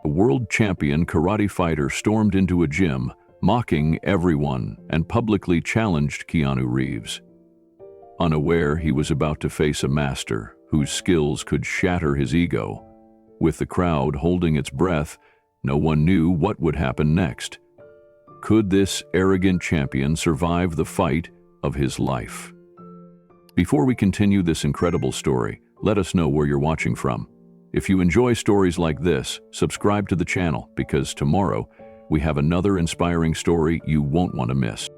A world champion karate fighter stormed into a gym, mocking everyone, and publicly challenged Keanu Reeves. Unaware he was about to face a master whose skills could shatter his ego. With the crowd holding its breath, no one knew what would happen next. Could this arrogant champion survive the fight of his life? Before we continue this incredible story, let us know where you're watching from. If you enjoy stories like this, subscribe to the channel because tomorrow we have another inspiring story you won't want to miss.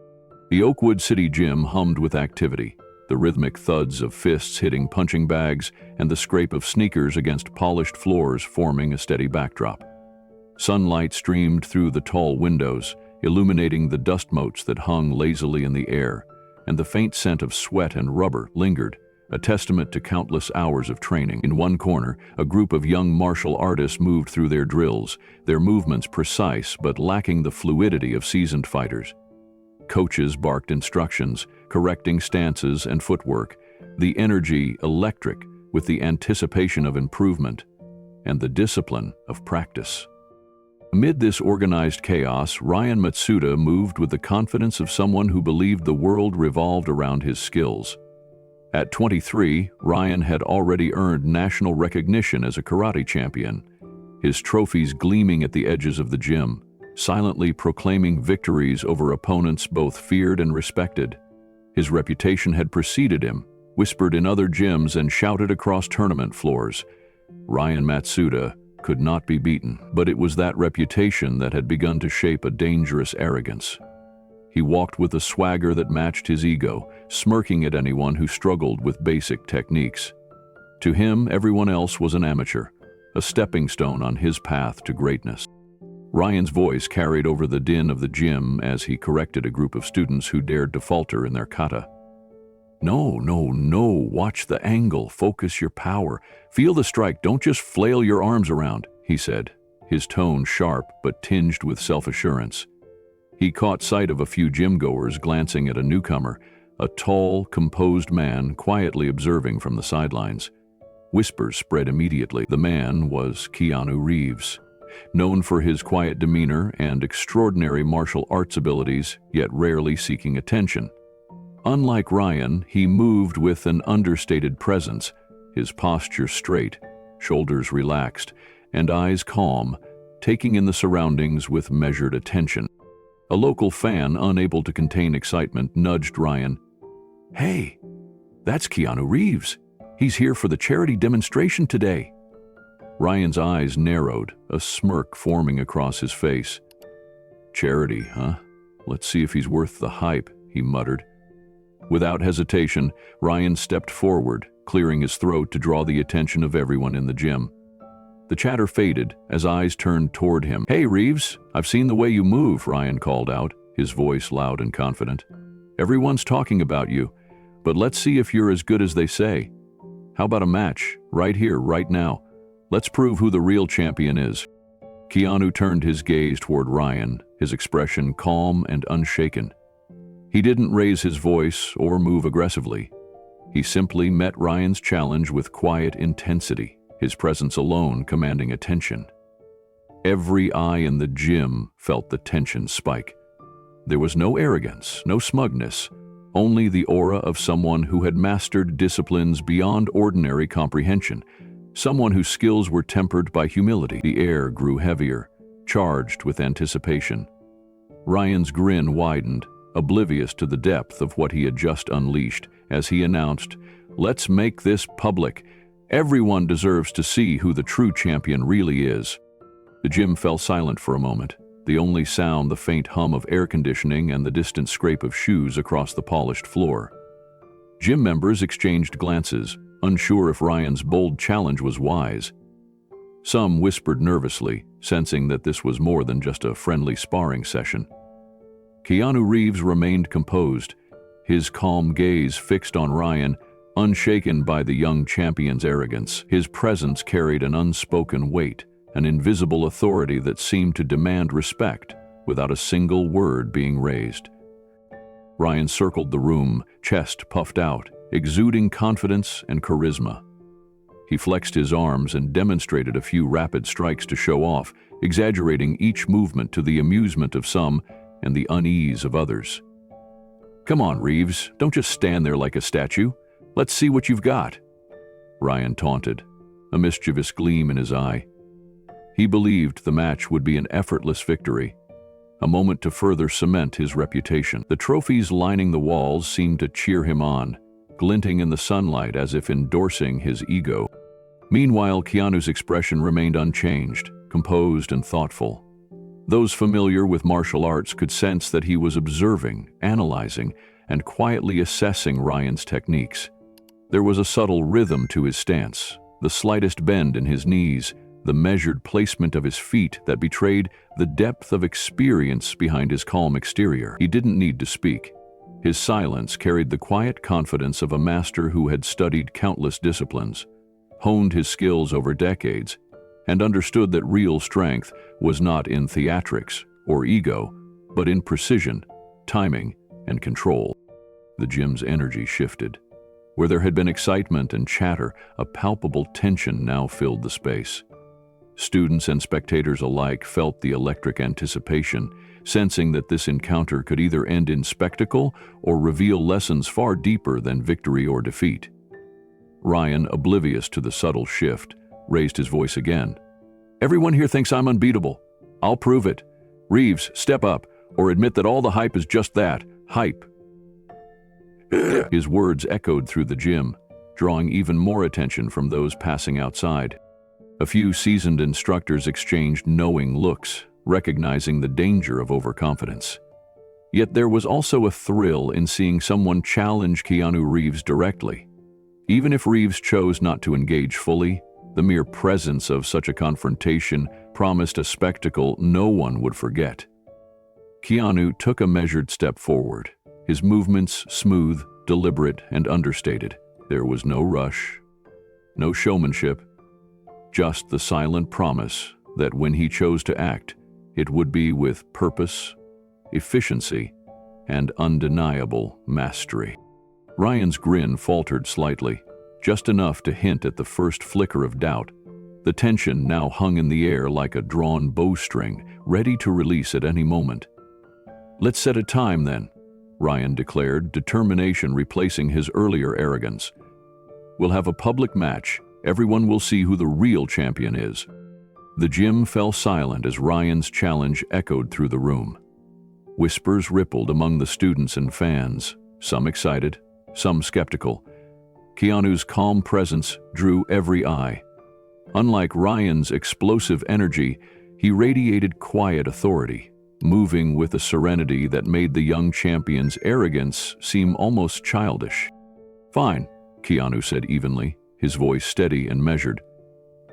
The Oakwood City Gym hummed with activity, the rhythmic thuds of fists hitting punching bags and the scrape of sneakers against polished floors forming a steady backdrop. Sunlight streamed through the tall windows, illuminating the dust motes that hung lazily in the air, and the faint scent of sweat and rubber lingered, a testament to countless hours of training. In one corner, a group of young martial artists moved through their drills, their movements precise but lacking the fluidity of seasoned fighters. Coaches barked instructions, correcting stances and footwork, the energy electric with the anticipation of improvement and the discipline of practice. Amid this organized chaos, Ryan Matsuda moved with the confidence of someone who believed the world revolved around his skills. At 23, Ryan had already earned national recognition as a karate champion, his trophies gleaming at the edges of the gym, silently proclaiming victories over opponents both feared and respected. His reputation had preceded him, whispered in other gyms and shouted across tournament floors. Ryan Matsuda could not be beaten, but it was that reputation that had begun to shape a dangerous arrogance. He walked with a swagger that matched his ego, smirking at anyone who struggled with basic techniques. To him, everyone else was an amateur, a stepping stone on his path to greatness. Ryan's voice carried over the din of the gym as he corrected a group of students who dared to falter in their kata. No, watch the angle, focus your power. Feel the strike, don't just flail your arms around, he said, his tone sharp but tinged with self-assurance. He caught sight of a few gym-goers glancing at a newcomer, a tall, composed man quietly observing from the sidelines. Whispers spread immediately. The man was Keanu Reeves, known for his quiet demeanor and extraordinary martial arts abilities, yet rarely seeking attention. Unlike Ryan, he moved with an understated presence, his posture straight, shoulders relaxed, and eyes calm, taking in the surroundings with measured attention. A local fan, unable to contain excitement, nudged Ryan. "Hey, that's Keanu Reeves. He's here for the charity demonstration today." Ryan's eyes narrowed, a smirk forming across his face. "Charity, huh? Let's see if he's worth the hype," he muttered. Without hesitation, Ryan stepped forward, clearing his throat to draw the attention of everyone in the gym. The chatter faded as eyes turned toward him. "Hey, Reeves, I've seen the way you move," Ryan called out, his voice loud and confident. "Everyone's talking about you, but let's see if you're as good as they say. How about a match, right here, right now? Let's prove who the real champion is." Keanu turned his gaze toward Ryan, his expression calm and unshaken. He didn't raise his voice or move aggressively. He simply met Ryan's challenge with quiet intensity, his presence alone commanding attention. Every eye in the gym felt the tension spike. There was no arrogance, no smugness, only the aura of someone who had mastered disciplines beyond ordinary comprehension, someone whose skills were tempered by humility. The air grew heavier, charged with anticipation. Ryan's grin widened, oblivious to the depth of what he had just unleashed, as he announced, "Let's make this public. Everyone deserves to see who the true champion really is." The gym fell silent for a moment, the only sound the faint hum of air conditioning and the distant scrape of shoes across the polished floor. Gym members exchanged glances, unsure if Ryan's bold challenge was wise. Some whispered nervously, sensing that this was more than just a friendly sparring session. Keanu Reeves remained composed, his calm gaze fixed on Ryan, unshaken by the young champion's arrogance. His presence carried an unspoken weight, an invisible authority that seemed to demand respect without a single word being raised. Ryan circled the room, chest puffed out, exuding confidence and charisma. He flexed his arms and demonstrated a few rapid strikes to show off, exaggerating each movement to the amusement of some and the unease of others. "Come on, Reeves, don't just stand there like a statue. Let's see what you've got," Ryan taunted, a mischievous gleam in his eye. He believed the match would be an effortless victory, a moment to further cement his reputation. The trophies lining the walls seemed to cheer him on, glinting in the sunlight as if endorsing his ego. Meanwhile, Keanu's expression remained unchanged, composed and thoughtful. Those familiar with martial arts could sense that he was observing, analyzing, and quietly assessing Ryan's techniques. There was a subtle rhythm to his stance, the slightest bend in his knees, the measured placement of his feet that betrayed the depth of experience behind his calm exterior. He didn't need to speak. His silence carried the quiet confidence of a master who had studied countless disciplines, honed his skills over decades, and understood that real strength was not in theatrics or ego, but in precision, timing, and control. The gym's energy shifted. Where there had been excitement and chatter, a palpable tension now filled the space. Students and spectators alike felt the electric anticipation, sensing that this encounter could either end in spectacle or reveal lessons far deeper than victory or defeat. Ryan, oblivious to the subtle shift, raised his voice again. "Everyone here thinks I'm unbeatable. I'll prove it. Reeves, step up, or admit that all the hype is just that, hype." His words echoed through the gym, drawing even more attention from those passing outside. A few seasoned instructors exchanged knowing looks, recognizing the danger of overconfidence. Yet there was also a thrill in seeing someone challenge Keanu Reeves directly. Even if Reeves chose not to engage fully, the mere presence of such a confrontation promised a spectacle no one would forget. Keanu took a measured step forward, his movements smooth, deliberate, and understated. There was no rush, no showmanship, just the silent promise that when he chose to act, it would be with purpose, efficiency, and undeniable mastery. Ryan's grin faltered slightly, just enough to hint at the first flicker of doubt. The tension now hung in the air like a drawn bowstring, ready to release at any moment. "Let's set a time then," Ryan declared, determination replacing his earlier arrogance. "We'll have a public match. Everyone will see who the real champion is." The gym fell silent as Ryan's challenge echoed through the room. Whispers rippled among the students and fans, some excited, some skeptical. Keanu's calm presence drew every eye. Unlike Ryan's explosive energy, he radiated quiet authority, moving with a serenity that made the young champion's arrogance seem almost childish. "Fine," Keanu said evenly, his voice steady and measured.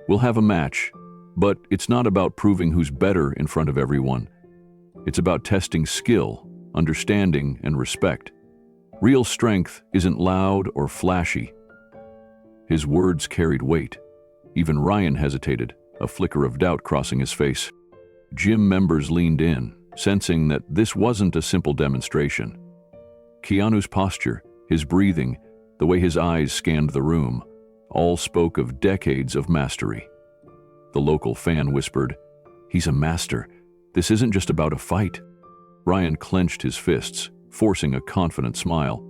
"We'll have a match, but it's not about proving who's better in front of everyone. It's about testing skill, understanding, and respect. Real strength isn't loud or flashy." His words carried weight. Even Ryan hesitated, a flicker of doubt crossing his face. Gym members leaned in, sensing that this wasn't a simple demonstration. Keanu's posture, his breathing, the way his eyes scanned the room, all spoke of decades of mastery. The local fan whispered, "He's a master. This isn't just about a fight." Ryan clenched his fists, forcing a confident smile.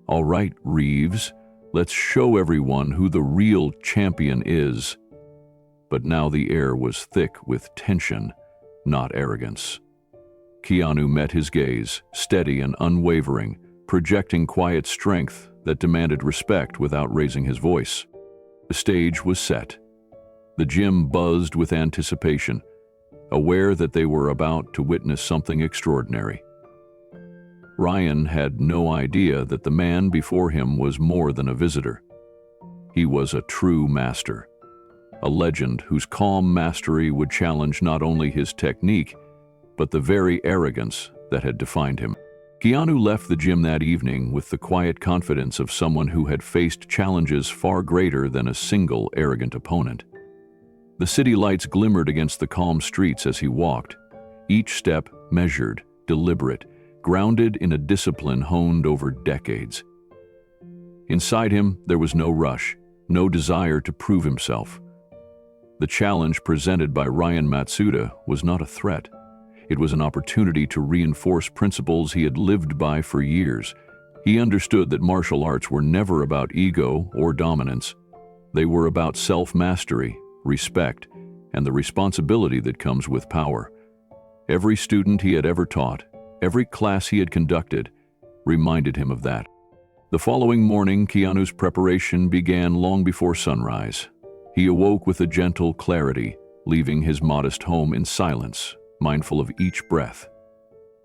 "All right, Reeves, let's show everyone who the real champion is." But now the air was thick with tension, not arrogance. Keanu met his gaze, steady and unwavering, projecting quiet strength that demanded respect without raising his voice. The stage was set. The gym buzzed with anticipation, aware that they were about to witness something extraordinary. Ryan had no idea that the man before him was more than a visitor. He was a true master, a legend whose calm mastery would challenge not only his technique, but the very arrogance that had defined him. Keanu left the gym that evening with the quiet confidence of someone who had faced challenges far greater than a single arrogant opponent. The city lights glimmered against the calm streets as he walked, each step measured, deliberate, grounded in a discipline honed over decades. Inside him, there was no rush, no desire to prove himself. The challenge presented by Ryan Matsuda was not a threat. It was an opportunity to reinforce principles he had lived by for years. He understood that martial arts were never about ego or dominance. They were about self-mastery, respect, and the responsibility that comes with power. Every student he had ever taught, every class he had conducted, reminded him of that. The following morning, Keanu's preparation began long before sunrise. He awoke with a gentle clarity, leaving his modest home in silence, mindful of each breath.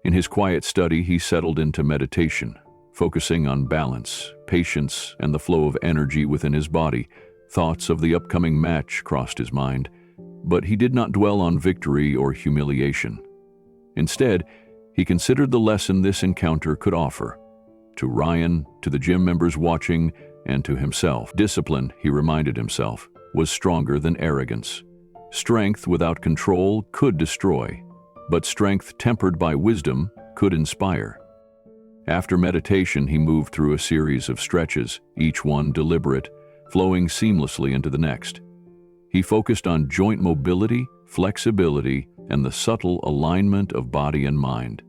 In his quiet study, he settled into meditation, focusing on balance, patience, and the flow of energy within his body. Thoughts of the upcoming match crossed his mind, but he did not dwell on victory or humiliation. Instead, he considered the lesson this encounter could offer. To Ryan, to the gym members watching, and to himself. Discipline, he reminded himself, was stronger than arrogance. Strength without control could destroy, but strength tempered by wisdom could inspire. After meditation, he moved through a series of stretches, each one deliberate, flowing seamlessly into the next. He focused on joint mobility, flexibility, and the subtle alignment of body and mind.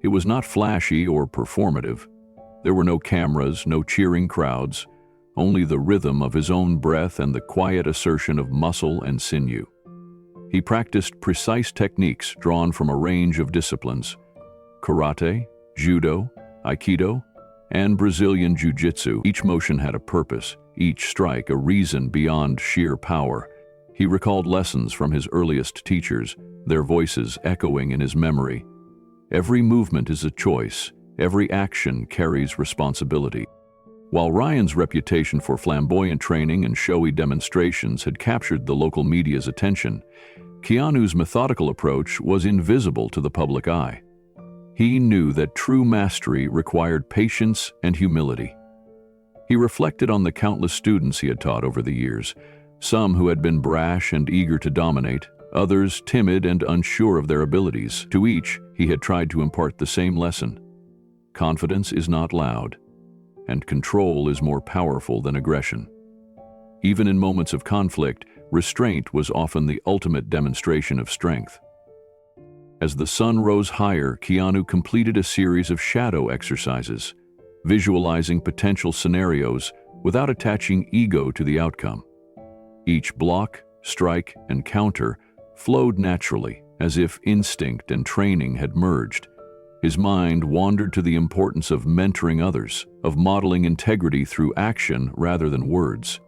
It was not flashy or performative. There were no cameras, no cheering crowds, only the rhythm of his own breath and the quiet assertion of muscle and sinew. He practiced precise techniques drawn from a range of disciplines: karate, judo, aikido, and Brazilian jiu-jitsu. Each motion had a purpose, each strike a reason beyond sheer power. He recalled lessons from his earliest teachers, their voices echoing in his memory. Every movement is a choice, every action carries responsibility. While Ryan's reputation for flamboyant training and showy demonstrations had captured the local media's attention, Keanu's methodical approach was invisible to the public eye. He knew that true mastery required patience and humility. He reflected on the countless students he had taught over the years, some who had been brash and eager to dominate, others timid and unsure of their abilities. To each, he had tried to impart the same lesson: confidence is not loud, and control is more powerful than aggression. Even in moments of conflict, restraint was often the ultimate demonstration of strength. As the sun rose higher, Keanu completed a series of shadow exercises, visualizing potential scenarios without attaching ego to the outcome. Each block, strike, and counter flowed naturally, as if instinct and training had merged. His mind wandered to the importance of mentoring others, of modeling integrity through action rather than words.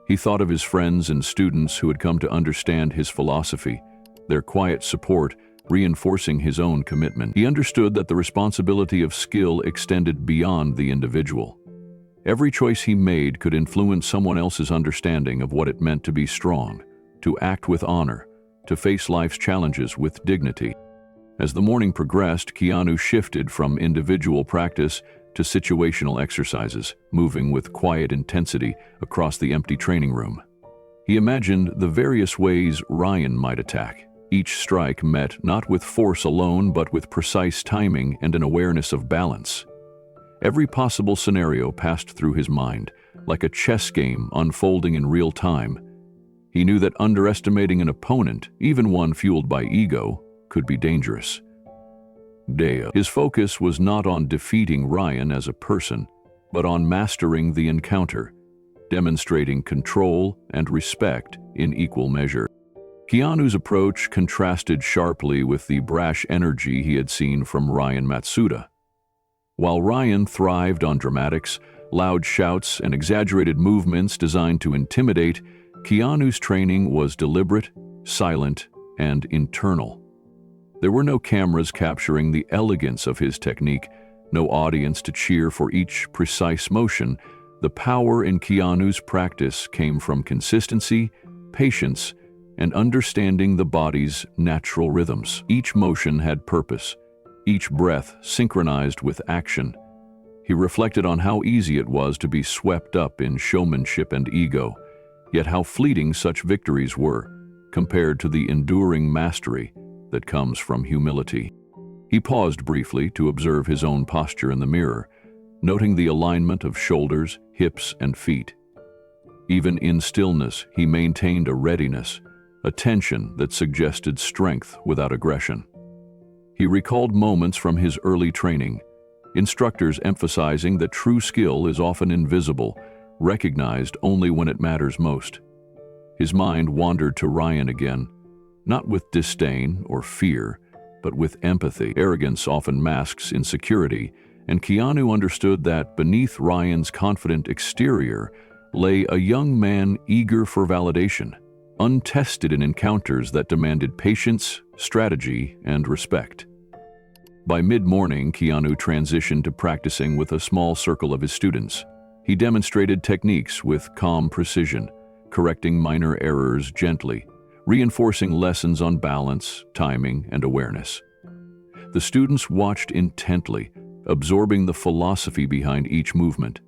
He thought of his friends and students who had come to understand his philosophy, their quiet support reinforcing his own commitment. He understood that the responsibility of skill extended beyond the individual. Every choice he made could influence someone else's understanding of what it meant to be strong, to act with honor, to face life's challenges with dignity. As the morning progressed, Keanu shifted from individual practice to situational exercises, moving with quiet intensity across the empty training room. He imagined the various ways Ryan might attack, each strike met not with force alone but with precise timing and an awareness of balance. Every possible scenario passed through his mind, like a chess game unfolding in real time. He knew that underestimating an opponent, even one fueled by ego, could be dangerous. His focus was not on defeating Ryan as a person, but on mastering the encounter, demonstrating control and respect in equal measure. Keanu's approach contrasted sharply with the brash energy he had seen from Ryan Matsuda. While Ryan thrived on dramatics, loud shouts, and exaggerated movements designed to intimidate, Keanu's training was deliberate, silent, and internal. There were no cameras capturing the elegance of his technique, no audience to cheer for each precise motion. The power in Keanu's practice came from consistency, patience, and understanding the body's natural rhythms. Each motion had purpose, each breath synchronized with action. He reflected on how easy it was to be swept up in showmanship and ego, yet how fleeting such victories were compared to the enduring mastery that comes from humility. He paused briefly to observe his own posture in the mirror, noting the alignment of shoulders, hips, and feet. Even in stillness, he maintained a readiness, a tension that suggested strength without aggression. He recalled moments from his early training, instructors emphasizing that true skill is often invisible, recognized only when it matters most. His mind wandered to Ryan again, not with disdain or fear, but with empathy. Arrogance often masks insecurity, and Keanu understood that beneath Ryan's confident exterior lay a young man eager for validation, untested in encounters that demanded patience, strategy, and respect. By mid-morning, Keanu transitioned to practicing with a small circle of his students. He demonstrated techniques with calm precision, correcting minor errors gently, reinforcing lessons on balance, timing, and awareness. The students watched intently, absorbing the philosophy behind each movement.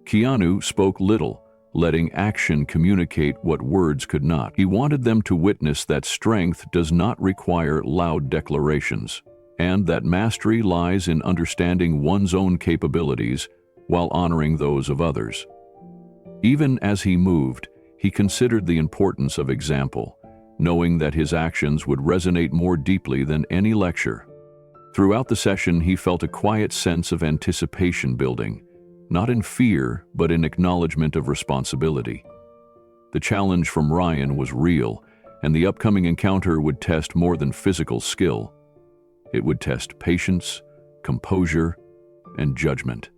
Keanu spoke little, letting action communicate what words could not. He wanted them to witness that strength does not require loud declarations, and that mastery lies in understanding one's own capabilities while honoring those of others. Even as he moved, he considered the importance of example, knowing that his actions would resonate more deeply than any lecture. Throughout the session, he felt a quiet sense of anticipation building, not in fear, but in acknowledgement of responsibility. The challenge from Ryan was real, and the upcoming encounter would test more than physical skill. It would test patience, composure, and judgment.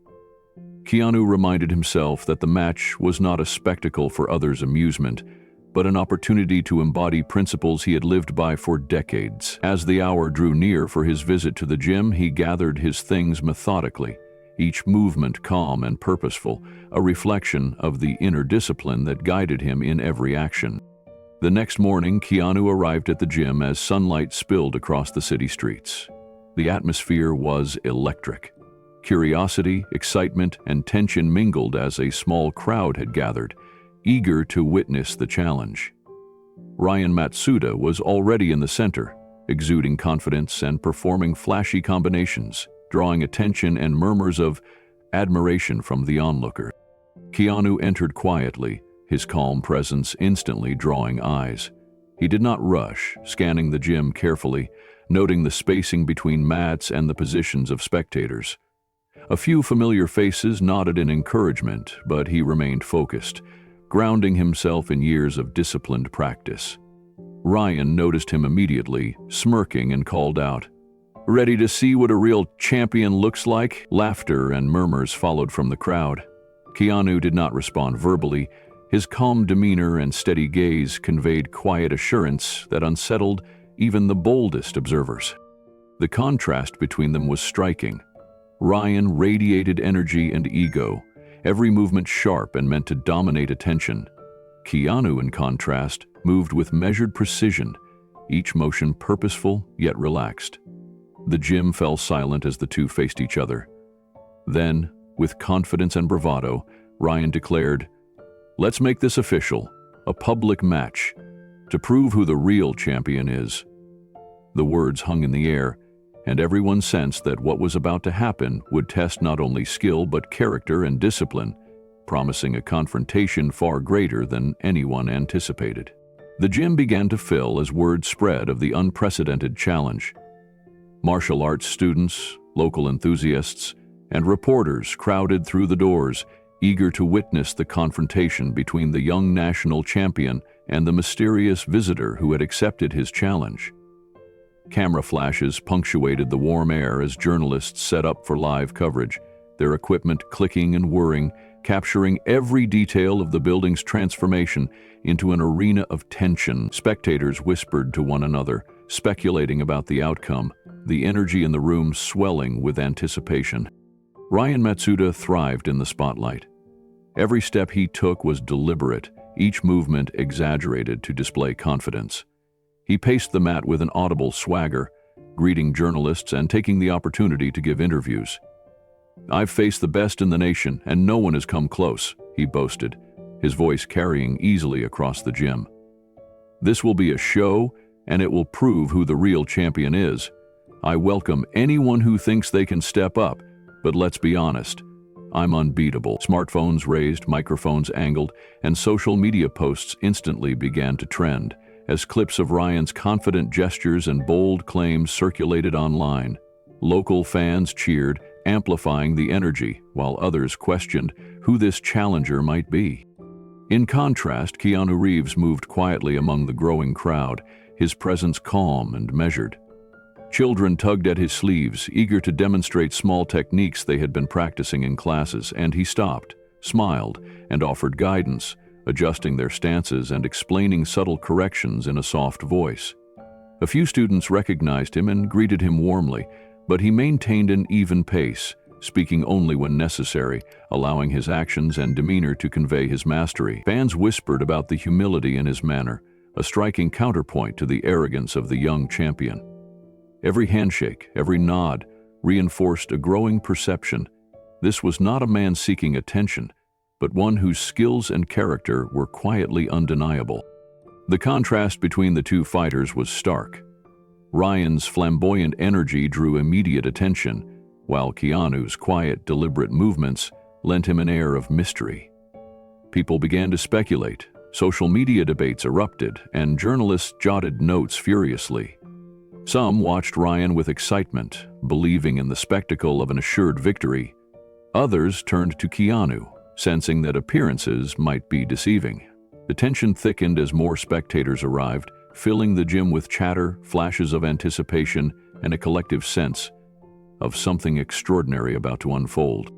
Keanu reminded himself that the match was not a spectacle for others' amusement, but an opportunity to embody principles he had lived by for decades. As the hour drew near for his visit to the gym, he gathered his things methodically, each movement calm and purposeful, a reflection of the inner discipline that guided him in every action. The next morning, Keanu arrived at the gym as sunlight spilled across the city streets. The atmosphere was electric. Curiosity, excitement, and tension mingled as a small crowd had gathered, eager to witness the challenge. Ryan Matsuda was already in the center, exuding confidence and performing flashy combinations, drawing attention and murmurs of admiration from the onlookers. Keanu entered quietly, his calm presence instantly drawing eyes. He did not rush, scanning the gym carefully, noting the spacing between mats and the positions of spectators. A few familiar faces nodded in encouragement, but he remained focused, grounding himself in years of disciplined practice. Ryan noticed him immediately, smirking, and called out, "Ready to see what a real champion looks like?" Laughter and murmurs followed from the crowd. Keanu did not respond verbally. His calm demeanor and steady gaze conveyed quiet assurance that unsettled even the boldest observers. The contrast between them was striking. Ryan radiated energy and ego, every movement sharp and meant to dominate attention. Keanu, in contrast, moved with measured precision, each motion purposeful yet relaxed. The gym fell silent as the two faced each other. Then, with confidence and bravado, Ryan declared, "Let's make this official, a public match, to prove who the real champion is." The words hung in the air, and everyone sensed that what was about to happen would test not only skill but character and discipline, promising a confrontation far greater than anyone anticipated. The gym began to fill as word spread of the unprecedented challenge. Martial arts students, local enthusiasts, and reporters crowded through the doors, eager to witness the confrontation between the young national champion and the mysterious visitor who had accepted his challenge. Camera flashes punctuated the warm air as journalists set up for live coverage, their equipment clicking and whirring, capturing every detail of the building's transformation into an arena of tension. Spectators whispered to one another, speculating about the outcome, the energy in the room swelling with anticipation. Ryan Matsuda thrived in the spotlight. Every step he took was deliberate, each movement exaggerated to display confidence. He paced the mat with an audible swagger, greeting journalists and taking the opportunity to give interviews. "I've faced the best in the nation, and no one has come close," he boasted, his voice carrying easily across the gym. "This will be a show, and it will prove who the real champion is. I welcome anyone who thinks they can step up, but let's be honest, I'm unbeatable. Smartphones raised, microphones angled, and social media posts instantly began to trend, as clips of Ryan's confident gestures and bold claims circulated online. Local fans cheered, amplifying the energy, while others questioned who this challenger might be. In contrast, Keanu Reeves moved quietly among the growing crowd, his presence calm and measured. Children tugged at his sleeves, eager to demonstrate small techniques they had been practicing in classes, and he stopped, smiled, and offered guidance, adjusting their stances and explaining subtle corrections in a soft voice. A few students recognized him and greeted him warmly, but he maintained an even pace, speaking only when necessary, allowing his actions and demeanor to convey his mastery. Fans whispered about the humility in his manner, a striking counterpoint to the arrogance of the young champion. Every handshake, every nod, reinforced a growing perception. This was not a man seeking attention, but one whose skills and character were quietly undeniable. The contrast between the two fighters was stark. Ryan's flamboyant energy drew immediate attention, while Keanu's quiet, deliberate movements lent him an air of mystery. People began to speculate, social media debates erupted, and journalists jotted notes furiously. Some watched Ryan with excitement, believing in the spectacle of an assured victory. Others turned to Keanu, sensing that appearances might be deceiving. The tension thickened as more spectators arrived, filling the gym with chatter, flashes of anticipation, and a collective sense of something extraordinary about to unfold.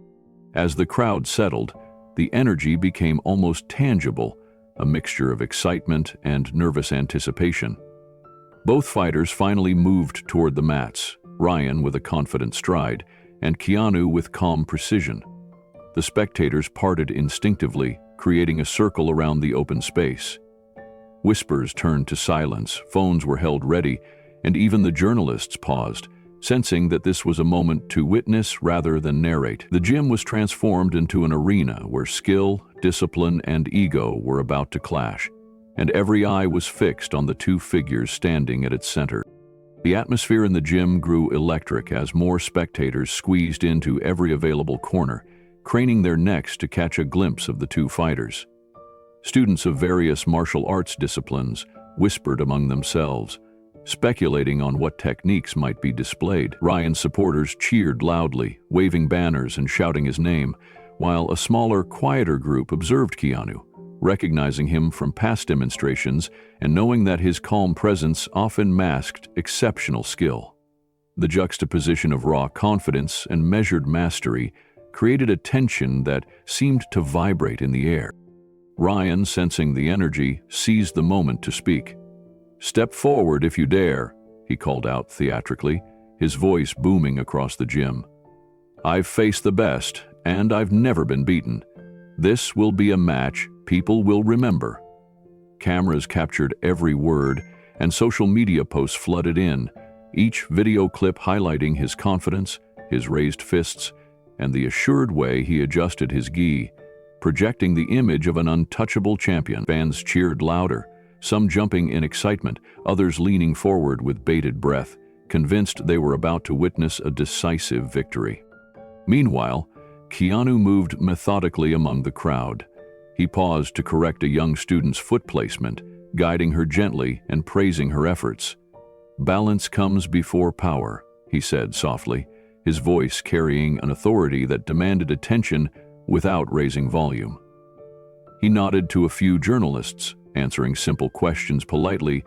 As the crowd settled, the energy became almost tangible, a mixture of excitement and nervous anticipation. Both fighters finally moved toward the mats, Ryan with a confident stride, and Keanu with calm precision. The spectators parted instinctively, creating a circle around the open space. Whispers turned to silence, phones were held ready, and even the journalists paused, sensing that this was a moment to witness rather than narrate. The gym was transformed into an arena where skill, discipline, and ego were about to clash, and every eye was fixed on the two figures standing at its center. The atmosphere in the gym grew electric as more spectators squeezed into every available corner, craning their necks to catch a glimpse of the two fighters. Students of various martial arts disciplines whispered among themselves, speculating on what techniques might be displayed. Ryan's supporters cheered loudly, waving banners and shouting his name, while a smaller, quieter group observed Keanu, recognizing him from past demonstrations and knowing that his calm presence often masked exceptional skill. The juxtaposition of raw confidence and measured mastery created a tension that seemed to vibrate in the air. Ryan, sensing the energy, seized the moment to speak. "Step forward if you dare," he called out theatrically, his voice booming across the gym. "I've faced the best, and I've never been beaten. This will be a match people will remember." Cameras captured every word, and social media posts flooded in, each video clip highlighting his confidence, his raised fists, and the assured way he adjusted his gi, projecting the image of an untouchable champion. Fans cheered louder, some jumping in excitement, others leaning forward with bated breath, convinced they were about to witness a decisive victory. Meanwhile, Keanu moved methodically among the crowd. He paused to correct a young student's foot placement, guiding her gently and praising her efforts. "Balance comes before power," he said softly, his voice carrying an authority that demanded attention without raising volume. He nodded to a few journalists, answering simple questions politely,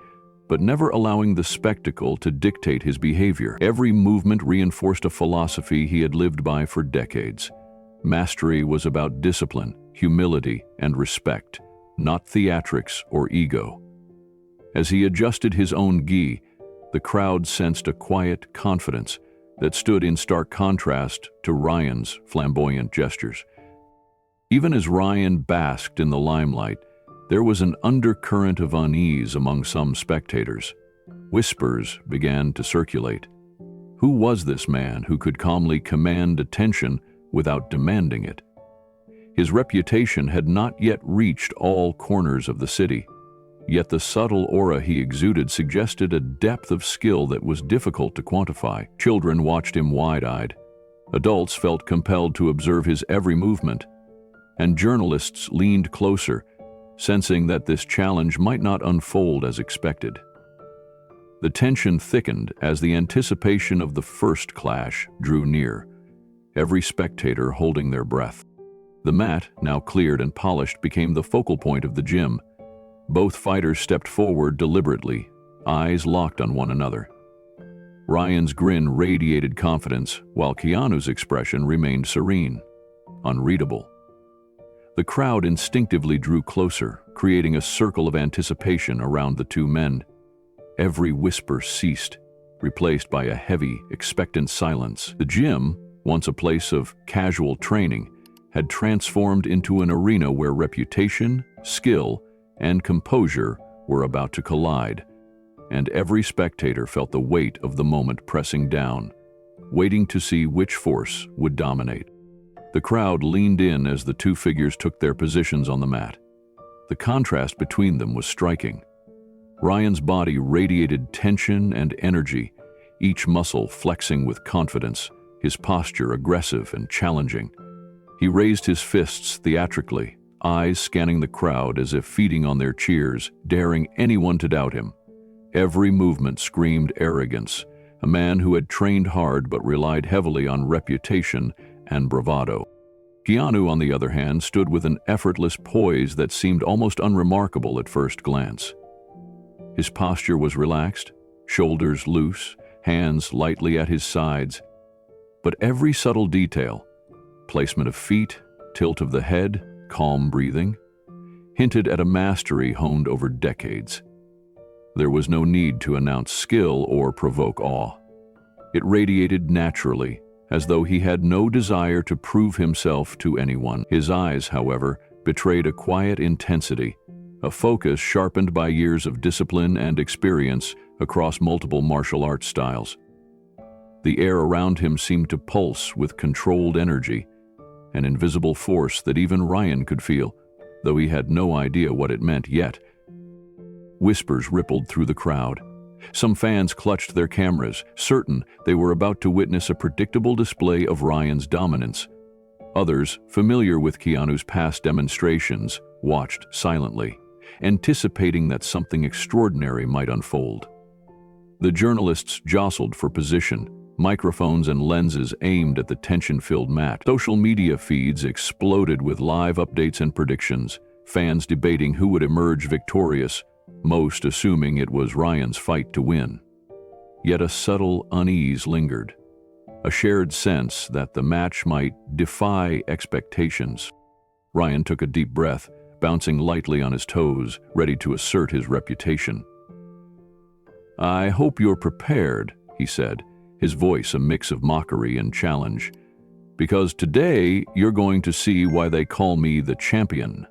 but never allowing the spectacle to dictate his behavior. Every movement reinforced a philosophy he had lived by for decades. Mastery was about discipline, humility, and respect, not theatrics or ego. As he adjusted his own gi, the crowd sensed a quiet confidence that stood in stark contrast to Ryan's flamboyant gestures. Even as Ryan basked in the limelight, there was an undercurrent of unease among some spectators. Whispers began to circulate. Who was this man who could calmly command attention without demanding it? His reputation had not yet reached all corners of the city, yet the subtle aura he exuded suggested a depth of skill that was difficult to quantify. Children watched him wide-eyed, Adults felt compelled to observe his every movement, and journalists leaned closer, sensing that this challenge might not unfold as expected. The tension thickened as the anticipation of the first clash drew near, every spectator holding their breath. The mat, now cleared and polished, became the focal point of the gym. Both fighters stepped forward deliberately, eyes locked on one another. Ryan's grin radiated confidence, while Keanu's expression remained serene, unreadable. The crowd instinctively drew closer, creating a circle of anticipation around the two men. Every whisper ceased, replaced by a heavy, expectant silence. The gym, once a place of casual training, had transformed into an arena where reputation, skill, and composure were about to collide, and every spectator felt the weight of the moment pressing down, waiting to see which force would dominate. The crowd leaned in as the two figures took their positions on the mat. The contrast between them was striking. Ryan's body radiated tension and energy, each muscle flexing with confidence, his posture aggressive and challenging. He raised his fists theatrically, eyes scanning the crowd as if feeding on their cheers, daring anyone to doubt him. Every movement screamed arrogance, a man who had trained hard but relied heavily on reputation and bravado. Keanu, on the other hand, stood with an effortless poise that seemed almost unremarkable at first glance. His posture was relaxed, shoulders loose, hands lightly at his sides. But every subtle detail, placement of feet, tilt of the head, calm breathing, hinted at a mastery honed over decades. There was no need to announce skill or provoke awe. It radiated naturally, as though he had no desire to prove himself to anyone. His eyes, however, betrayed a quiet intensity, a focus sharpened by years of discipline and experience across multiple martial arts styles. The air around him seemed to pulse with controlled energy, an invisible force that even Ryan could feel, though he had no idea what it meant yet. Whispers rippled through the crowd. Some fans clutched their cameras, certain they were about to witness a predictable display of Ryan's dominance. Others, familiar with Keanu's past demonstrations, watched silently, anticipating that something extraordinary might unfold. The journalists jostled for position, microphones and lenses aimed at the tension-filled mat. Social media feeds exploded with live updates and predictions, fans debating who would emerge victorious, most assuming it was Ryan's fight to win. Yet a subtle unease lingered, a shared sense that the match might defy expectations. Ryan took a deep breath, bouncing lightly on his toes, ready to assert his reputation. "I hope you're prepared," he said, his voice a mix of mockery and challenge, "because today you're going to see why they call me the champion."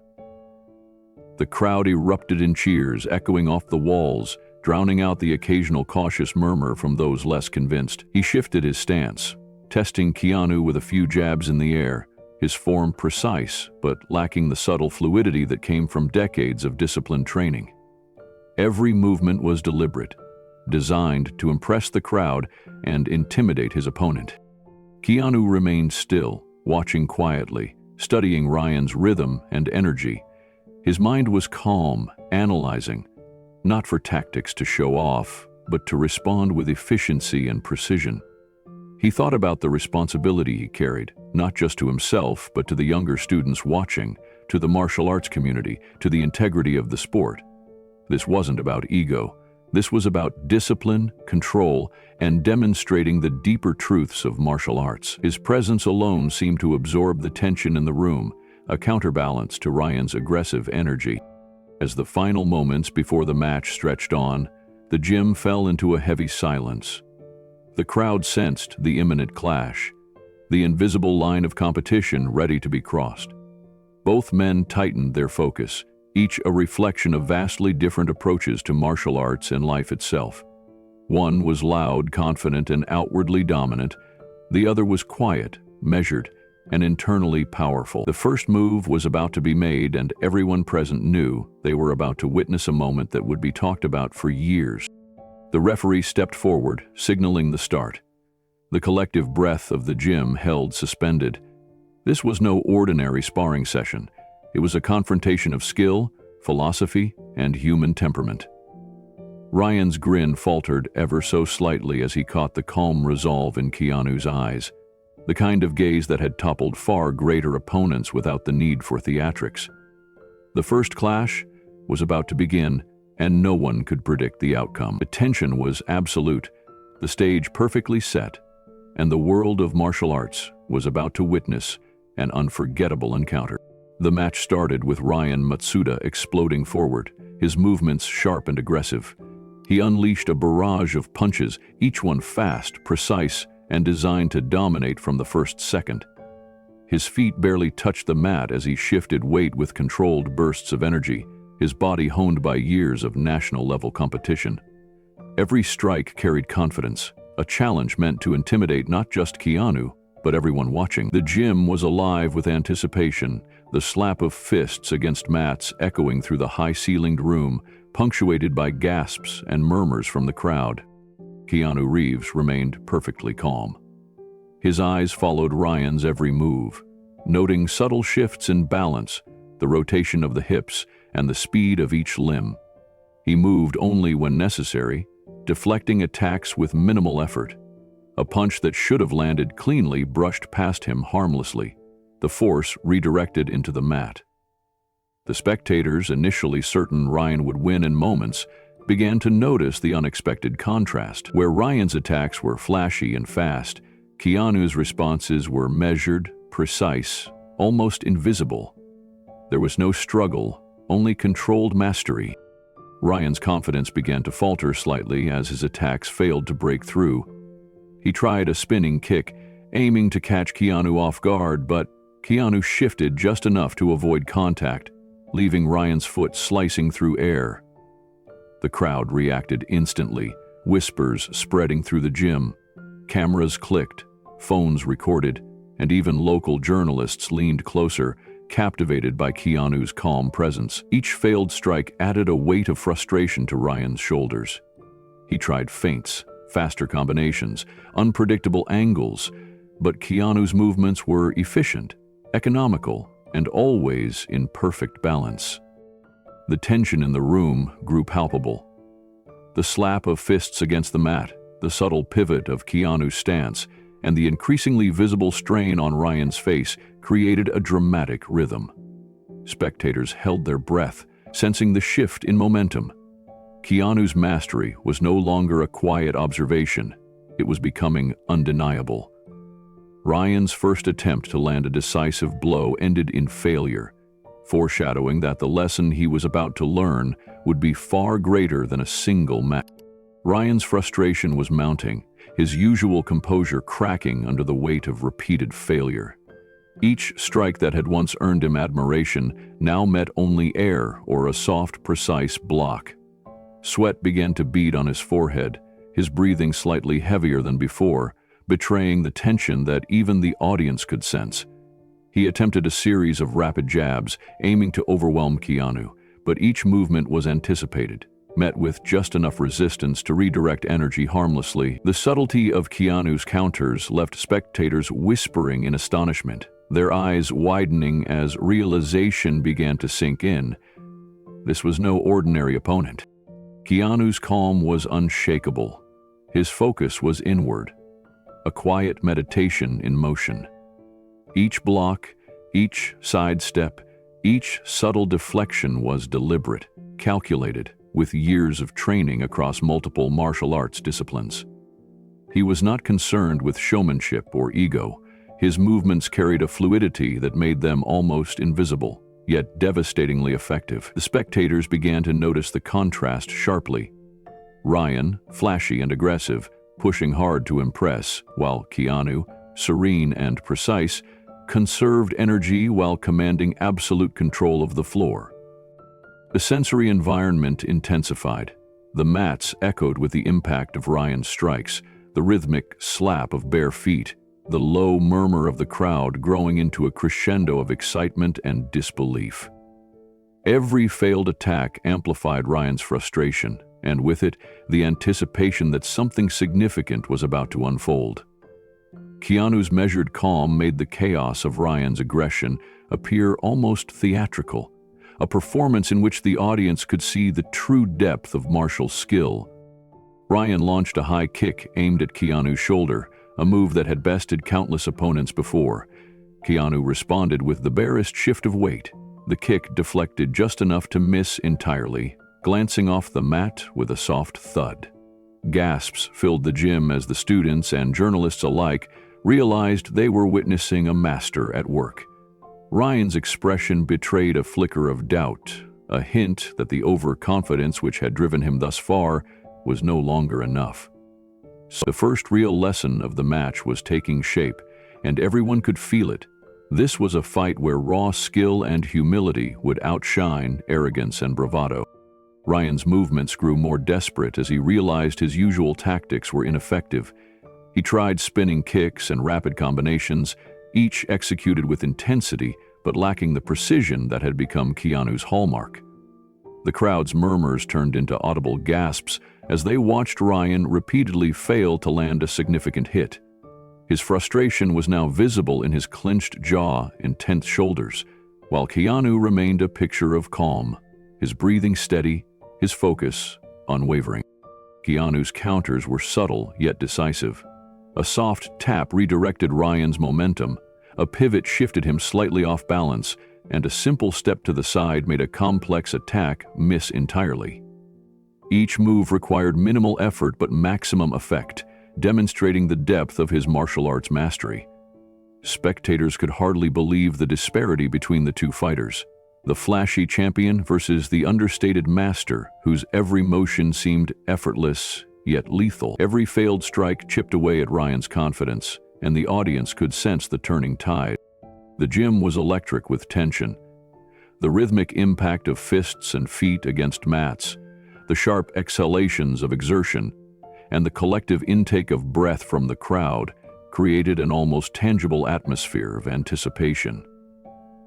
The crowd erupted in cheers, echoing off the walls, drowning out the occasional cautious murmur from those less convinced. He shifted his stance, testing Keanu with a few jabs in the air, his form precise but lacking the subtle fluidity that came from decades of disciplined training. Every movement was deliberate, designed to impress the crowd and intimidate his opponent. Keanu remained still, watching quietly, studying Ryan's rhythm and energy. His mind was calm, analyzing, not for tactics to show off, but to respond with efficiency and precision. He thought about the responsibility he carried, not just to himself, but to the younger students watching, to the martial arts community, to the integrity of the sport. This wasn't about ego. This was about discipline, control, and demonstrating the deeper truths of martial arts. His presence alone seemed to absorb the tension in the room, a counterbalance to Ryan's aggressive energy. As the final moments before the match stretched on, the gym fell into a heavy silence. The crowd sensed the imminent clash, the invisible line of competition ready to be crossed. Both men tightened their focus, each a reflection of vastly different approaches to martial arts and life itself. One was loud, confident, and outwardly dominant. The other was quiet, measured, and internally powerful. The first move was about to be made, and everyone present knew they were about to witness a moment that would be talked about for years. The referee stepped forward, signaling the start. The collective breath of the gym held suspended. This was no ordinary sparring session. It was a confrontation of skill, philosophy, and human temperament. Ryan's grin faltered ever so slightly as he caught the calm resolve in Keanu's eyes, the kind of gaze that had toppled far greater opponents without the need for theatrics. The first clash was about to begin, and no one could predict the outcome. The tension was absolute, the stage perfectly set, and the world of martial arts was about to witness an unforgettable encounter. The match started with Ryan Matsuda exploding forward, his movements sharp and aggressive. He unleashed a barrage of punches, each one fast, precise, and designed to dominate from the first second. His feet barely touched the mat as he shifted weight with controlled bursts of energy, his body honed by years of national-level competition. Every strike carried confidence, a challenge meant to intimidate not just Keanu, but everyone watching. The gym was alive with anticipation, the slap of fists against mats echoing through the high-ceilinged room, punctuated by gasps and murmurs from the crowd. Keanu Reeves remained perfectly calm. His eyes followed Ryan's every move, noting subtle shifts in balance, the rotation of the hips, and the speed of each limb. He moved only when necessary, deflecting attacks with minimal effort. A punch that should have landed cleanly brushed past him harmlessly, the force redirected into the mat. The spectators, initially certain Ryan would win in moments, began to notice the unexpected contrast. Where Ryan's attacks were flashy and fast, Keanu's responses were measured, precise, almost invisible. There was no struggle, only controlled mastery. Ryan's confidence began to falter slightly as his attacks failed to break through. He tried a spinning kick, aiming to catch Keanu off guard, but Keanu shifted just enough to avoid contact, leaving Ryan's foot slicing through air. The crowd reacted instantly, whispers spreading through the gym. Cameras clicked, phones recorded, and even local journalists leaned closer, captivated by Keanu's calm presence. Each failed strike added a weight of frustration to Ryan's shoulders. He tried feints, faster combinations, unpredictable angles, but Keanu's movements were efficient, economical, and always in perfect balance. The tension in the room grew palpable. The slap of fists against the mat, the subtle pivot of Keanu's stance, and the increasingly visible strain on Ryan's face created a dramatic rhythm. Spectators held their breath, sensing the shift in momentum. Keanu's mastery was no longer a quiet observation. It was becoming undeniable. Ryan's first attempt to land a decisive blow ended in failure, foreshadowing that the lesson he was about to learn would be far greater than a single match. Ryan's frustration was mounting, his usual composure cracking under the weight of repeated failure. Each strike that had once earned him admiration now met only air or a soft, precise block. Sweat began to bead on his forehead, his breathing slightly heavier than before, betraying the tension that even the audience could sense. He attempted a series of rapid jabs, aiming to overwhelm Keanu, but each movement was anticipated, met with just enough resistance to redirect energy harmlessly. The subtlety of Keanu's counters left spectators whispering in astonishment, their eyes widening as realization began to sink in. This was no ordinary opponent. Keanu's calm was unshakable. His focus was inward, a quiet meditation in motion. Each block, each sidestep, each subtle deflection was deliberate, calculated, with years of training across multiple martial arts disciplines. He was not concerned with showmanship or ego. His movements carried a fluidity that made them almost invisible, yet devastatingly effective. The spectators began to notice the contrast sharply. Ryan, flashy and aggressive, pushing hard to impress, while Keanu, serene and precise, conserved energy while commanding absolute control of the floor. The sensory environment intensified. The mats echoed with the impact of Ryan's strikes, the rhythmic slap of bare feet, the low murmur of the crowd growing into a crescendo of excitement and disbelief. Every failed attack amplified Ryan's frustration, and with it, the anticipation that something significant was about to unfold. Keanu's measured calm made the chaos of Ryan's aggression appear almost theatrical, a performance in which the audience could see the true depth of martial skill. Ryan launched a high kick aimed at Keanu's shoulder, a move that had bested countless opponents before. Keanu responded with the barest shift of weight. The kick deflected just enough to miss entirely, glancing off the mat with a soft thud. Gasps filled the gym as the students and journalists alike realized they were witnessing a master at work. Ryan's expression betrayed a flicker of doubt, a hint that the overconfidence which had driven him thus far was no longer enough. So the first real lesson of the match was taking shape, and everyone could feel it. This was a fight where raw skill and humility would outshine arrogance and bravado. Ryan's movements grew more desperate as he realized his usual tactics were ineffective. He tried spinning kicks and rapid combinations, each executed with intensity but lacking the precision that had become Keanu's hallmark. The crowd's murmurs turned into audible gasps as they watched Ryan repeatedly fail to land a significant hit. His frustration was now visible in his clenched jaw and tense shoulders, while Keanu remained a picture of calm, his breathing steady, his focus unwavering. Keanu's counters were subtle yet decisive. A soft tap redirected Ryan's momentum, a pivot shifted him slightly off balance, and a simple step to the side made a complex attack miss entirely. Each move required minimal effort but maximum effect, demonstrating the depth of his martial arts mastery. Spectators could hardly believe the disparity between the two fighters. The flashy champion versus the understated master whose every motion seemed effortless yet lethal. Every failed strike chipped away at Ryan's confidence, and the audience could sense the turning tide. The gym was electric with tension. The rhythmic impact of fists and feet against mats, the sharp exhalations of exertion, and the collective intake of breath from the crowd created an almost tangible atmosphere of anticipation.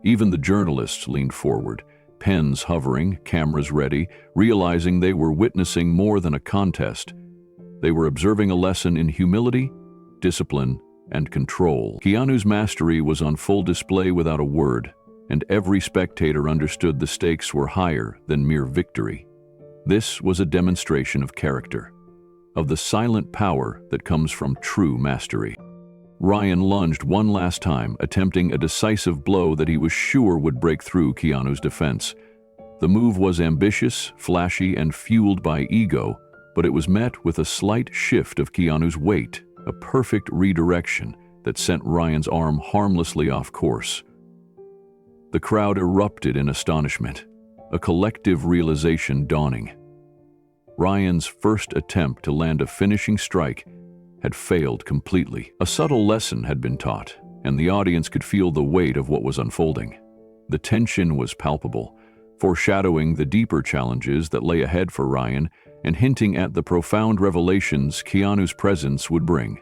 Even the journalists leaned forward, pens hovering, cameras ready, realizing they were witnessing more than a contest. They were observing a lesson in humility, discipline, and control. Keanu's mastery was on full display without a word, and every spectator understood the stakes were higher than mere victory. This was a demonstration of character, of the silent power that comes from true mastery. Ryan lunged one last time, attempting a decisive blow that he was sure would break through Keanu's defense. The move was ambitious, flashy, and fueled by ego, but it was met with a slight shift of Keanu's weight, a perfect redirection that sent Ryan's arm harmlessly off course. The crowd erupted in astonishment, a collective realization dawning. Ryan's first attempt to land a finishing strike had failed completely. A subtle lesson had been taught, and the audience could feel the weight of what was unfolding. The tension was palpable, foreshadowing the deeper challenges that lay ahead for Ryan and hinting at the profound revelations Keanu's presence would bring.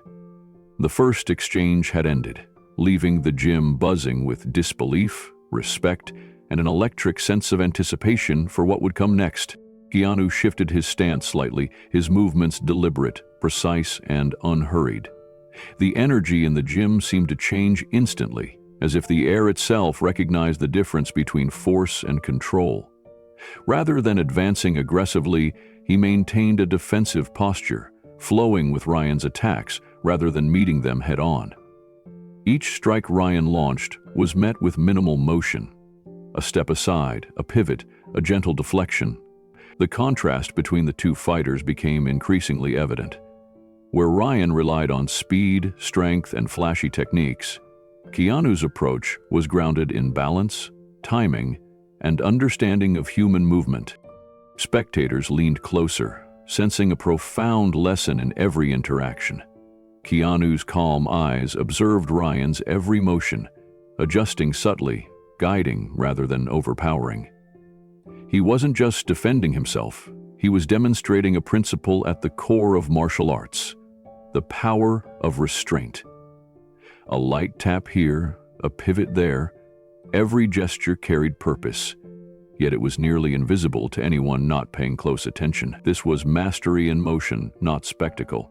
The first exchange had ended, leaving the gym buzzing with disbelief, respect, and an electric sense of anticipation for what would come next. Keanu shifted his stance slightly, his movements deliberate, precise, and unhurried. The energy in the gym seemed to change instantly, as if the air itself recognized the difference between force and control. Rather than advancing aggressively, he maintained a defensive posture, flowing with Ryan's attacks rather than meeting them head-on. Each strike Ryan launched was met with minimal motion. A step aside, a pivot, a gentle deflection. The contrast between the two fighters became increasingly evident. Where Ryan relied on speed, strength, and flashy techniques, Keanu's approach was grounded in balance, timing, and understanding of human movement. Spectators leaned closer, sensing a profound lesson in every interaction. Keanu's calm eyes observed Ryan's every motion, adjusting subtly, guiding rather than overpowering. He wasn't just defending himself, he was demonstrating a principle at the core of martial arts: the power of restraint. A light tap here, a pivot there, every gesture carried purpose, yet it was nearly invisible to anyone not paying close attention. This was mastery in motion, not spectacle.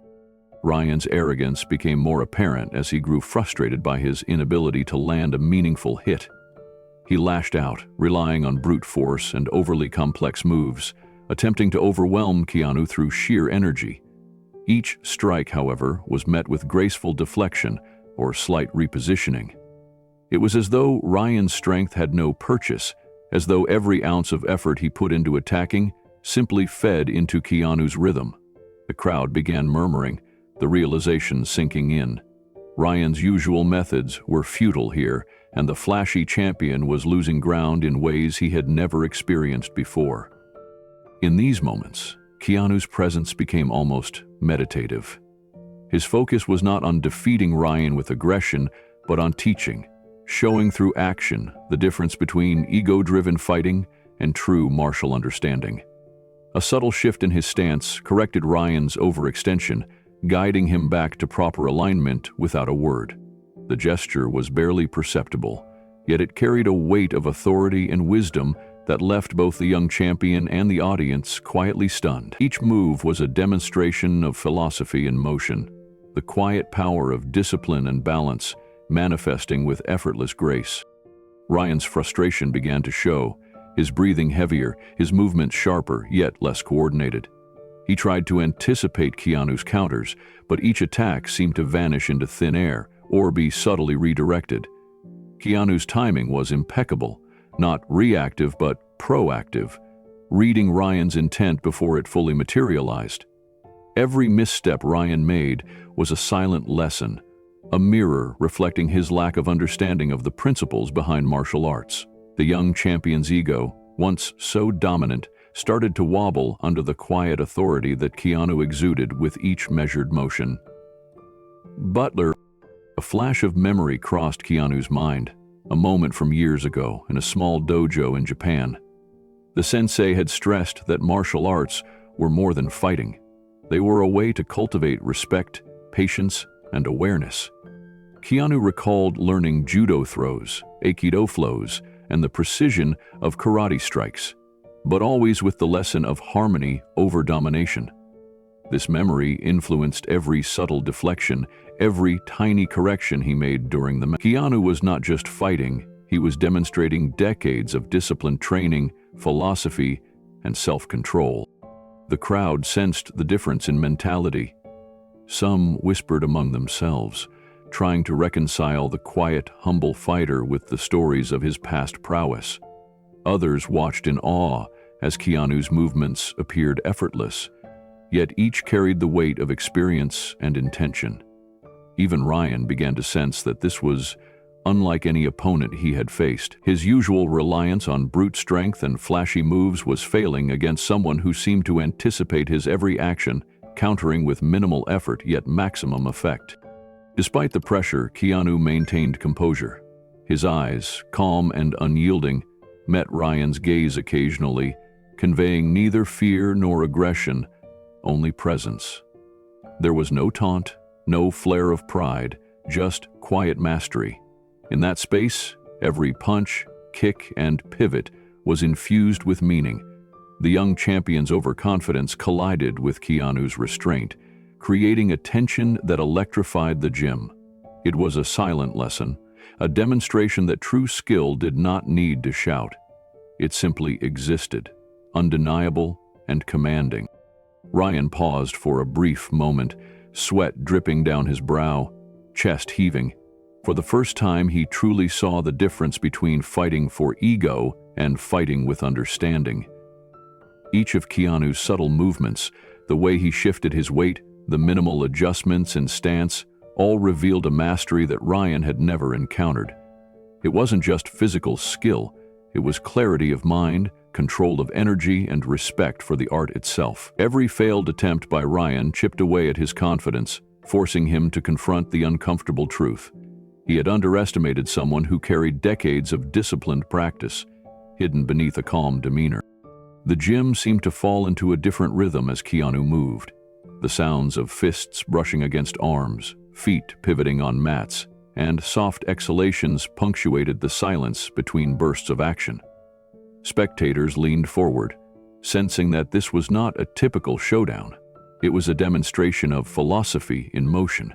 Ryan's arrogance became more apparent as he grew frustrated by his inability to land a meaningful hit. He lashed out, relying on brute force and overly complex moves, attempting to overwhelm Keanu through sheer energy. Each strike, however, was met with graceful deflection or slight repositioning. It was as though Ryan's strength had no purchase, as though every ounce of effort he put into attacking simply fed into Keanu's rhythm. The crowd began murmuring, the realization sinking in. Ryan's usual methods were futile here, and the flashy champion was losing ground in ways he had never experienced before. In these moments, Keanu's presence became almost meditative. His focus was not on defeating Ryan with aggression, but on teaching, showing through action the difference between ego-driven fighting and true martial understanding. A subtle shift in his stance corrected Ryan's overextension, guiding him back to proper alignment without a word. The gesture was barely perceptible, yet it carried a weight of authority and wisdom that left both the young champion and the audience quietly stunned. Each move was a demonstration of philosophy in motion, the quiet power of discipline and balance manifesting with effortless grace. Ryan's frustration began to show, his breathing heavier, his movements sharper, yet less coordinated. He tried to anticipate Keanu's counters, but each attack seemed to vanish into thin air or be subtly redirected. Keanu's timing was impeccable, not reactive but proactive, reading Ryan's intent before it fully materialized. Every misstep Ryan made was a silent lesson, a mirror reflecting his lack of understanding of the principles behind martial arts. The young champion's ego, once so dominant, started to wobble under the quiet authority that Keanu exuded with each measured motion. Butler. A flash of memory crossed Keanu's mind, a moment from years ago in a small dojo in Japan. The sensei had stressed that martial arts were more than fighting. They were a way to cultivate respect, patience, and awareness. Keanu recalled learning judo throws, aikido flows, and the precision of karate strikes, but always with the lesson of harmony over domination. This memory influenced every subtle deflection, every tiny correction he made during the match. Keanu was not just fighting, he was demonstrating decades of disciplined training, philosophy, and self-control. The crowd sensed the difference in mentality. Some whispered among themselves, trying to reconcile the quiet, humble fighter with the stories of his past prowess. Others watched in awe as Keanu's movements appeared effortless, yet each carried the weight of experience and intention. Even Ryan began to sense that this was unlike any opponent he had faced. His usual reliance on brute strength and flashy moves was failing against someone who seemed to anticipate his every action, countering with minimal effort yet maximum effect. Despite the pressure, Keanu maintained composure. His eyes, calm and unyielding, met Ryan's gaze occasionally, conveying neither fear nor aggression, only presence. There was no taunt, no flare of pride, just quiet mastery. In that space, every punch, kick, and pivot was infused with meaning. The young champion's overconfidence collided with Keanu's restraint, creating a tension that electrified the gym. It was a silent lesson, a demonstration that true skill did not need to shout. It simply existed, undeniable and commanding. Ryan paused for a brief moment, sweat dripping down his brow, chest heaving. For the first time, he truly saw the difference between fighting for ego and fighting with understanding. Each of Keanu's subtle movements, the way he shifted his weight, the minimal adjustments in stance, all revealed a mastery that Ryan had never encountered. It wasn't just physical skill, it was clarity of mind, control of energy, and respect for the art itself. Every failed attempt by Ryan chipped away at his confidence, forcing him to confront the uncomfortable truth. He had underestimated someone who carried decades of disciplined practice, hidden beneath a calm demeanor. The gym seemed to fall into a different rhythm as Keanu moved. The sounds of fists brushing against arms, feet pivoting on mats, and soft exhalations punctuated the silence between bursts of action. Spectators leaned forward, sensing that this was not a typical showdown. It was a demonstration of philosophy in motion.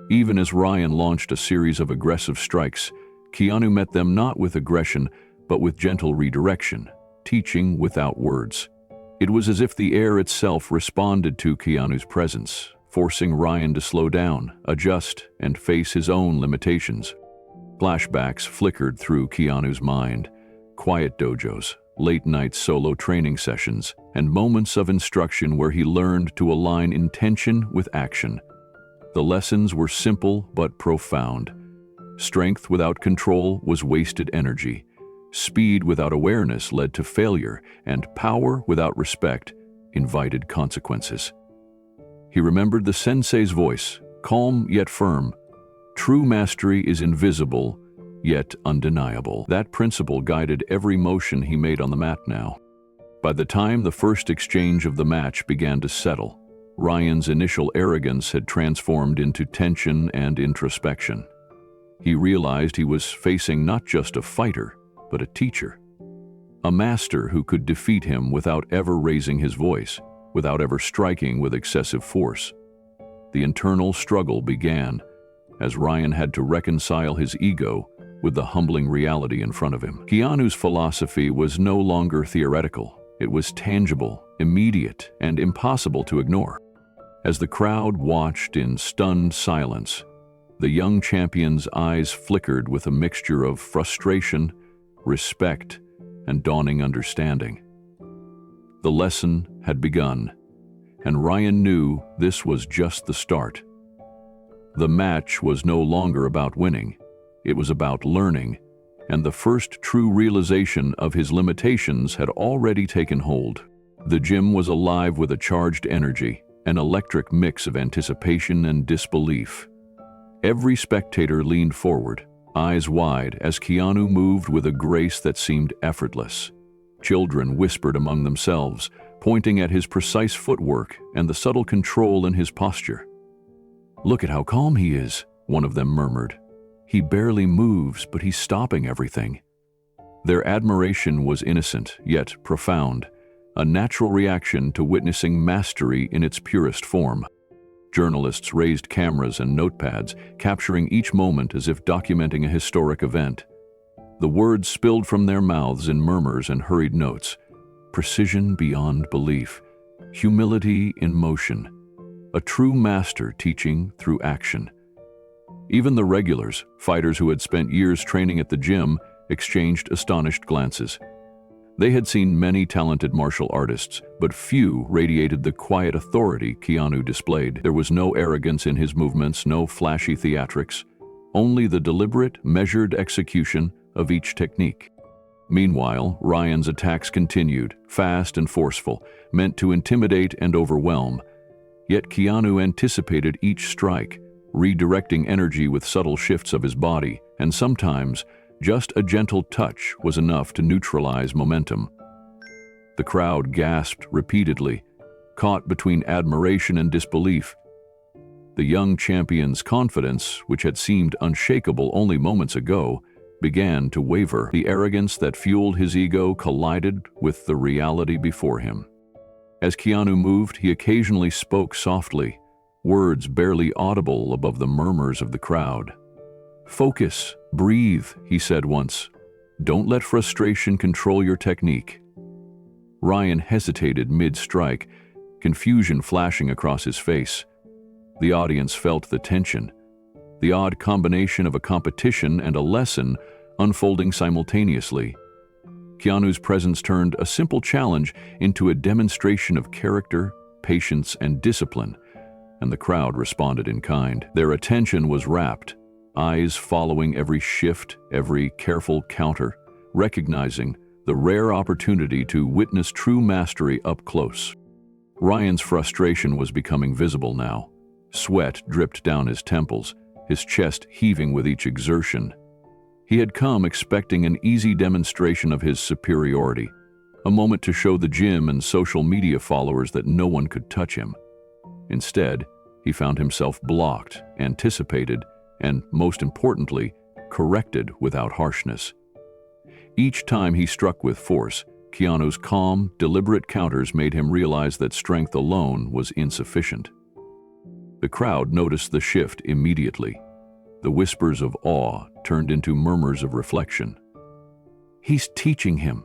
Even as Ryan launched a series of aggressive strikes, Keanu met them not with aggression, but with gentle redirection, teaching without words. It was as if the air itself responded to Keanu's presence, forcing Ryan to slow down, adjust, and face his own limitations. Flashbacks flickered through Keanu's mind: quiet dojos, late-night solo training sessions, and moments of instruction where he learned to align intention with action. The lessons were simple but profound. Strength without control was wasted energy. Speed without awareness led to failure, and power without respect invited consequences. He remembered the sensei's voice, calm yet firm. True mastery is invisible, yet undeniable. That principle guided every motion he made on the mat now. By the time the first exchange of the match began to settle, Ryan's initial arrogance had transformed into tension and introspection. He realized he was facing not just a fighter, but a teacher. A master who could defeat him without ever raising his voice, without ever striking with excessive force. The internal struggle began as Ryan had to reconcile his ego with the humbling reality in front of him. Keanu's philosophy was no longer theoretical. It was tangible, immediate, and impossible to ignore. As the crowd watched in stunned silence, the young champion's eyes flickered with a mixture of frustration, respect, and dawning understanding. The lesson had begun, and Ryan knew this was just the start. The match was no longer about winning. It was about learning, and the first true realization of his limitations had already taken hold. The gym was alive with a charged energy, an electric mix of anticipation and disbelief. Every spectator leaned forward, eyes wide, as Keanu moved with a grace that seemed effortless. Children whispered among themselves, pointing at his precise footwork and the subtle control in his posture. "Look at how calm he is," one of them murmured. "He barely moves, but he's stopping everything." Their admiration was innocent, yet profound, a natural reaction to witnessing mastery in its purest form. Journalists raised cameras and notepads, capturing each moment as if documenting a historic event. The words spilled from their mouths in murmurs and hurried notes. Precision beyond belief, humility in motion, a true master teaching through action. Even the regulars, fighters who had spent years training at the gym, exchanged astonished glances. They had seen many talented martial artists, but few radiated the quiet authority Keanu displayed. There was no arrogance in his movements, no flashy theatrics, only the deliberate, measured execution of each technique. Meanwhile, Ryan's attacks continued, fast and forceful, meant to intimidate and overwhelm. Yet Keanu anticipated each strike, redirecting energy with subtle shifts of his body, and sometimes just a gentle touch was enough to neutralize momentum. The crowd gasped repeatedly, caught between admiration and disbelief. The young champion's confidence, which had seemed unshakable only moments ago, began to waver. The arrogance that fueled his ego collided with the reality before him. As Keanu moved, he occasionally spoke softly, words barely audible above the murmurs of the crowd. "Focus, breathe," he said once. "Don't let frustration control your technique." Ryan hesitated mid-strike, confusion flashing across his face. The audience felt the tension, the odd combination of a competition and a lesson unfolding simultaneously. Keanu's presence turned a simple challenge into a demonstration of character, patience, and discipline, and the crowd responded in kind. Their attention was rapt, eyes following every shift, every careful counter, recognizing the rare opportunity to witness true mastery up close. Ryan's frustration was becoming visible now. Sweat dripped down his temples, his chest heaving with each exertion. He had come expecting an easy demonstration of his superiority, a moment to show the gym and social media followers that no one could touch him. Instead, he found himself blocked, anticipated, and, most importantly, corrected without harshness. Each time he struck with force, Keanu's calm, deliberate counters made him realize that strength alone was insufficient. The crowd noticed the shift immediately. The whispers of awe turned into murmurs of reflection. "He's teaching him,"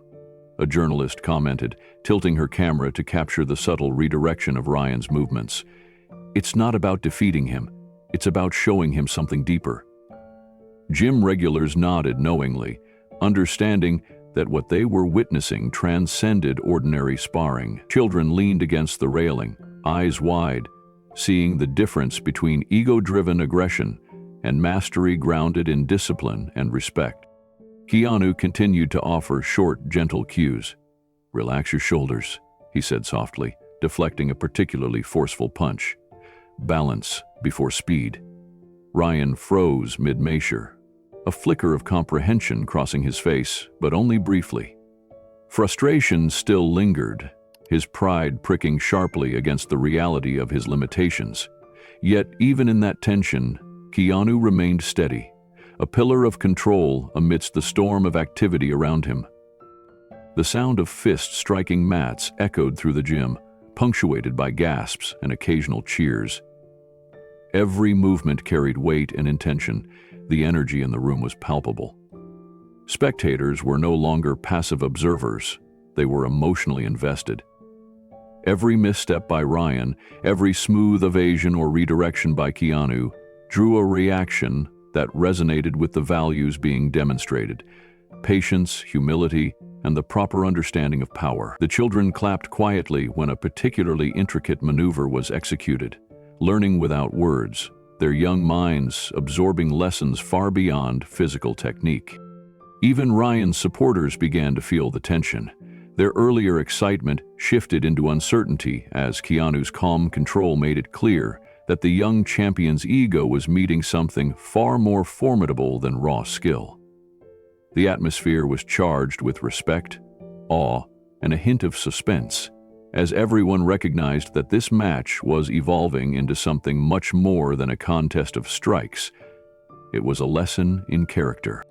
a journalist commented, tilting her camera to capture the subtle redirection of Ryan's movements. "It's not about defeating him, it's about showing him something deeper." Gym regulars nodded knowingly, understanding that what they were witnessing transcended ordinary sparring. Children leaned against the railing, eyes wide, seeing the difference between ego-driven aggression and mastery grounded in discipline and respect. Keanu continued to offer short, gentle cues. "Relax your shoulders," he said softly, deflecting a particularly forceful punch. "Balance before speed." Ryan froze mid-measure, a flicker of comprehension crossing his face, but only briefly. Frustration still lingered, his pride pricking sharply against the reality of his limitations. Yet even in that tension, Keanu remained steady, a pillar of control amidst the storm of activity around him. The sound of fists striking mats echoed through the gym, punctuated by gasps and occasional cheers. Every movement carried weight and intention. The energy in the room was palpable. Spectators were no longer passive observers. They were emotionally invested. Every misstep by Ryan, every smooth evasion or redirection by Keanu, drew a reaction that resonated with the values being demonstrated: patience, humility, and the proper understanding of power. The children clapped quietly when a particularly intricate maneuver was executed, learning without words, their young minds absorbing lessons far beyond physical technique. Even Ryan's supporters began to feel the tension. Their earlier excitement shifted into uncertainty as Keanu's calm control made it clear that the young champion's ego was meeting something far more formidable than raw skill. The atmosphere was charged with respect, awe, and a hint of suspense, as everyone recognized that this match was evolving into something much more than a contest of strikes. It was a lesson in character.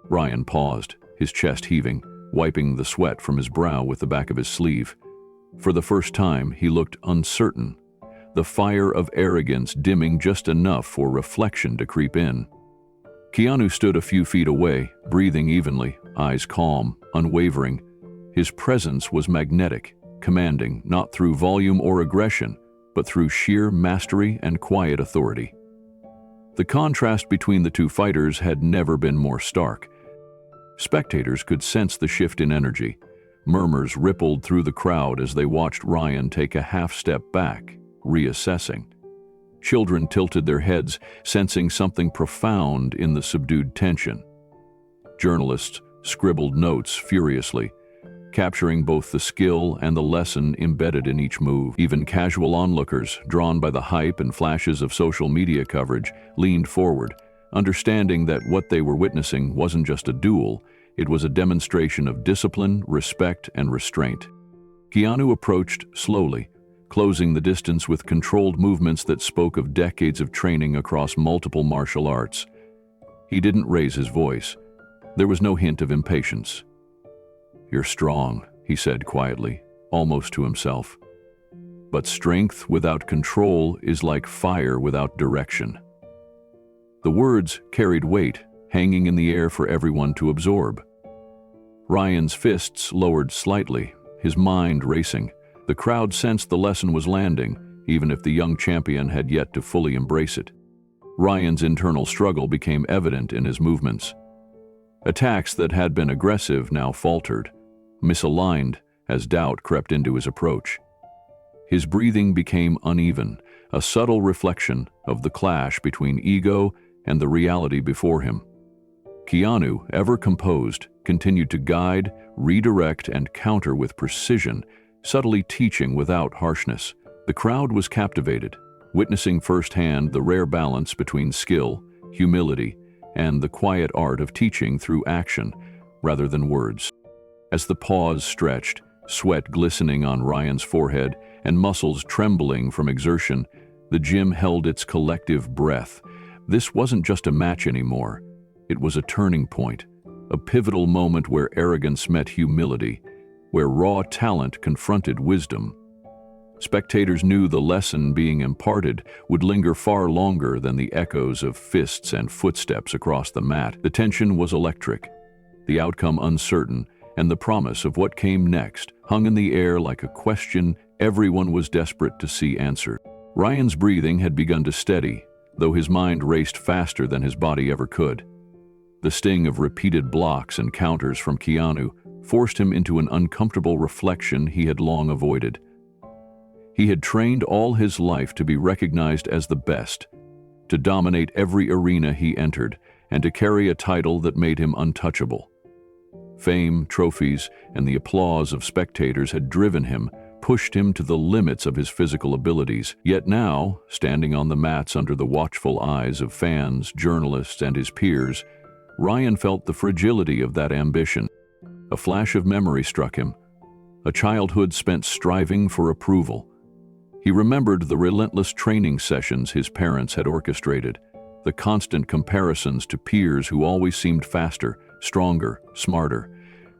Ryan paused, his chest heaving, wiping the sweat from his brow with the back of his sleeve. For the first time, he looked uncertain, the fire of arrogance dimming just enough for reflection to creep in. Keanu stood a few feet away, breathing evenly, eyes calm, unwavering. His presence was magnetic, commanding not through volume or aggression, but through sheer mastery and quiet authority. The contrast between the two fighters had never been more stark. Spectators could sense the shift in energy. Murmurs rippled through the crowd as they watched Ryan take a half-step back, reassessing. Children tilted their heads, sensing something profound in the subdued tension. Journalists scribbled notes furiously, capturing both the skill and the lesson embedded in each move. Even casual onlookers, drawn by the hype and flashes of social media coverage, leaned forward, understanding that what they were witnessing wasn't just a duel, it was a demonstration of discipline, respect, and restraint. Keanu approached slowly, closing the distance with controlled movements that spoke of decades of training across multiple martial arts. He didn't raise his voice. There was no hint of impatience. "You're strong," he said quietly, almost to himself. "But strength without control is like fire without direction." The words carried weight, hanging in the air for everyone to absorb. Ryan's fists lowered slightly, his mind racing. The crowd sensed the lesson was landing, even if the young champion had yet to fully embrace it. Ryan's internal struggle became evident in his movements. Attacks that had been aggressive now faltered, misaligned as doubt crept into his approach. His breathing became uneven, a subtle reflection of the clash between ego and the reality before him. Keanu, ever composed, continued to guide, redirect, and counter with precision, subtly teaching without harshness. The crowd was captivated, witnessing firsthand the rare balance between skill, humility, and the quiet art of teaching through action rather than words. As the pause stretched, sweat glistening on Ryan's forehead and muscles trembling from exertion, the gym held its collective breath. This wasn't just a match anymore. It was a turning point, a pivotal moment where arrogance met humility, where raw talent confronted wisdom. Spectators knew the lesson being imparted would linger far longer than the echoes of fists and footsteps across the mat. The tension was electric, the outcome uncertain, and the promise of what came next hung in the air like a question everyone was desperate to see answered. Ryan's breathing had begun to steady, though his mind raced faster than his body ever could. The sting of repeated blocks and counters from Keanu forced him into an uncomfortable reflection he had long avoided. He had trained all his life to be recognized as the best, to dominate every arena he entered, and to carry a title that made him untouchable. Fame, trophies, and the applause of spectators had driven him, pushed him to the limits of his physical abilities. Yet now, standing on the mats under the watchful eyes of fans, journalists, and his peers, Ryan felt the fragility of that ambition. A flash of memory struck him, a childhood spent striving for approval. He remembered the relentless training sessions his parents had orchestrated, the constant comparisons to peers who always seemed faster, stronger, smarter.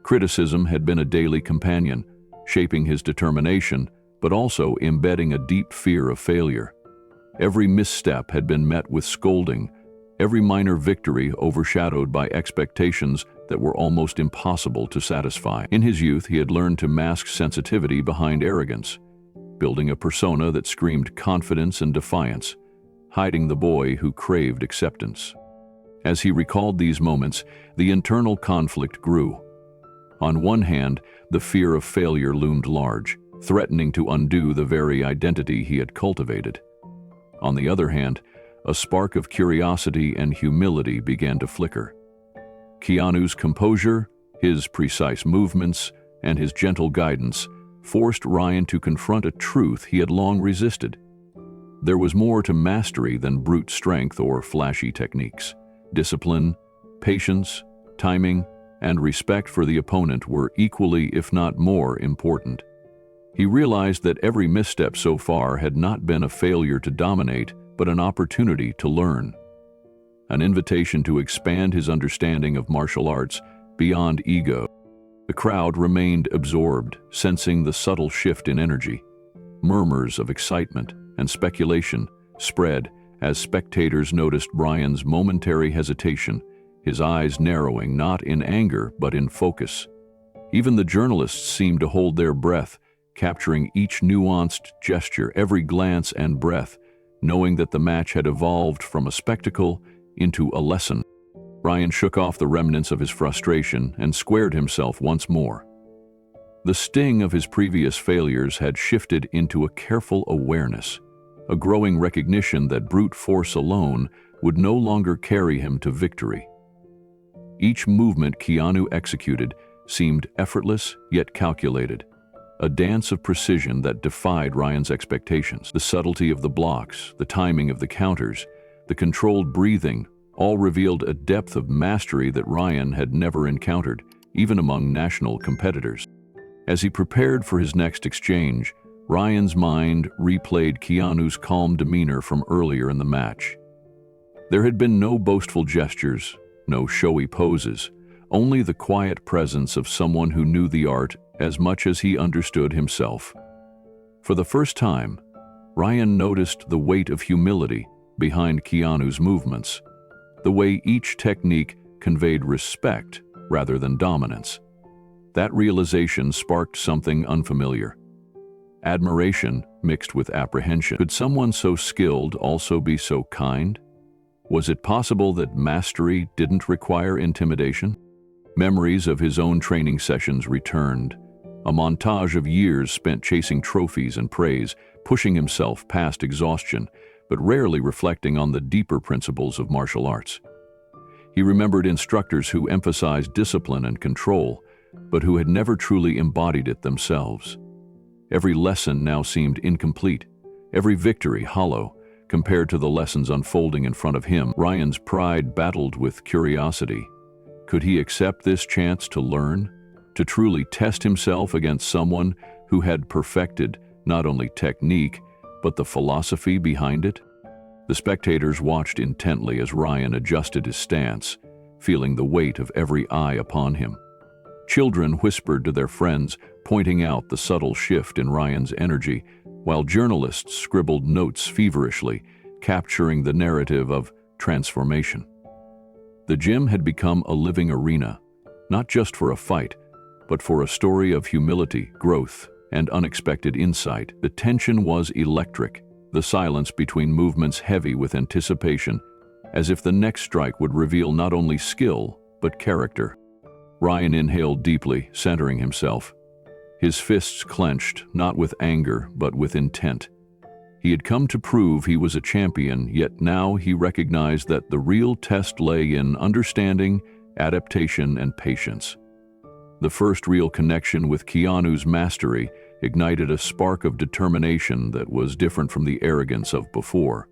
Criticism had been a daily companion, shaping his determination, but also embedding a deep fear of failure. Every misstep had been met with scolding, every minor victory overshadowed by expectations that were almost impossible to satisfy. In his youth, he had learned to mask sensitivity behind arrogance, building a persona that screamed confidence and defiance, hiding the boy who craved acceptance. As he recalled these moments, the internal conflict grew. On one hand, the fear of failure loomed large, threatening to undo the very identity he had cultivated. On the other hand, a spark of curiosity and humility began to flicker. Keanu's composure, his precise movements, and his gentle guidance forced Ryan to confront a truth he had long resisted. There was more to mastery than brute strength or flashy techniques. Discipline, patience, timing, and respect for the opponent were equally, if not more, important. He realized that every misstep so far had not been a failure to dominate, but an opportunity to learn. An invitation to expand his understanding of martial arts beyond ego. The crowd remained absorbed, sensing the subtle shift in energy. Murmurs of excitement and speculation spread as spectators noticed Ryan's momentary hesitation, his eyes narrowing not in anger but in focus. Even the journalists seemed to hold their breath, capturing each nuanced gesture, every glance and breath, knowing that the match had evolved from a spectacle into a lesson. Ryan shook off the remnants of his frustration and squared himself once more. The sting of his previous failures had shifted into a careful awareness, a growing recognition that brute force alone would no longer carry him to victory. Each movement Keanu executed seemed effortless yet calculated, a dance of precision that defied Ryan's expectations. The subtlety of the blocks, the timing of the counters, the controlled breathing all revealed a depth of mastery that Ryan had never encountered, even among national competitors. As he prepared for his next exchange, Ryan's mind replayed Keanu's calm demeanor from earlier in the match. There had been no boastful gestures, no showy poses, only the quiet presence of someone who knew the art as much as he understood himself. For the first time, Ryan noticed the weight of humility behind Keanu's movements, the way each technique conveyed respect rather than dominance. That realization sparked something unfamiliar. Admiration mixed with apprehension. Could someone so skilled also be so kind? Was it possible that mastery didn't require intimidation? Memories of his own training sessions returned, a montage of years spent chasing trophies and praise, pushing himself past exhaustion, but rarely reflecting on the deeper principles of martial arts. He remembered instructors who emphasized discipline and control, but who had never truly embodied it themselves. Every lesson now seemed incomplete, every victory hollow, compared to the lessons unfolding in front of him. Ryan's pride battled with curiosity. Could he accept this chance to learn, to truly test himself against someone who had perfected not only technique, but the philosophy behind it? The spectators watched intently as Ryan adjusted his stance, feeling the weight of every eye upon him. Children whispered to their friends, pointing out the subtle shift in Ryan's energy, while journalists scribbled notes feverishly, capturing the narrative of transformation. The gym had become a living arena, not just for a fight, but for a story of humility, growth, and unexpected insight. The tension was electric, the silence between movements heavy with anticipation, as if the next strike would reveal not only skill, but character. Ryan inhaled deeply, centering himself. His fists clenched, not with anger, but with intent. He had come to prove he was a champion, yet now he recognized that the real test lay in understanding, adaptation, and patience. The first real connection with Keanu's mastery ignited a spark of determination that was different from the arrogance of before,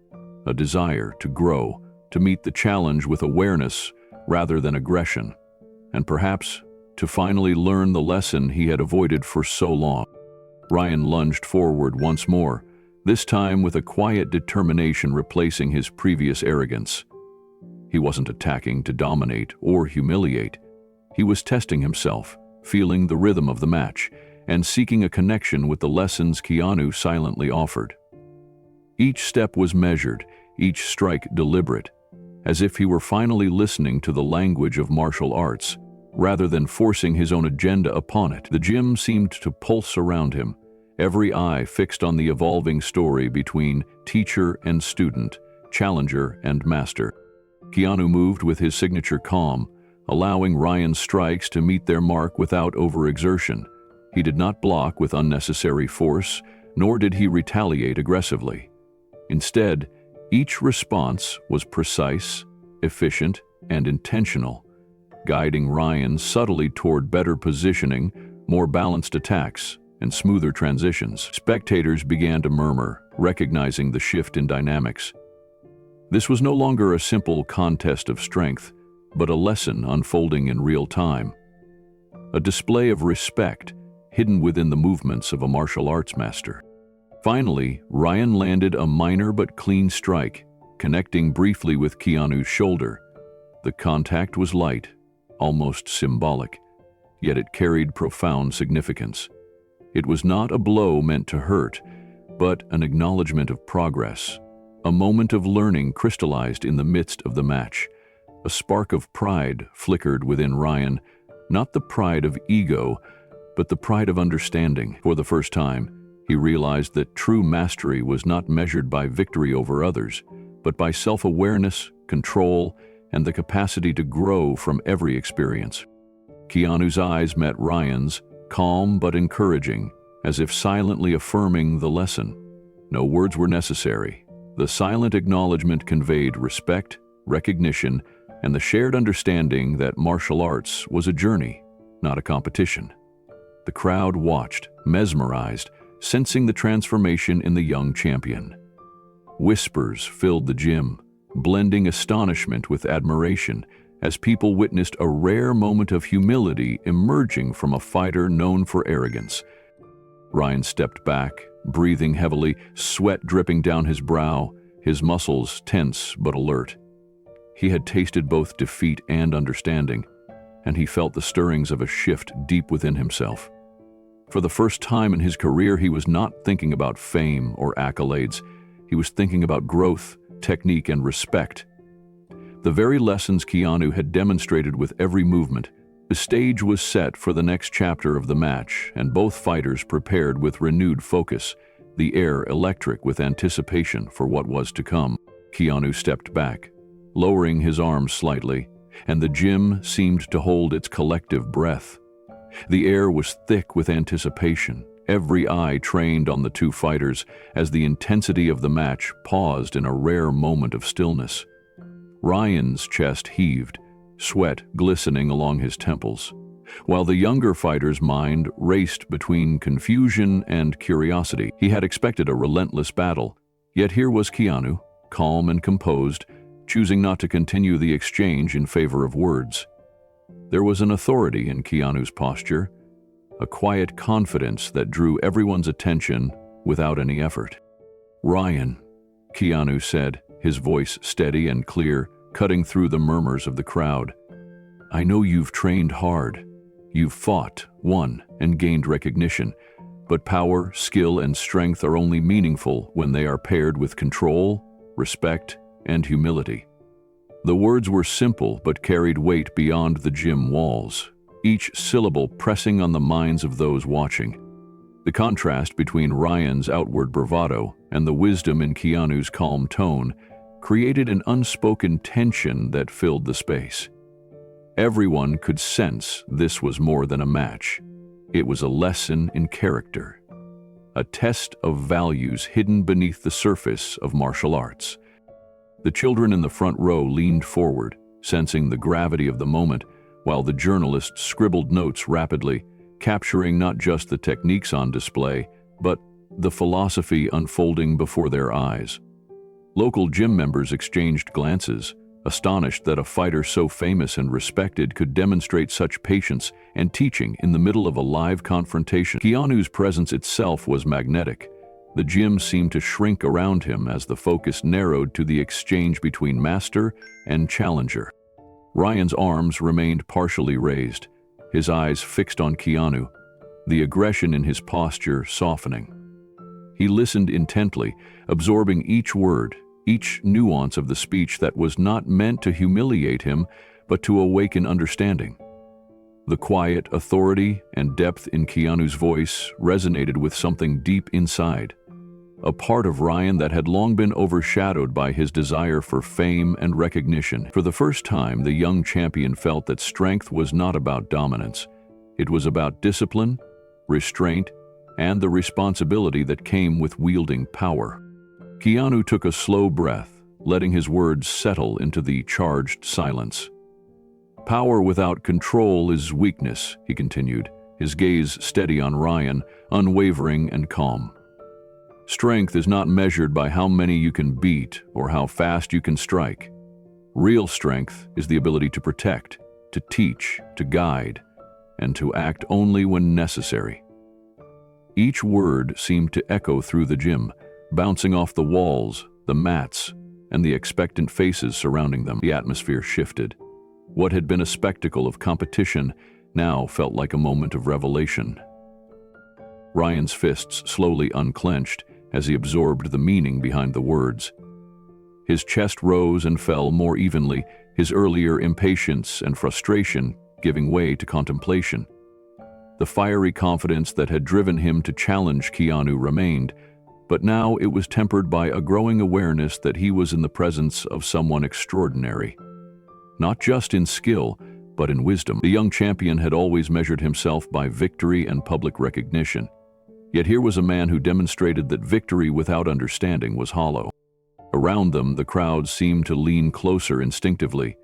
a desire to grow, to meet the challenge with awareness rather than aggression, and perhaps to finally learn the lesson he had avoided for so long. Ryan lunged forward once more, this time with a quiet determination replacing his previous arrogance. He wasn't attacking to dominate or humiliate. He was testing himself, feeling the rhythm of the match, and seeking a connection with the lessons Keanu silently offered. Each step was measured, each strike deliberate, as if he were finally listening to the language of martial arts, rather than forcing his own agenda upon it. The gym seemed to pulse around him, every eye fixed on the evolving story between teacher and student, challenger and master. Keanu moved with his signature calm, allowing Ryan's strikes to meet their mark without overexertion. He did not block with unnecessary force, nor did he retaliate aggressively. Instead, each response was precise, efficient, and intentional, guiding Ryan subtly toward better positioning, more balanced attacks, and smoother transitions. Spectators began to murmur, recognizing the shift in dynamics. This was no longer a simple contest of strength, but a lesson unfolding in real time. A display of respect hidden within the movements of a martial arts master. Finally, Ryan landed a minor but clean strike, connecting briefly with Keanu's shoulder. The contact was light, almost symbolic, yet it carried profound significance. It was not a blow meant to hurt, but an acknowledgement of progress. A moment of learning crystallized in the midst of the match. A spark of pride flickered within Ryan, not the pride of ego, but the pride of understanding. For the first time, he realized that true mastery was not measured by victory over others, but by self-awareness, control, and the capacity to grow from every experience. Keanu's eyes met Ryan's, calm but encouraging, as if silently affirming the lesson. No words were necessary. The silent acknowledgement conveyed respect, recognition, and the shared understanding that martial arts was a journey, not a competition. The crowd watched, mesmerized, sensing the transformation in the young champion. Whispers filled the gym, blending astonishment with admiration, as people witnessed a rare moment of humility emerging from a fighter known for arrogance. Ryan stepped back, breathing heavily, sweat dripping down his brow, his muscles tense but alert. He had tasted both defeat and understanding, and he felt the stirrings of a shift deep within himself. For the first time in his career, he was not thinking about fame or accolades. He was thinking about growth, technique, and respect. The very lessons Keanu had demonstrated with every movement. The stage was set for the next chapter of the match, and both fighters prepared with renewed focus, the air electric with anticipation for what was to come. Keanu stepped back, lowering his arms slightly, and the gym seemed to hold its collective breath. The air was thick with anticipation, every eye trained on the two fighters as the intensity of the match paused in a rare moment of stillness. Ryan's chest heaved, sweat glistening along his temples, while the younger fighter's mind raced between confusion and curiosity. He had expected a relentless battle, yet here was Keanu, calm and composed, choosing not to continue the exchange in favor of words. There was an authority in Keanu's posture, a quiet confidence that drew everyone's attention without any effort. "Ryan," Keanu said, his voice steady and clear, cutting through the murmurs of the crowd. "I know you've trained hard, You've fought, won, and gained recognition, but power, skill, and strength are only meaningful when they are paired with control, respect, and humility. The words were simple but carried weight beyond the gym walls, each syllable pressing on the minds of those watching. The contrast between Ryan's outward bravado and the wisdom in Keanu's calm tone created an unspoken tension that filled the space. Everyone could sense this was more than a match. It was a lesson in character, a test of values hidden beneath the surface of martial arts. The children in the front row leaned forward, sensing the gravity of the moment, while the journalists scribbled notes rapidly, capturing not just the techniques on display, but the philosophy unfolding before their eyes. Local gym members exchanged glances, astonished that a fighter so famous and respected could demonstrate such patience and teaching in the middle of a live confrontation. Keanu's presence itself was magnetic. The gym seemed to shrink around him as the focus narrowed to the exchange between master and challenger. Ryan's arms remained partially raised, his eyes fixed on Keanu, the aggression in his posture softening. He listened intently, absorbing each word, each nuance of the speech that was not meant to humiliate him, but to awaken understanding. The quiet authority and depth in Keanu's voice resonated with something deep inside, a part of Ryan that had long been overshadowed by his desire for fame and recognition. For the first time, the young champion felt that strength was not about dominance. It was about discipline, restraint, and the responsibility that came with wielding power. Keanu took a slow breath, letting his words settle into the charged silence. Power without control is weakness, he continued, his gaze steady on Ryan, unwavering and calm. Strength is not measured by how many you can beat or how fast you can strike. Real strength is the ability to protect, to teach, to guide, and to act only when necessary. Each word seemed to echo through the gym, bouncing off the walls, the mats, and the expectant faces surrounding them. The atmosphere shifted. What had been a spectacle of competition now felt like a moment of revelation. Ryan's fists slowly unclenched as he absorbed the meaning behind the words. His chest rose and fell more evenly, his earlier impatience and frustration giving way to contemplation. The fiery confidence that had driven him to challenge Keanu remained, but now it was tempered by a growing awareness that he was in the presence of someone extraordinary. Not just in skill, but in wisdom. The young champion had always measured himself by victory and public recognition. Yet here was a man who demonstrated that victory without understanding was hollow. Around them, the crowd seemed to lean closer instinctively,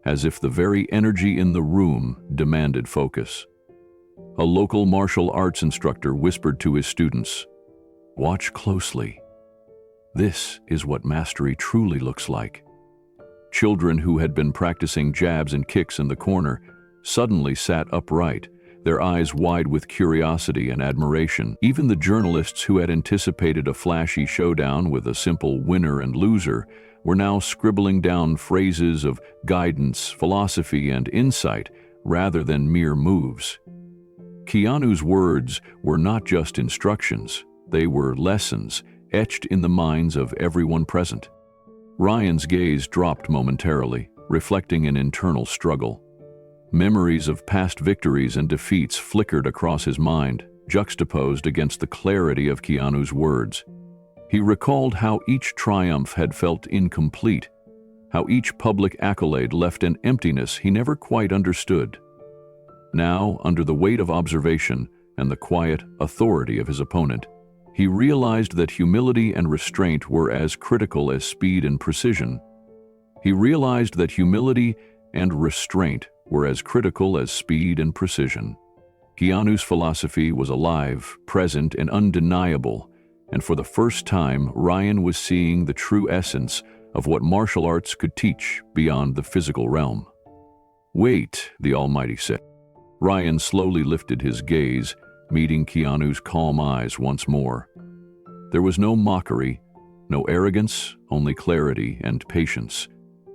as if the very energy in the room demanded focus. A local martial arts instructor whispered to his students, "Watch closely. This is what mastery truly looks like." Children who had been practicing jabs and kicks in the corner suddenly sat upright, their eyes wide with curiosity and admiration. Even the journalists who had anticipated a flashy showdown with a simple winner and loser were now scribbling down phrases of guidance, philosophy, and insight rather than mere moves. Keanu's words were not just instructions, they were lessons etched in the minds of everyone present. Ryan's gaze dropped momentarily, reflecting an internal struggle. Memories of past victories and defeats flickered across his mind, juxtaposed against the clarity of Keanu's words. He recalled how each triumph had felt incomplete, how each public accolade left an emptiness he never quite understood. Now, under the weight of observation and the quiet authority of his opponent, he realized that humility and restraint were as critical as speed and precision. He realized that humility and restraint were as critical as speed and precision. Keanu's philosophy was alive, present, and undeniable, and for the first time, Ryan was seeing the true essence of what martial arts could teach beyond the physical realm. "Wait," the Almighty said. Ryan slowly lifted his gaze, meeting Keanu's calm eyes once more. There was no mockery, no arrogance, only clarity and patience.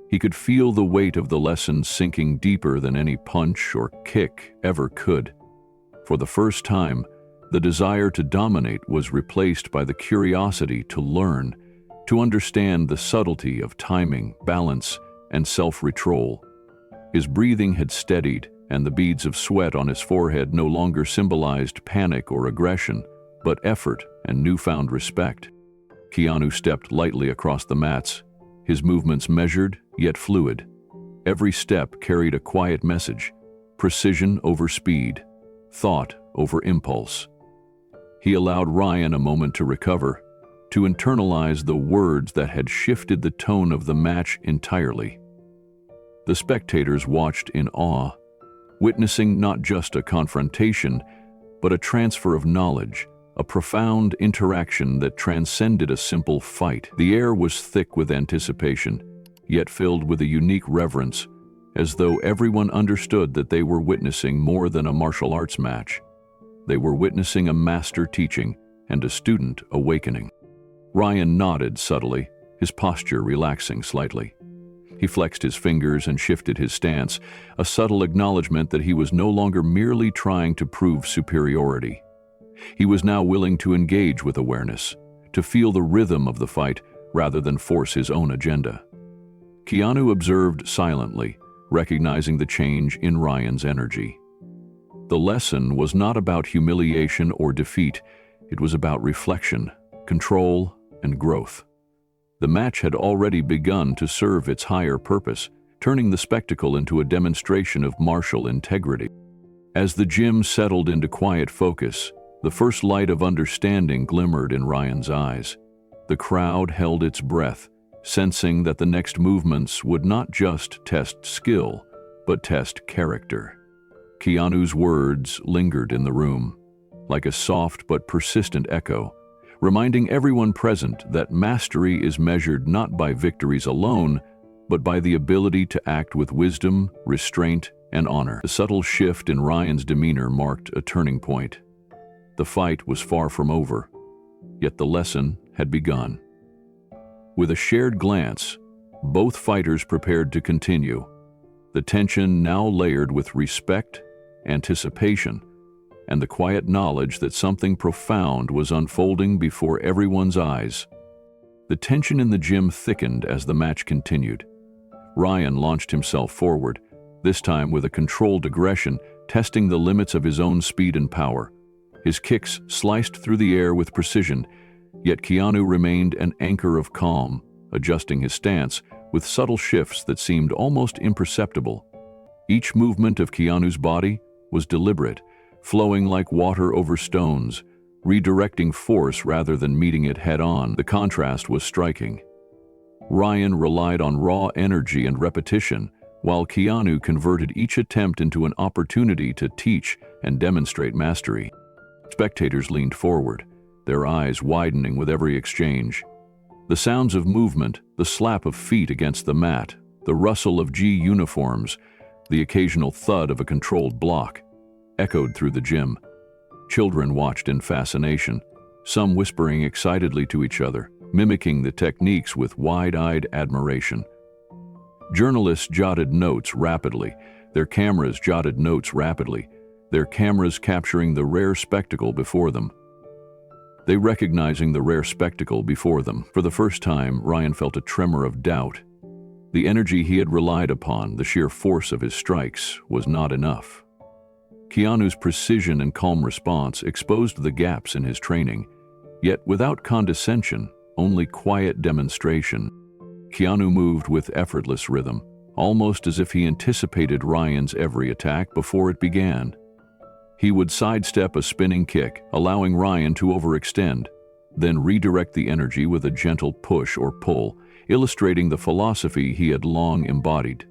He could feel the weight of the lesson sinking deeper than any punch or kick ever could. For the first time, the desire to dominate was replaced by the curiosity to learn, to understand the subtlety of timing, balance, and self-control. His breathing had steadied, and the beads of sweat on his forehead no longer symbolized panic or aggression, but effort and newfound respect. Keanu stepped lightly across the mats, his movements measured yet fluid. Every step carried a quiet message: precision over speed, thought over impulse. He allowed Ryan a moment to recover, to internalize the words that had shifted the tone of the match entirely. The spectators watched in awe, witnessing not just a confrontation, but a transfer of knowledge, a profound interaction that transcended a simple fight. The air was thick with anticipation, yet filled with a unique reverence, as though everyone understood that they were witnessing more than a martial arts match. They were witnessing a master teaching and a student awakening. Ryan nodded subtly, his posture relaxing slightly. He flexed his fingers and shifted his stance, a subtle acknowledgement that he was no longer merely trying to prove superiority. He was now willing to engage with awareness, to feel the rhythm of the fight rather than force his own agenda. Keanu observed silently, recognizing the change in Ryan's energy. The lesson was not about humiliation or defeat, it was about reflection, control, and growth. The match had already begun to serve its higher purpose, turning the spectacle into a demonstration of martial integrity. As the gym settled into quiet focus, the first light of understanding glimmered in Ryan's eyes. The crowd held its breath, sensing that the next movements would not just test skill, but test character. Keanu's words lingered in the room, like a soft but persistent echo, reminding everyone present that mastery is measured not by victories alone, but by the ability to act with wisdom, restraint, and honor. The subtle shift in Ryan's demeanor marked a turning point. The fight was far from over, yet the lesson had begun. With a shared glance, both fighters prepared to continue, the tension now layered with respect, anticipation, and the quiet knowledge that something profound was unfolding before everyone's eyes. The tension in the gym thickened as the match continued. Ryan launched himself forward, this time with a controlled aggression, testing the limits of his own speed and power. His kicks sliced through the air with precision, yet Keanu remained an anchor of calm, adjusting his stance with subtle shifts that seemed almost imperceptible. Each movement of Keanu's body was deliberate, flowing like water over stones, redirecting force rather than meeting it head-on. The contrast was striking. Ryan relied on raw energy and repetition, while Keanu converted each attempt into an opportunity to teach and demonstrate mastery. Spectators leaned forward, their eyes widening with every exchange. The sounds of movement, the slap of feet against the mat, the rustle of G uniforms, the occasional thud of a controlled block, echoed through the gym. Children watched in fascination, some whispering excitedly to each other, mimicking the techniques with wide-eyed admiration. Journalists jotted notes rapidly, their cameras capturing the rare spectacle before them. For the first time, Ryan felt a tremor of doubt. The energy he had relied upon, the sheer force of his strikes, was not enough. Keanu's precision and calm response exposed the gaps in his training, yet without condescension, only quiet demonstration. Keanu moved with effortless rhythm, almost as if he anticipated Ryan's every attack before it began. He would sidestep a spinning kick, allowing Ryan to overextend, then redirect the energy with a gentle push or pull, illustrating the philosophy he had long embodied.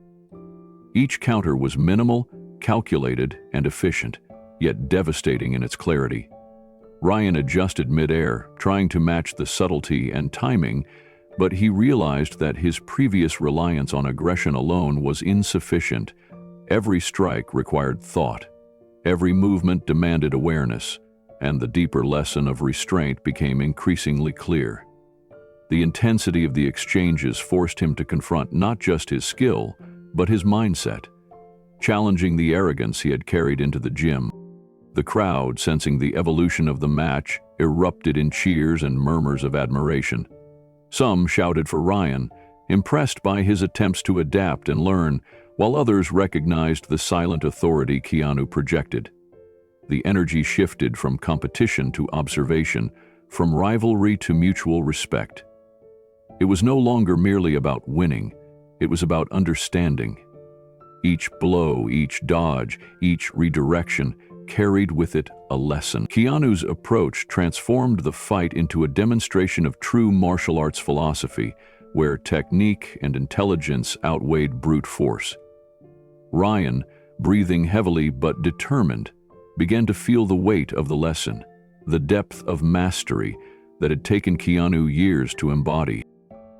Each counter was minimal, calculated, and efficient, yet devastating in its clarity. Ryan adjusted mid-air, trying to match the subtlety and timing, but he realized that his previous reliance on aggression alone was insufficient. Every strike required thought. Every movement demanded awareness, and the deeper lesson of restraint became increasingly clear. The intensity of the exchanges forced him to confront not just his skill, but his mindset, challenging the arrogance he had carried into the gym. The crowd, sensing the evolution of the match, erupted in cheers and murmurs of admiration. Some shouted for Ryan, impressed by his attempts to adapt and learn, while others recognized the silent authority Keanu projected. The energy shifted from competition to observation, from rivalry to mutual respect. It was no longer merely about winning, it was about understanding. Each blow, each dodge, each redirection carried with it a lesson. Keanu's approach transformed the fight into a demonstration of true martial arts philosophy, where technique and intelligence outweighed brute force. Ryan, breathing heavily but determined, began to feel the weight of the lesson, the depth of mastery that had taken Keanu years to embody.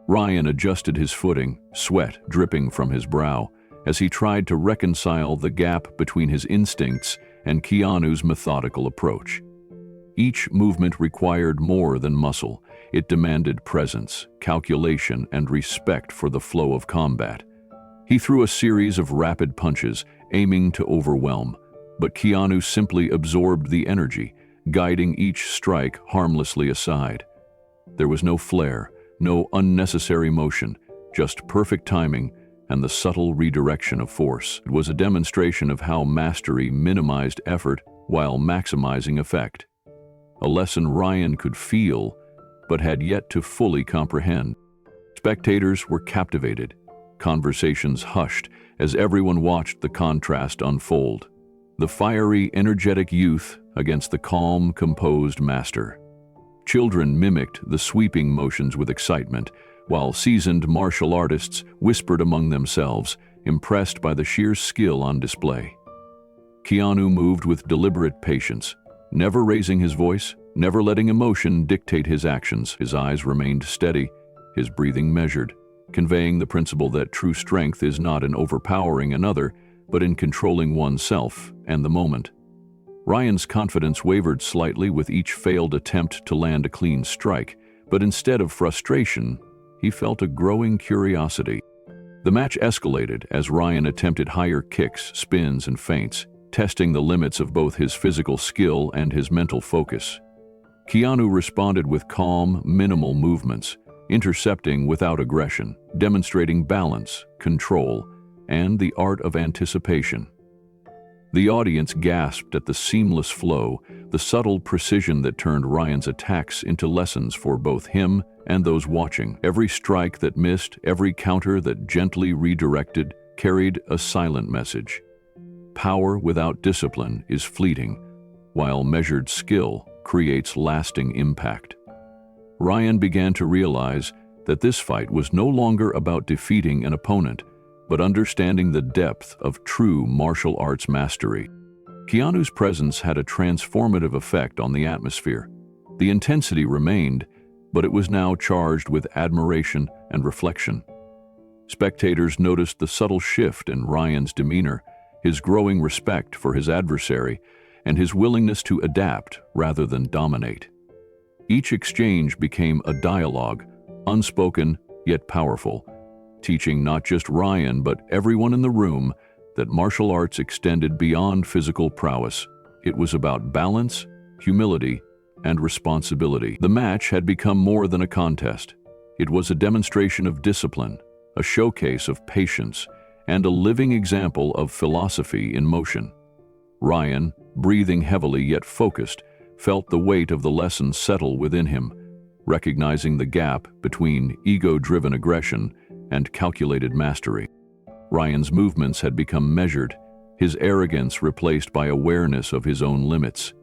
Ryan adjusted his footing, sweat dripping from his brow, as he tried to reconcile the gap between his instincts and Keanu's methodical approach. Each movement required more than muscle. It demanded presence, calculation, and respect for the flow of combat. He threw a series of rapid punches, aiming to overwhelm, but Keanu simply absorbed the energy, guiding each strike harmlessly aside. There was no flare, no unnecessary motion, just perfect timing and the subtle redirection of force. It was a demonstration of how mastery minimized effort while maximizing effect. A lesson Ryan could feel, but had yet to fully comprehend. Spectators were captivated, conversations hushed as everyone watched the contrast unfold. The fiery, energetic youth against the calm, composed master. Children mimicked the sweeping motions with excitement, while seasoned martial artists whispered among themselves, impressed by the sheer skill on display. Keanu moved with deliberate patience, never raising his voice, never letting emotion dictate his actions. His eyes remained steady, his breathing measured, conveying the principle that true strength is not in overpowering another, but in controlling oneself and the moment. Ryan's confidence wavered slightly with each failed attempt to land a clean strike, but instead of frustration, he felt a growing curiosity. The match escalated as Ryan attempted higher kicks, spins, and feints, testing the limits of both his physical skill and his mental focus. Keanu responded with calm, minimal movements, intercepting without aggression, demonstrating balance, control, and the art of anticipation. The audience gasped at the seamless flow, the subtle precision that turned Ryan's attacks into lessons for both him and those watching. Every strike that missed, every counter that gently redirected, carried a silent message. Power without discipline is fleeting, while measured skill creates lasting impact. Ryan began to realize that this fight was no longer about defeating an opponent, but understanding the depth of true martial arts mastery. Keanu's presence had a transformative effect on the atmosphere. The intensity remained, but it was now charged with admiration and reflection. Spectators noticed the subtle shift in Ryan's demeanor, his growing respect for his adversary, and his willingness to adapt rather than dominate. Each exchange became a dialogue, unspoken yet powerful, teaching not just Ryan but everyone in the room that martial arts extended beyond physical prowess. It was about balance, humility, and responsibility. The match had become more than a contest. It was a demonstration of discipline, a showcase of patience, and a living example of philosophy in motion. Ryan, breathing heavily yet focused, felt the weight of the lesson settle within him, recognizing the gap between ego-driven aggression and calculated mastery. Ryan's movements had become measured, his arrogance replaced by awareness of his own limits.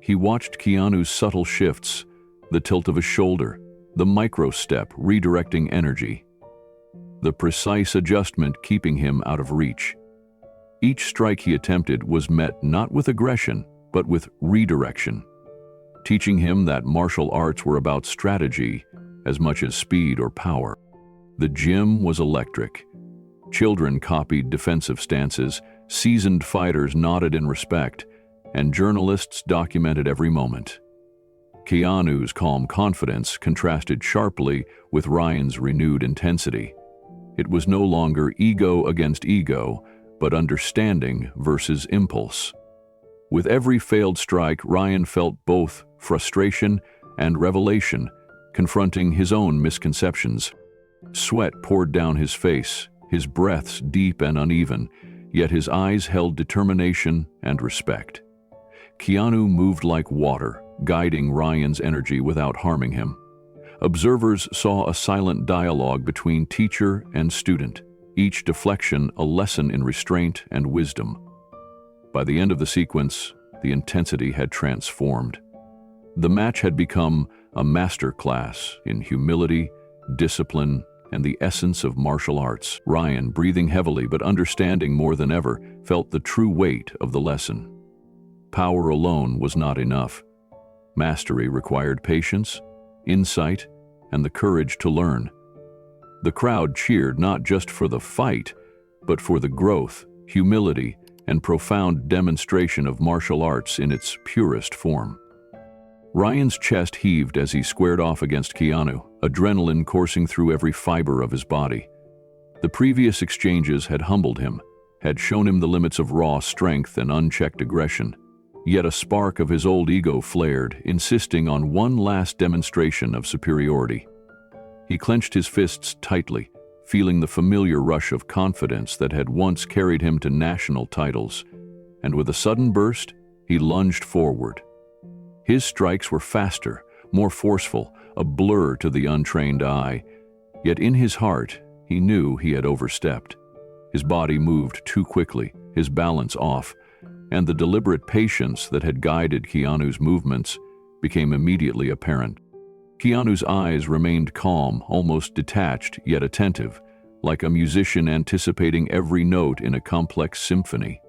He watched Keanu's subtle shifts, the tilt of a shoulder, the micro-step redirecting energy, the precise adjustment keeping him out of reach. Each strike he attempted was met not with aggression, but with redirection, teaching him that martial arts were about strategy as much as speed or power. The gym was electric. Children copied defensive stances, seasoned fighters nodded in respect, and journalists documented every moment. Keanu's calm confidence contrasted sharply with Ryan's renewed intensity. It was no longer ego against ego, but understanding versus impulse. With every failed strike, Ryan felt both frustration and revelation, confronting his own misconceptions. Sweat poured down his face, his breaths deep and uneven, yet his eyes held determination and respect. Keanu moved like water, guiding Ryan's energy without harming him. Observers saw a silent dialogue between teacher and student, each deflection a lesson in restraint and wisdom. By the end of the sequence, the intensity had transformed. The match had become a master class in humility, discipline, and the essence of martial arts. Ryan, breathing heavily but understanding more than ever, felt the true weight of the lesson. Power alone was not enough. Mastery required patience, insight, and the courage to learn. The crowd cheered not just for the fight, but for the growth, humility, and profound demonstration of martial arts in its purest form. Ryan's chest heaved as he squared off against Keanu, adrenaline coursing through every fiber of his body. The previous exchanges had humbled him, had shown him the limits of raw strength and unchecked aggression. Yet a spark of his old ego flared, insisting on one last demonstration of superiority. He clenched his fists tightly, feeling the familiar rush of confidence that had once carried him to national titles, and with a sudden burst, he lunged forward. His strikes were faster, more forceful, a blur to the untrained eye, yet in his heart, he knew he had overstepped. His body moved too quickly, his balance off, and the deliberate patience that had guided Keanu's movements became immediately apparent. Keanu's eyes remained calm, almost detached, yet attentive, like a musician anticipating every note in a complex symphony.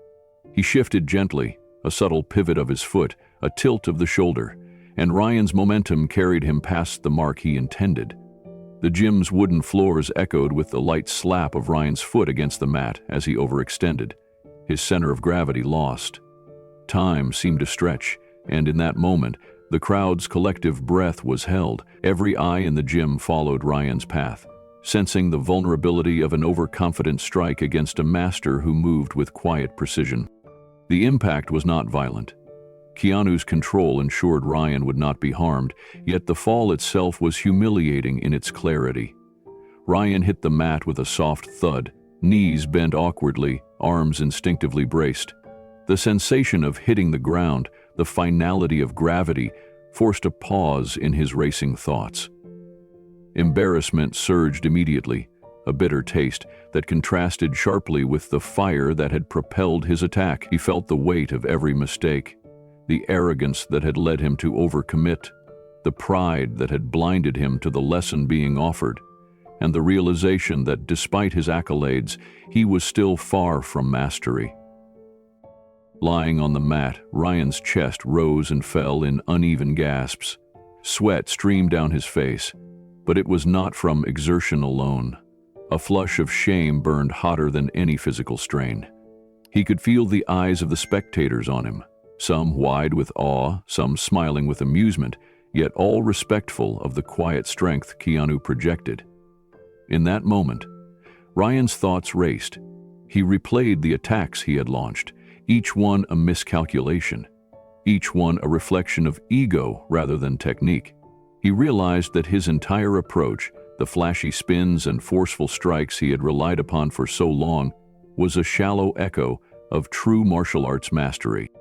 He shifted gently, a subtle pivot of his foot, a tilt of the shoulder, and Ryan's momentum carried him past the mark he intended. The gym's wooden floors echoed with the light slap of Ryan's foot against the mat as he overextended, his center of gravity lost. Time seemed to stretch, and in that moment, the crowd's collective breath was held. Every eye in the gym followed Ryan's path, sensing the vulnerability of an overconfident strike against a master who moved with quiet precision. The impact was not violent. Keanu's control ensured Ryan would not be harmed, yet the fall itself was humiliating in its clarity. Ryan hit the mat with a soft thud, knees bent awkwardly, arms instinctively braced. The sensation of hitting the ground, the finality of gravity, forced a pause in his racing thoughts. Embarrassment surged immediately, a bitter taste that contrasted sharply with the fire that had propelled his attack. He felt the weight of every mistake, the arrogance that had led him to overcommit, the pride that had blinded him to the lesson being offered, and the realization that despite his accolades, he was still far from mastery. Lying on the mat, Ryan's chest rose and fell in uneven gasps. Sweat streamed down his face, but it was not from exertion alone. A flush of shame burned hotter than any physical strain. He could feel the eyes of the spectators on him, some wide with awe, some smiling with amusement, yet all respectful of the quiet strength Keanu projected. In that moment, Ryan's thoughts raced. He replayed the attacks he had launched, each one a miscalculation, each one a reflection of ego rather than technique. He realized that his entire approach, the flashy spins and forceful strikes he had relied upon for so long, was a shallow echo of true martial arts mastery.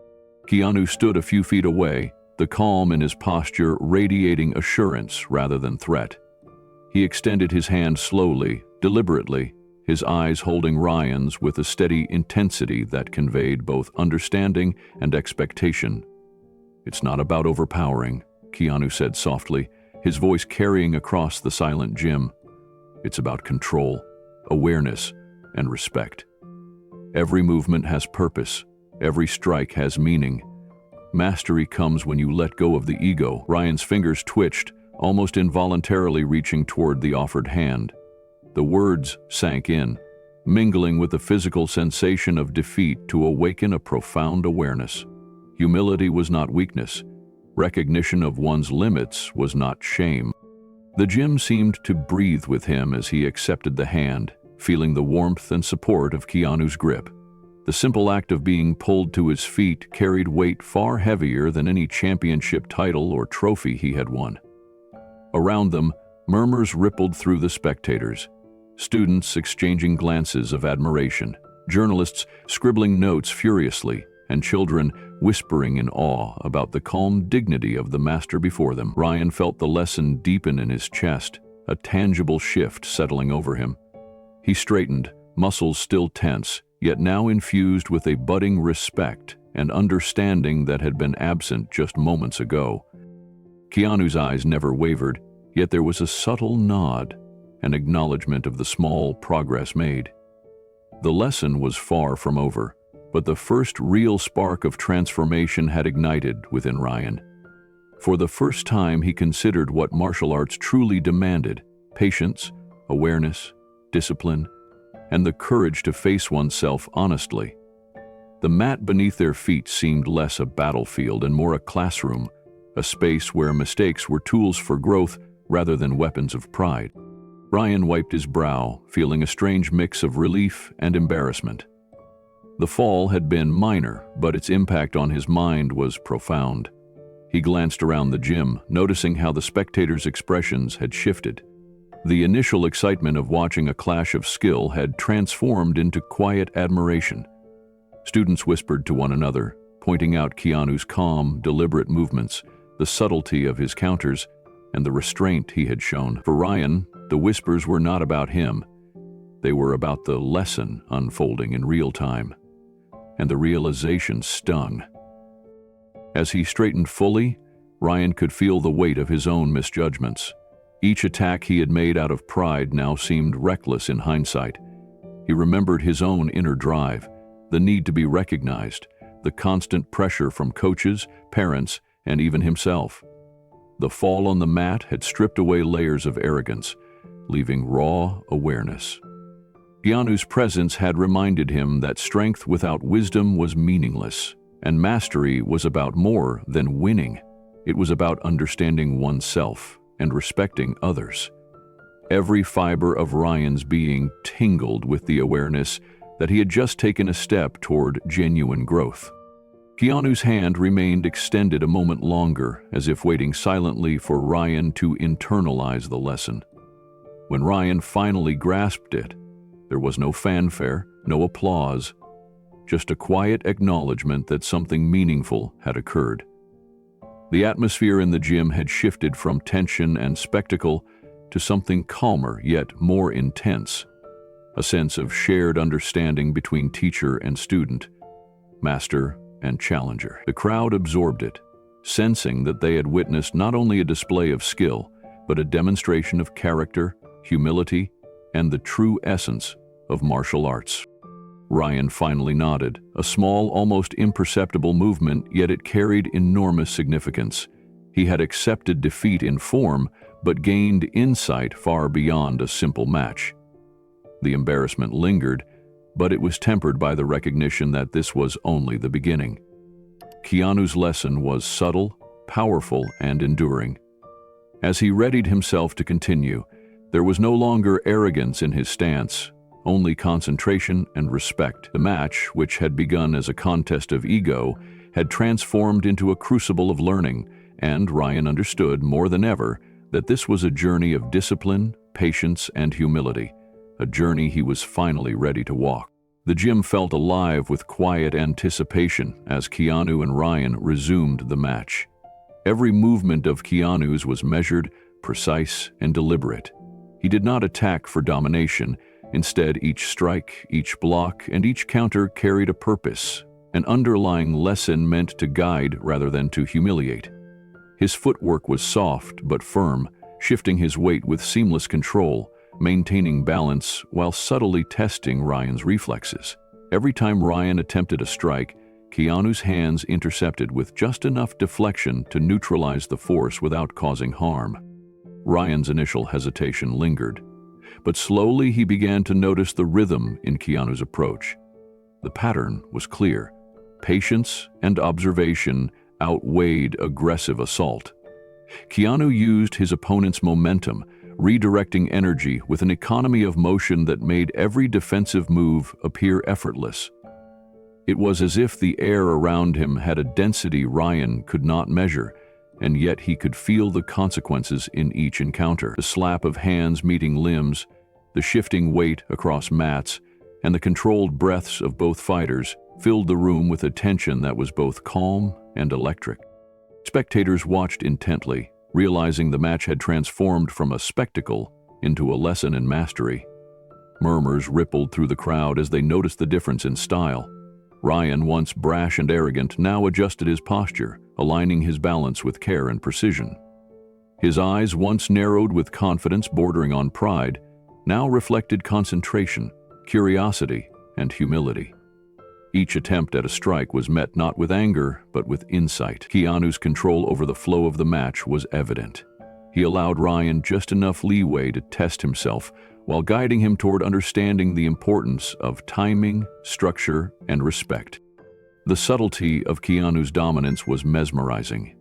Keanu stood a few feet away, the calm in his posture radiating assurance rather than threat. He extended his hand slowly, deliberately, his eyes holding Ryan's with a steady intensity that conveyed both understanding and expectation. "It's not about overpowering," Keanu said softly, his voice carrying across the silent gym. "It's about control, awareness, and respect. Every movement has purpose, every strike has meaning. Mastery comes when you let go of the ego." Ryan's fingers twitched, almost involuntarily reaching toward the offered hand. The words sank in, mingling with the physical sensation of defeat to awaken a profound awareness. Humility was not weakness. Recognition of one's limits was not shame. The gym seemed to breathe with him as he accepted the hand, feeling the warmth and support of Keanu's grip. The simple act of being pulled to his feet carried weight far heavier than any championship title or trophy he had won. Around them, murmurs rippled through the spectators, students exchanging glances of admiration, journalists scribbling notes furiously, and children whispering in awe about the calm dignity of the master before them. Ryan felt the lesson deepen in his chest, a tangible shift settling over him. He straightened, muscles still tense, yet now infused with a budding respect and understanding that had been absent just moments ago. Keanu's eyes never wavered, yet there was a subtle nod, an acknowledgement of the small progress made. The lesson was far from over, but the first real spark of transformation had ignited within Ryan. For the first time, he considered what martial arts truly demanded: patience, awareness, discipline, and the courage to face oneself honestly. The mat beneath their feet seemed less a battlefield and more a classroom, a space where mistakes were tools for growth rather than weapons of pride. Ryan wiped his brow, feeling a strange mix of relief and embarrassment. The fall had been minor, but its impact on his mind was profound. He glanced around the gym, noticing how the spectators' expressions had shifted. The initial excitement of watching a clash of skill had transformed into quiet admiration. Students whispered to one another, pointing out Keanu's calm, deliberate movements, the subtlety of his counters, and the restraint he had shown. For Ryan, the whispers were not about him. They were about the lesson unfolding in real time. And the realization stung. As he straightened fully, Ryan could feel the weight of his own misjudgments. Each attack he had made out of pride now seemed reckless in hindsight. He remembered his own inner drive, the need to be recognized, the constant pressure from coaches, parents, and even himself. The fall on the mat had stripped away layers of arrogance, leaving raw awareness. Keanu's presence had reminded him that strength without wisdom was meaningless, and mastery was about more than winning. It was about understanding oneself and respecting others. Every fiber of Ryan's being tingled with the awareness that he had just taken a step toward genuine growth. Keanu's hand remained extended a moment longer, as if waiting silently for Ryan to internalize the lesson. When Ryan finally grasped it, there was no fanfare, no applause, just a quiet acknowledgement that something meaningful had occurred. The atmosphere in the gym had shifted from tension and spectacle to something calmer yet more intense, a sense of shared understanding between teacher and student, master and challenger. The crowd absorbed it, sensing that they had witnessed not only a display of skill, but a demonstration of character, humility, and the true essence of martial arts. Ryan finally nodded, a small, almost imperceptible movement, yet it carried enormous significance. He had accepted defeat in form, but gained insight far beyond a simple match. The embarrassment lingered, but it was tempered by the recognition that this was only the beginning. Keanu's lesson was subtle, powerful, and enduring. As he readied himself to continue, there was no longer arrogance in his stance, only concentration and respect. The match, which had begun as a contest of ego, had transformed into a crucible of learning, and Ryan understood more than ever that this was a journey of discipline, patience, and humility, a journey he was finally ready to walk. The gym felt alive with quiet anticipation as Keanu and Ryan resumed the match. Every movement of Keanu's was measured, precise, and deliberate. He did not attack for domination. Instead, each strike, each block, and each counter carried a purpose, an underlying lesson meant to guide rather than to humiliate. His footwork was soft but firm, shifting his weight with seamless control, maintaining balance while subtly testing Ryan's reflexes. Every time Ryan attempted a strike, Keanu's hands intercepted with just enough deflection to neutralize the force without causing harm. Ryan's initial hesitation lingered, but slowly he began to notice the rhythm in Keanu's approach. The pattern was clear: patience and observation outweighed aggressive assault. Keanu used his opponent's momentum, redirecting energy with an economy of motion that made every defensive move appear effortless. It was as if the air around him had a density Ryan could not measure, and yet he could feel the consequences in each encounter. The slap of hands meeting limbs, the shifting weight across mats, and the controlled breaths of both fighters filled the room with a tension that was both calm and electric. Spectators watched intently, realizing the match had transformed from a spectacle into a lesson in mastery. Murmurs rippled through the crowd as they noticed the difference in style. Ryan, once brash and arrogant, now adjusted his posture, aligning his balance with care and precision. His eyes, once narrowed with confidence bordering on pride, now reflected concentration, curiosity, and humility. Each attempt at a strike was met not with anger, but with insight. Keanu's control over the flow of the match was evident. He allowed Ryan just enough leeway to test himself, while guiding him toward understanding the importance of timing, structure, and respect. The subtlety of Keanu's dominance was mesmerizing.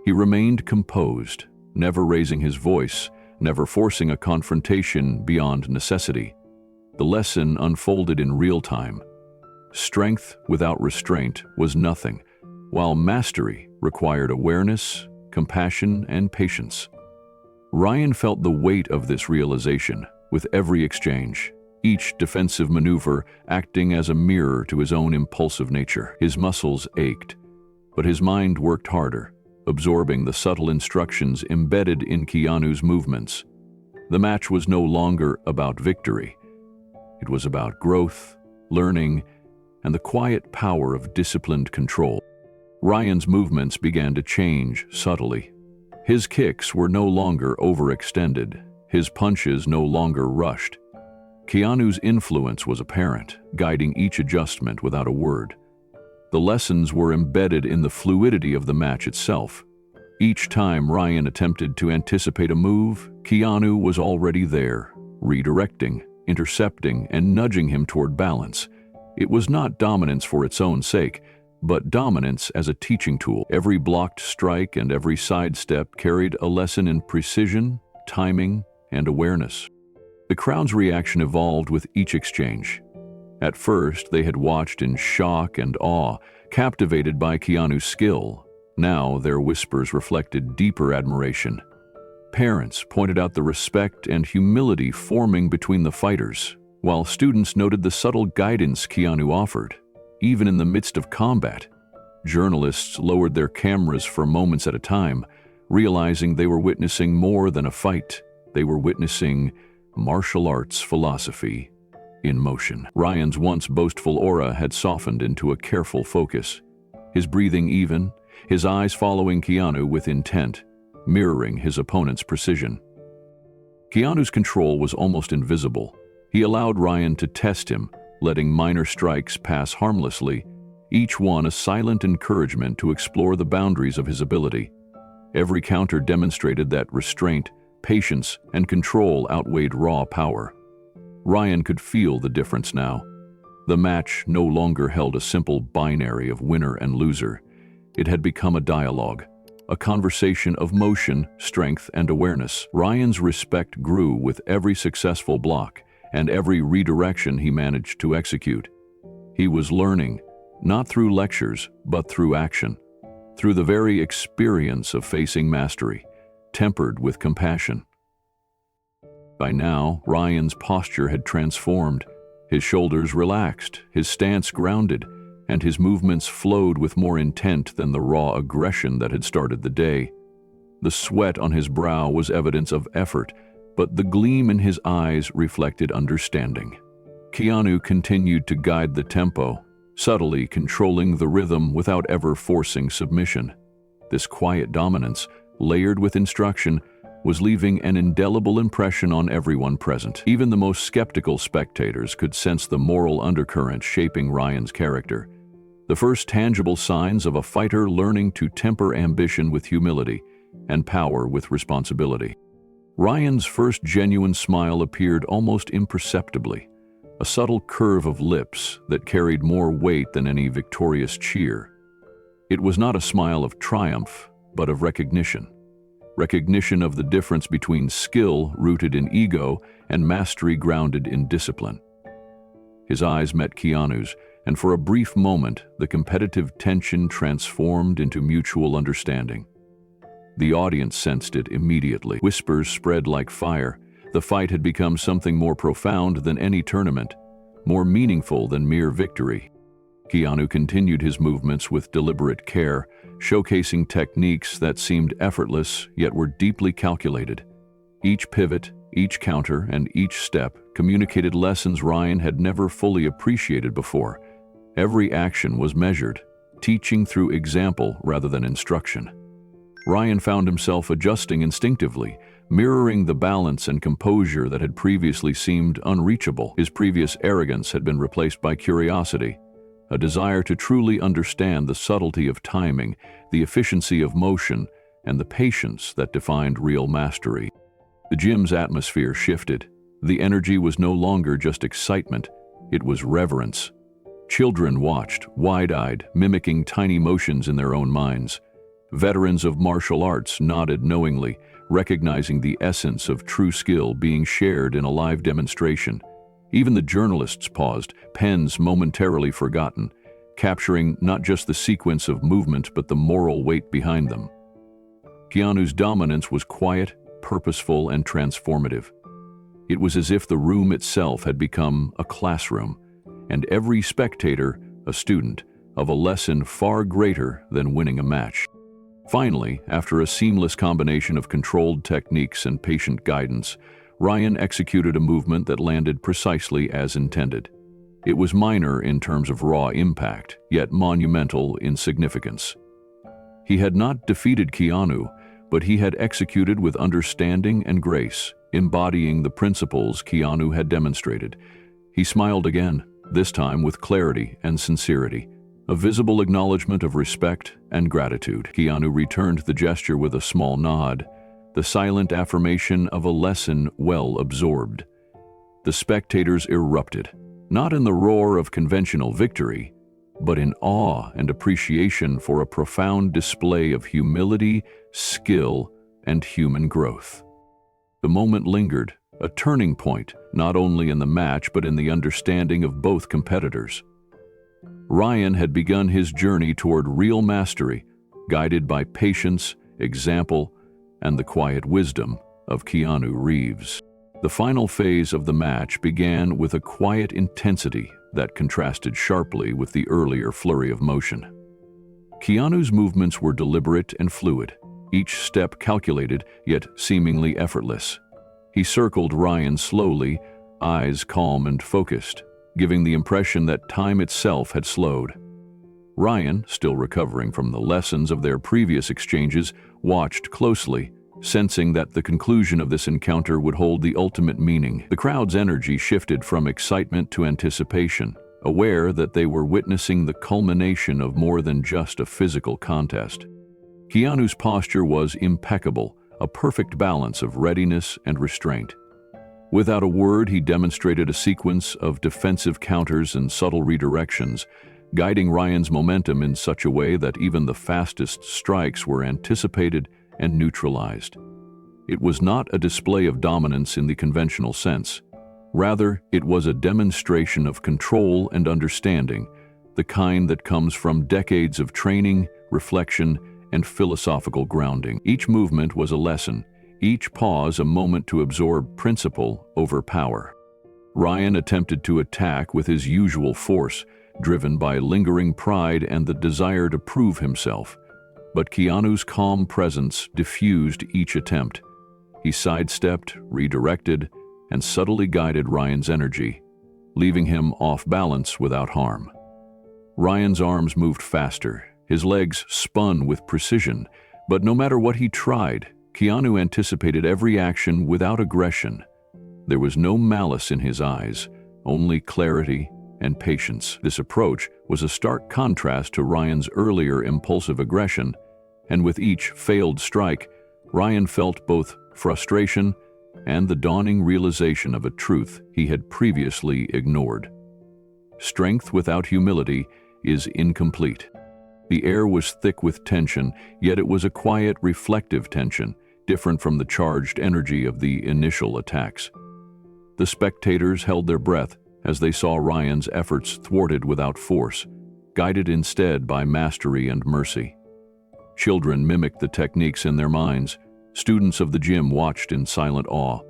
He remained composed, never raising his voice, never forcing a confrontation beyond necessity. The lesson unfolded in real time. Strength without restraint was nothing, while mastery required awareness, compassion, and patience. Ryan felt the weight of this realization with every exchange, each defensive maneuver acting as a mirror to his own impulsive nature. His muscles ached, but his mind worked harder, absorbing the subtle instructions embedded in Keanu's movements. The match was no longer about victory. It was about growth, learning, and the quiet power of disciplined control. Ryan's movements began to change subtly. His kicks were no longer overextended, his punches no longer rushed. Keanu's influence was apparent, guiding each adjustment without a word. The lessons were embedded in the fluidity of the match itself. Each time Ryan attempted to anticipate a move, Keanu was already there, redirecting, intercepting, and nudging him toward balance. It was not dominance for its own sake, but dominance as a teaching tool. Every blocked strike and every sidestep carried a lesson in precision, timing, and awareness. The crowd's reaction evolved with each exchange. At first, they had watched in shock and awe, captivated by Keanu's skill. Now, their whispers reflected deeper admiration. Parents pointed out the respect and humility forming between the fighters, while students noted the subtle guidance Keanu offered. Even in the midst of combat, journalists lowered their cameras for moments at a time, realizing they were witnessing more than a fight. They were witnessing martial arts philosophy in motion. Ryan's once boastful aura had softened into a careful focus, his breathing even, his eyes following Keanu with intent, mirroring his opponent's precision. Keanu's control was almost invisible. He allowed Ryan to test him, letting minor strikes pass harmlessly, each one a silent encouragement to explore the boundaries of his ability. Every counter demonstrated that restraint, patience, and control outweighed raw power. Ryan could feel the difference now. The match no longer held a simple binary of winner and loser. It had become a dialogue, a conversation of motion, strength, and awareness. Ryan's respect grew with every successful block and every redirection he managed to execute. He was learning, not through lectures, but through action, through the very experience of facing mastery, tempered with compassion. By now, Ryan's posture had transformed. His shoulders relaxed, his stance grounded, and his movements flowed with more intent than the raw aggression that had started the day. The sweat on his brow was evidence of effort, but the gleam in his eyes reflected understanding. Keanu continued to guide the tempo, subtly controlling the rhythm without ever forcing submission. This quiet dominance, layered with instruction, was leaving an indelible impression on everyone present. Even the most skeptical spectators could sense the moral undercurrent shaping Ryan's character, the first tangible signs of a fighter learning to temper ambition with humility and power with responsibility. Ryan's first genuine smile appeared almost imperceptibly, a subtle curve of lips that carried more weight than any victorious cheer. It was not a smile of triumph, but of recognition. Recognition of the difference between skill rooted in ego and mastery grounded in discipline. His eyes met Keanu's, and for a brief moment, the competitive tension transformed into mutual understanding. The audience sensed it immediately. Whispers spread like fire. The fight had become something more profound than any tournament, more meaningful than mere victory. Keanu continued his movements with deliberate care, showcasing techniques that seemed effortless yet were deeply calculated. Each pivot, each counter, and each step communicated lessons Ryan had never fully appreciated before. Every action was measured, teaching through example rather than instruction. Ryan found himself adjusting instinctively, mirroring the balance and composure that had previously seemed unreachable. His previous arrogance had been replaced by curiosity, a desire to truly understand the subtlety of timing, the efficiency of motion, and the patience that defined real mastery. The gym's atmosphere shifted. The energy was no longer just excitement, it was reverence. Children watched, wide-eyed, mimicking tiny motions in their own minds. Veterans of martial arts nodded knowingly, recognizing the essence of true skill being shared in a live demonstration. Even the journalists paused, pens momentarily forgotten, capturing not just the sequence of movement but the moral weight behind them. Keanu's dominance was quiet, purposeful, and transformative. It was as if the room itself had become a classroom, and every spectator a student of a lesson far greater than winning a match. Finally, after a seamless combination of controlled techniques and patient guidance, Ryan executed a movement that landed precisely as intended. It was minor in terms of raw impact, yet monumental in significance. He had not defeated Keanu, but he had executed with understanding and grace, embodying the principles Keanu had demonstrated. He smiled again, this time with clarity and sincerity, a visible acknowledgement of respect and gratitude. Keanu returned the gesture with a small nod, the silent affirmation of a lesson well absorbed. The spectators erupted, not in the roar of conventional victory, but in awe and appreciation for a profound display of humility, skill, and human growth. The moment lingered, a turning point not only in the match but in the understanding of both competitors. Ryan had begun his journey toward real mastery, guided by patience, example, and the quiet wisdom of Keanu Reeves. The final phase of the match began with a quiet intensity that contrasted sharply with the earlier flurry of motion. Keanu's movements were deliberate and fluid, each step calculated yet seemingly effortless. He circled Ryan slowly, eyes calm and focused, giving the impression that time itself had slowed. Ryan, still recovering from the lessons of their previous exchanges, watched closely, sensing that the conclusion of this encounter would hold the ultimate meaning. The crowd's energy shifted from excitement to anticipation, aware that they were witnessing the culmination of more than just a physical contest. Keanu's posture was impeccable, a perfect balance of readiness and restraint. Without a word, he demonstrated a sequence of defensive counters and subtle redirections, guiding Ryan's momentum in such a way that even the fastest strikes were anticipated and neutralized. It was not a display of dominance in the conventional sense. Rather, it was a demonstration of control and understanding, the kind that comes from decades of training, reflection, and philosophical grounding. Each movement was a lesson, each pause a moment to absorb principle over power. Ryan attempted to attack with his usual force, driven by lingering pride and the desire to prove himself. But Keanu's calm presence diffused each attempt. He sidestepped, redirected, and subtly guided Ryan's energy, leaving him off balance without harm. Ryan's arms moved faster, his legs spun with precision, but no matter what he tried, Keanu anticipated every action without aggression. There was no malice in his eyes, only clarity and patience. This approach was a stark contrast to Ryan's earlier impulsive aggression, and with each failed strike, Ryan felt both frustration and the dawning realization of a truth he had previously ignored. Strength without humility is incomplete. The air was thick with tension, yet it was a quiet, reflective tension, different from the charged energy of the initial attacks. The spectators held their breath as they saw Ryan's efforts thwarted without force, guided instead by mastery and mercy. Children mimicked the techniques in their minds, students of the gym watched in silent awe,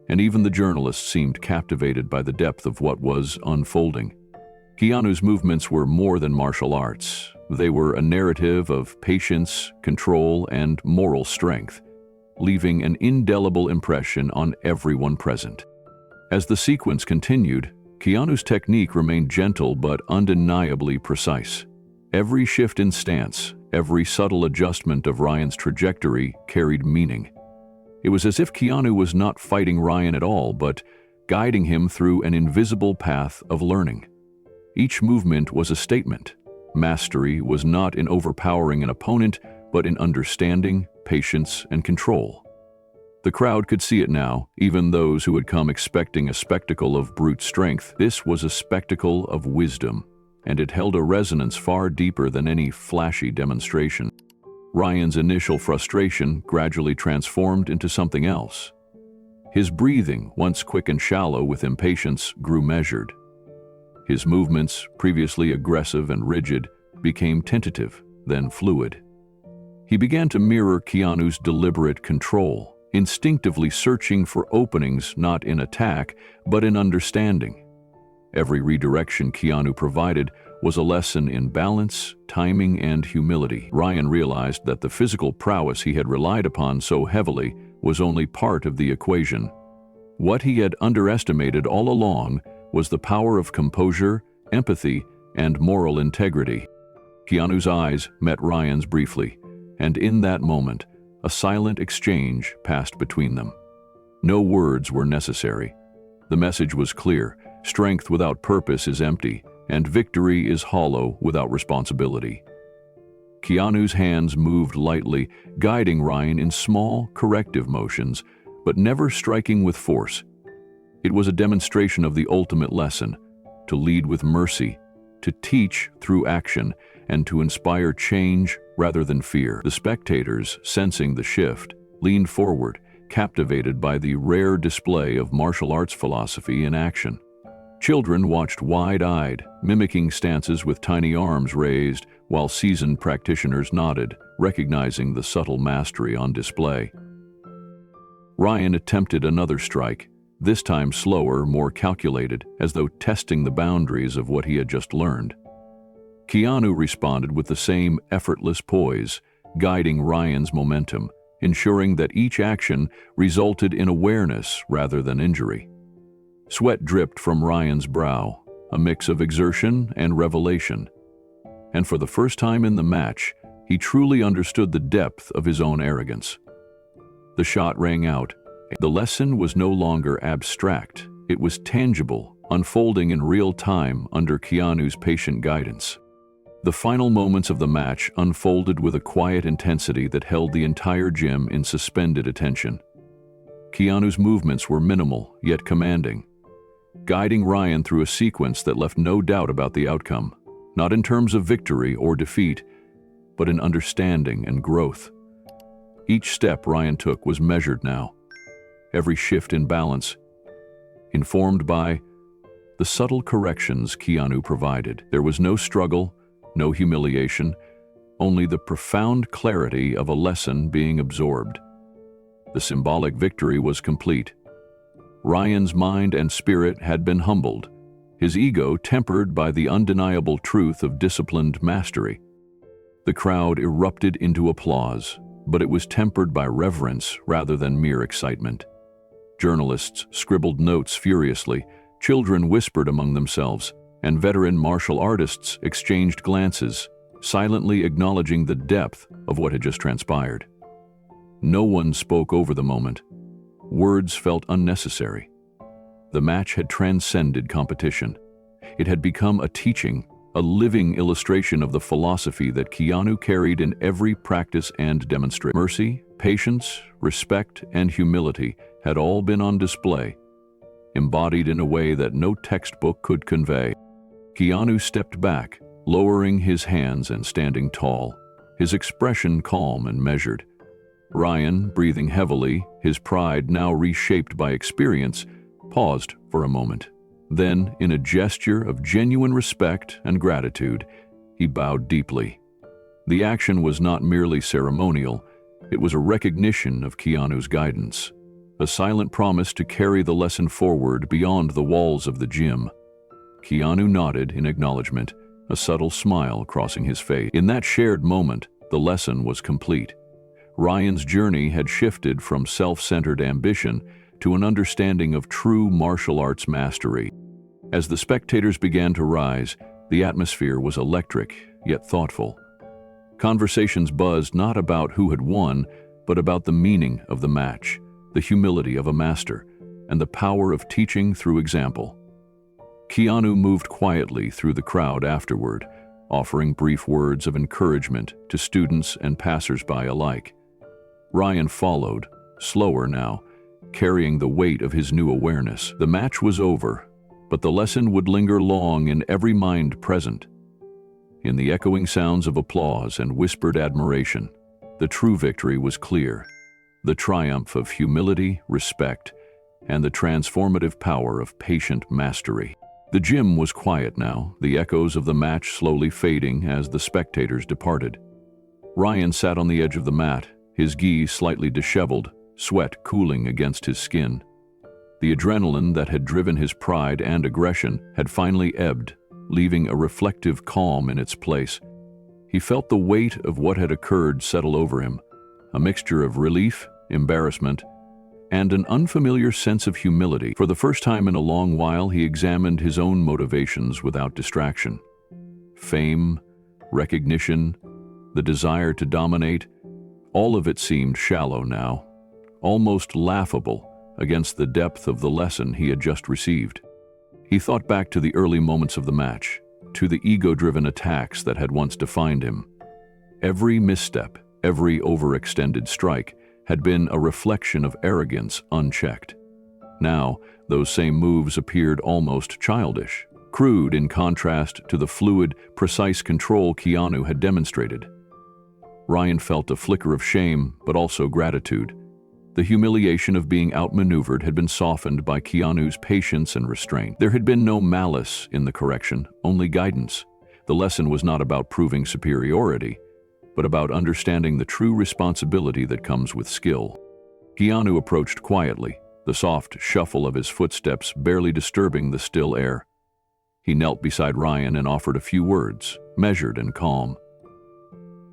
and even the journalists seemed captivated by the depth of what was unfolding. Keanu's movements were more than martial arts. They were a narrative of patience, control, and moral strength, leaving an indelible impression on everyone present. As the sequence continued, Keanu's technique remained gentle but undeniably precise. Every shift in stance, every subtle adjustment of Ryan's trajectory carried meaning. It was as if Keanu was not fighting Ryan at all, but guiding him through an invisible path of learning. Each movement was a statement. Mastery was not in overpowering an opponent, but in understanding, patience, and control. The crowd could see it now, even those who had come expecting a spectacle of brute strength. This was a spectacle of wisdom, and it held a resonance far deeper than any flashy demonstration. Ryan's initial frustration gradually transformed into something else. His breathing, once quick and shallow with impatience, grew measured. His movements, previously aggressive and rigid, became tentative, then fluid. He began to mirror Keanu's deliberate control, instinctively searching for openings not in attack, but in understanding. Every redirection Keanu provided was a lesson in balance, timing, and humility. Ryan realized that the physical prowess he had relied upon so heavily was only part of the equation. What he had underestimated all along was the power of composure, empathy, and moral integrity. Keanu's eyes met Ryan's briefly, and in that moment, a silent exchange passed between them. No words were necessary. The message was clear: strength without purpose is empty, and victory is hollow without responsibility. Keanu's hands moved lightly, guiding Ryan in small, corrective motions, but never striking with force. It was a demonstration of the ultimate lesson: to lead with mercy, to teach through action, and to inspire change rather than fear. The spectators, sensing the shift, leaned forward, captivated by the rare display of martial arts philosophy in action. Children watched wide-eyed, mimicking stances with tiny arms raised, while seasoned practitioners nodded, recognizing the subtle mastery on display. Ryan attempted another strike, this time slower, more calculated, as though testing the boundaries of what he had just learned. Keanu responded with the same effortless poise, guiding Ryan's momentum, ensuring that each action resulted in awareness rather than injury. Sweat dripped from Ryan's brow, a mix of exertion and revelation. And for the first time in the match, he truly understood the depth of his own arrogance. The shot rang out. The lesson was no longer abstract. It was tangible, unfolding in real time under Keanu's patient guidance. The final moments of the match unfolded with a quiet intensity that held the entire gym in suspended attention. Keanu's movements were minimal, yet commanding, guiding Ryan through a sequence that left no doubt about the outcome, not in terms of victory or defeat, but in understanding and growth. Each step Ryan took was measured now, every shift in balance, informed by the subtle corrections Keanu provided. There was no struggle, no humiliation, only the profound clarity of a lesson being absorbed. The symbolic victory was complete. Ryan's mind and spirit had been humbled, his ego tempered by the undeniable truth of disciplined mastery. The crowd erupted into applause, but it was tempered by reverence rather than mere excitement. Journalists scribbled notes furiously, children whispered among themselves, and veteran martial artists exchanged glances, silently acknowledging the depth of what had just transpired. No one spoke over the moment. Words felt unnecessary. The match had transcended competition. It had become a teaching, a living illustration of the philosophy that Keanu carried in every practice and demonstration. Mercy, patience, respect, and humility had all been on display, embodied in a way that no textbook could convey. Keanu stepped back, lowering his hands and standing tall, his expression calm and measured. Ryan, breathing heavily, his pride now reshaped by experience, paused for a moment. Then, in a gesture of genuine respect and gratitude, he bowed deeply. The action was not merely ceremonial, it was a recognition of Keanu's guidance, a silent promise to carry the lesson forward beyond the walls of the gym. Keanu nodded in acknowledgement, a subtle smile crossing his face. In that shared moment, the lesson was complete. Ryan's journey had shifted from self-centered ambition to an understanding of true martial arts mastery. As the spectators began to rise, the atmosphere was electric, yet thoughtful. Conversations buzzed not about who had won, but about the meaning of the match, the humility of a master, and the power of teaching through example. Keanu moved quietly through the crowd afterward, offering brief words of encouragement to students and passers-by alike. Ryan followed, slower now, carrying the weight of his new awareness. The match was over, but the lesson would linger long in every mind present. In the echoing sounds of applause and whispered admiration, the true victory was clear, the triumph of humility, respect, and the transformative power of patient mastery. The gym was quiet now, the echoes of the match slowly fading as the spectators departed. Ryan sat on the edge of the mat, his gi slightly disheveled, sweat cooling against his skin. The adrenaline that had driven his pride and aggression had finally ebbed, leaving a reflective calm in its place. He felt the weight of what had occurred settle over him, a mixture of relief, embarrassment, and an unfamiliar sense of humility. For the first time in a long while, he examined his own motivations without distraction. Fame, recognition, the desire to dominate, all of it seemed shallow now, almost laughable against the depth of the lesson he had just received. He thought back to the early moments of the match, to the ego-driven attacks that had once defined him. Every misstep, every overextended strike had been a reflection of arrogance unchecked. Now, those same moves appeared almost childish, crude in contrast to the fluid, precise control Keanu had demonstrated. Ryan felt a flicker of shame, but also gratitude. The humiliation of being outmaneuvered had been softened by Keanu's patience and restraint. There had been no malice in the correction, only guidance. The lesson was not about proving superiority, but about understanding the true responsibility that comes with skill. Keanu approached quietly, the soft shuffle of his footsteps barely disturbing the still air. He knelt beside Ryan and offered a few words, measured and calm.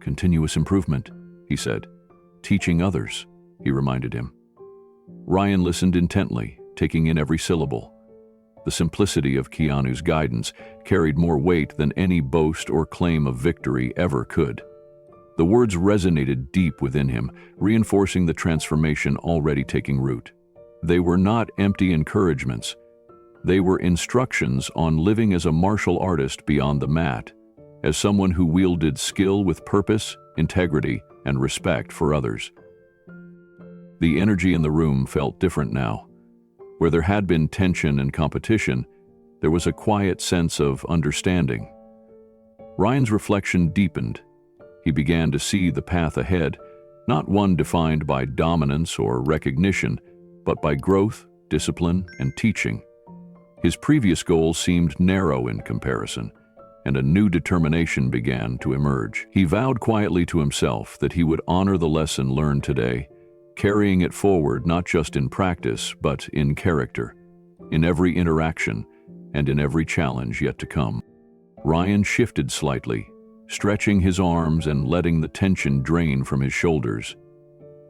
"Continuous improvement," he said. "Teaching others," he reminded him. Ryan listened intently, taking in every syllable. The simplicity of Keanu's guidance carried more weight than any boast or claim of victory ever could. The words resonated deep within him, reinforcing the transformation already taking root. They were not empty encouragements. They were instructions on living as a martial artist beyond the mat, as someone who wielded skill with purpose, integrity, and respect for others. The energy in the room felt different now. Where there had been tension and competition, there was a quiet sense of understanding. Ryan's reflection deepened. He began to see the path ahead, not one defined by dominance or recognition, but by growth, discipline, and teaching. His previous goals seemed narrow in comparison, and a new determination began to emerge. He vowed quietly to himself that he would honor the lesson learned today, carrying it forward not just in practice, but in character, in every interaction, and in every challenge yet to come. Ryan shifted slightly, stretching his arms and letting the tension drain from his shoulders.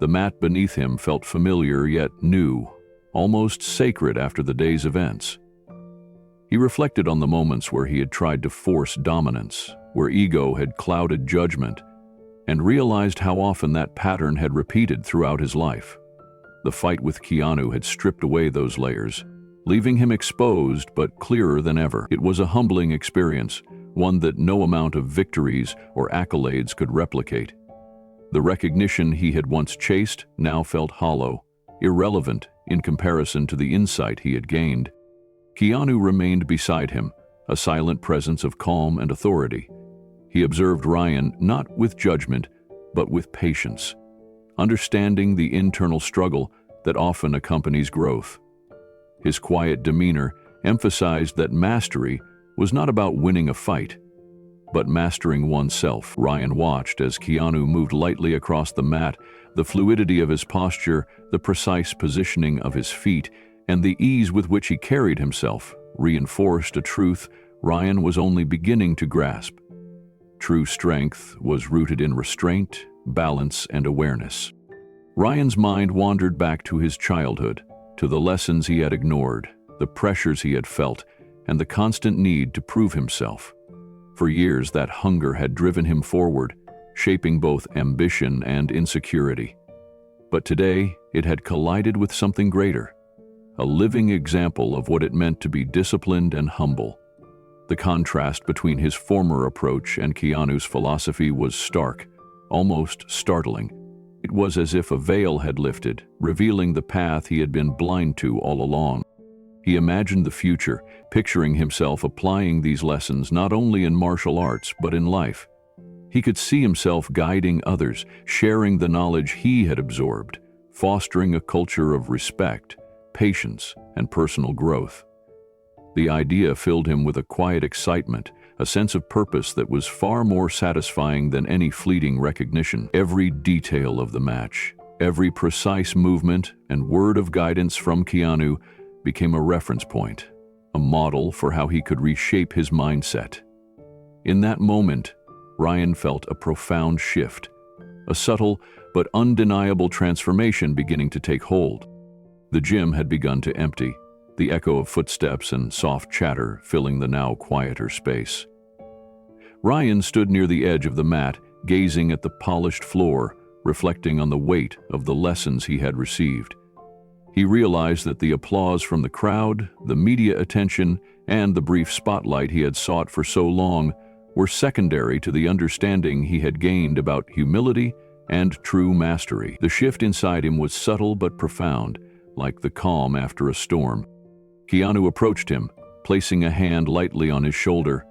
The mat beneath him felt familiar yet new, almost sacred after the day's events. He reflected on the moments where he had tried to force dominance, where ego had clouded judgment, and realized how often that pattern had repeated throughout his life. The fight with Keanu had stripped away those layers, leaving him exposed but clearer than ever. It was a humbling experience, one that no amount of victories or accolades could replicate. The recognition he had once chased now felt hollow, irrelevant in comparison to the insight he had gained. Keanu remained beside him, a silent presence of calm and authority. He observed Ryan not with judgment, but with patience, understanding the internal struggle that often accompanies growth. His quiet demeanor emphasized that mastery was not about winning a fight, but mastering oneself. Ryan watched as Keanu moved lightly across the mat, the fluidity of his posture, the precise positioning of his feet, and the ease with which he carried himself reinforced a truth Ryan was only beginning to grasp. True strength was rooted in restraint, balance, and awareness. Ryan's mind wandered back to his childhood, to the lessons he had ignored, the pressures he had felt, and the constant need to prove himself. For years, that hunger had driven him forward, shaping both ambition and insecurity. But today, it had collided with something greater, a living example of what it meant to be disciplined and humble. The contrast between his former approach and Keanu's philosophy was stark, almost startling. It was as if a veil had lifted, revealing the path he had been blind to all along. He imagined the future, picturing himself applying these lessons not only in martial arts but in life. He could see himself guiding others, sharing the knowledge he had absorbed, fostering a culture of respect, patience, and personal growth. The idea filled him with a quiet excitement, a sense of purpose that was far more satisfying than any fleeting recognition. Every detail of the match, every precise movement and word of guidance from Keanu became a reference point, a model for how he could reshape his mindset. In that moment, Ryan felt a profound shift, a subtle but undeniable transformation beginning to take hold. The gym had begun to empty, the echo of footsteps and soft chatter filling the now quieter space. Ryan stood near the edge of the mat, gazing at the polished floor, reflecting on the weight of the lessons he had received. He realized that the applause from the crowd, the media attention, and the brief spotlight he had sought for so long were secondary to the understanding he had gained about humility and true mastery. The shift inside him was subtle but profound, like the calm after a storm. Keanu approached him, placing a hand lightly on his shoulder.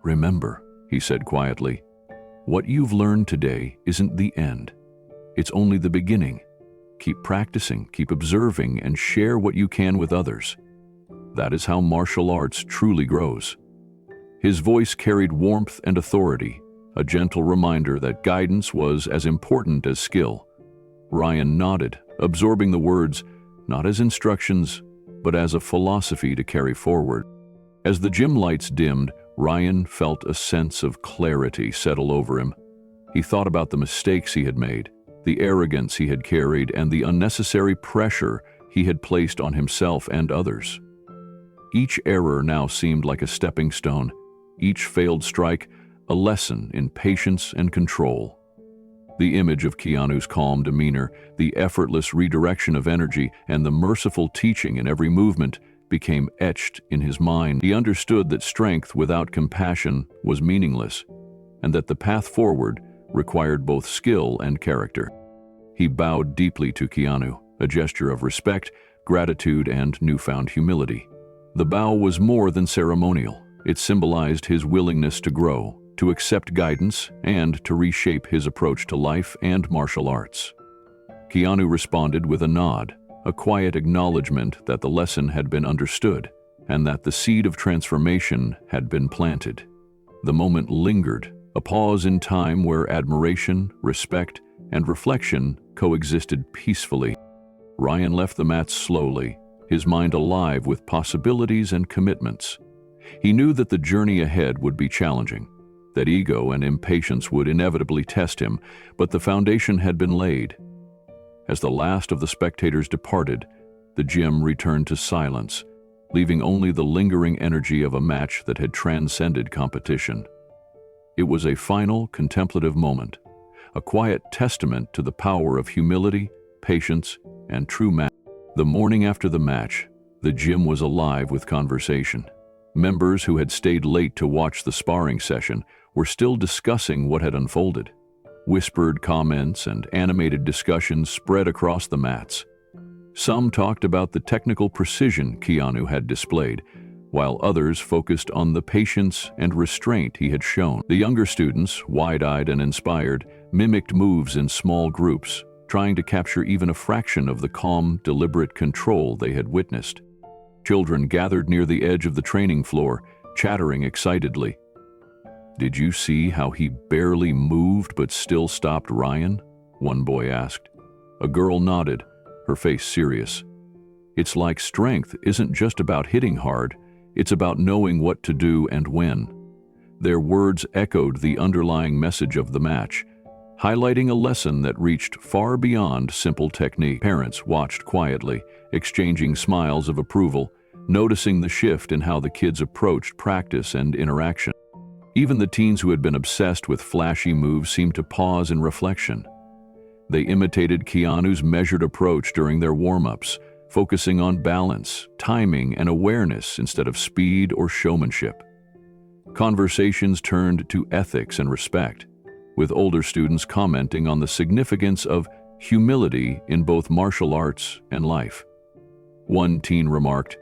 "Remember," he said quietly, "what you've learned today isn't the end. It's only the beginning. Keep practicing, keep observing, and share what you can with others. That is how martial arts truly grows." His voice carried warmth and authority, a gentle reminder that guidance was as important as skill. Ryan nodded, absorbing the words, not as instructions, but as a philosophy to carry forward. As the gym lights dimmed, Ryan felt a sense of clarity settle over him. He thought about the mistakes he had made, the arrogance he had carried, and the unnecessary pressure he had placed on himself and others. Each error now seemed like a stepping stone, each failed strike a lesson in patience and control. The image of Keanu's calm demeanor, the effortless redirection of energy, and the merciful teaching in every movement became etched in his mind. He understood that strength without compassion was meaningless, and that the path forward required both skill and character. He bowed deeply to Keanu, a gesture of respect, gratitude, and newfound humility. The bow was more than ceremonial. It symbolized his willingness to grow, to accept guidance, and to reshape his approach to life and martial arts. Keanu responded with a nod, a quiet acknowledgement that the lesson had been understood and that the seed of transformation had been planted. The moment lingered, a pause in time where admiration, respect, and reflection coexisted peacefully. Ryan left the mat slowly, his mind alive with possibilities and commitments. He knew that the journey ahead would be challenging, that ego and impatience would inevitably test him, but the foundation had been laid. As the last of the spectators departed, the gym returned to silence, leaving only the lingering energy of a match that had transcended competition. It was a final, contemplative moment, a quiet testament to the power of humility, patience, and true mastery. The morning after the match, the gym was alive with conversation. Members who had stayed late to watch the sparring session were still discussing what had unfolded. Whispered comments and animated discussions spread across the mats. Some talked about the technical precision Keanu had displayed, while others focused on the patience and restraint he had shown. The younger students, wide-eyed and inspired, mimicked moves in small groups, trying to capture even a fraction of the calm, deliberate control they had witnessed. Children gathered near the edge of the training floor, chattering excitedly. "Did you see how he barely moved but still stopped Ryan?" one boy asked. A girl nodded, her face serious. "It's like strength isn't just about hitting hard, it's about knowing what to do and when." Their words echoed the underlying message of the match, highlighting a lesson that reached far beyond simple technique. Parents watched quietly, exchanging smiles of approval, noticing the shift in how the kids approached practice and interaction. Even the teens who had been obsessed with flashy moves seemed to pause in reflection. They imitated Keanu's measured approach during their warm-ups, focusing on balance, timing, and awareness instead of speed or showmanship. Conversations turned to ethics and respect, with older students commenting on the significance of humility in both martial arts and life. One teen remarked,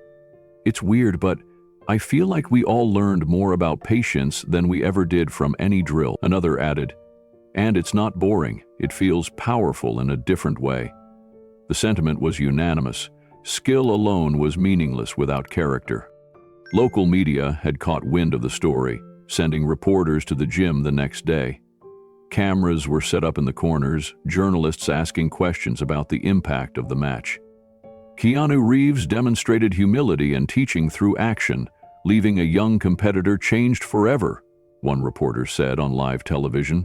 "It's weird, but I feel like we all learned more about patience than we ever did from any drill." Another added, "And it's not boring, it feels powerful in a different way." The sentiment was unanimous. Skill alone was meaningless without character. Local media had caught wind of the story, sending reporters to the gym the next day. Cameras were set up in the corners, journalists asking questions about the impact of the match. Keanu Reeves demonstrated humility and teaching through action, leaving a young competitor changed forever, one reporter said on live television.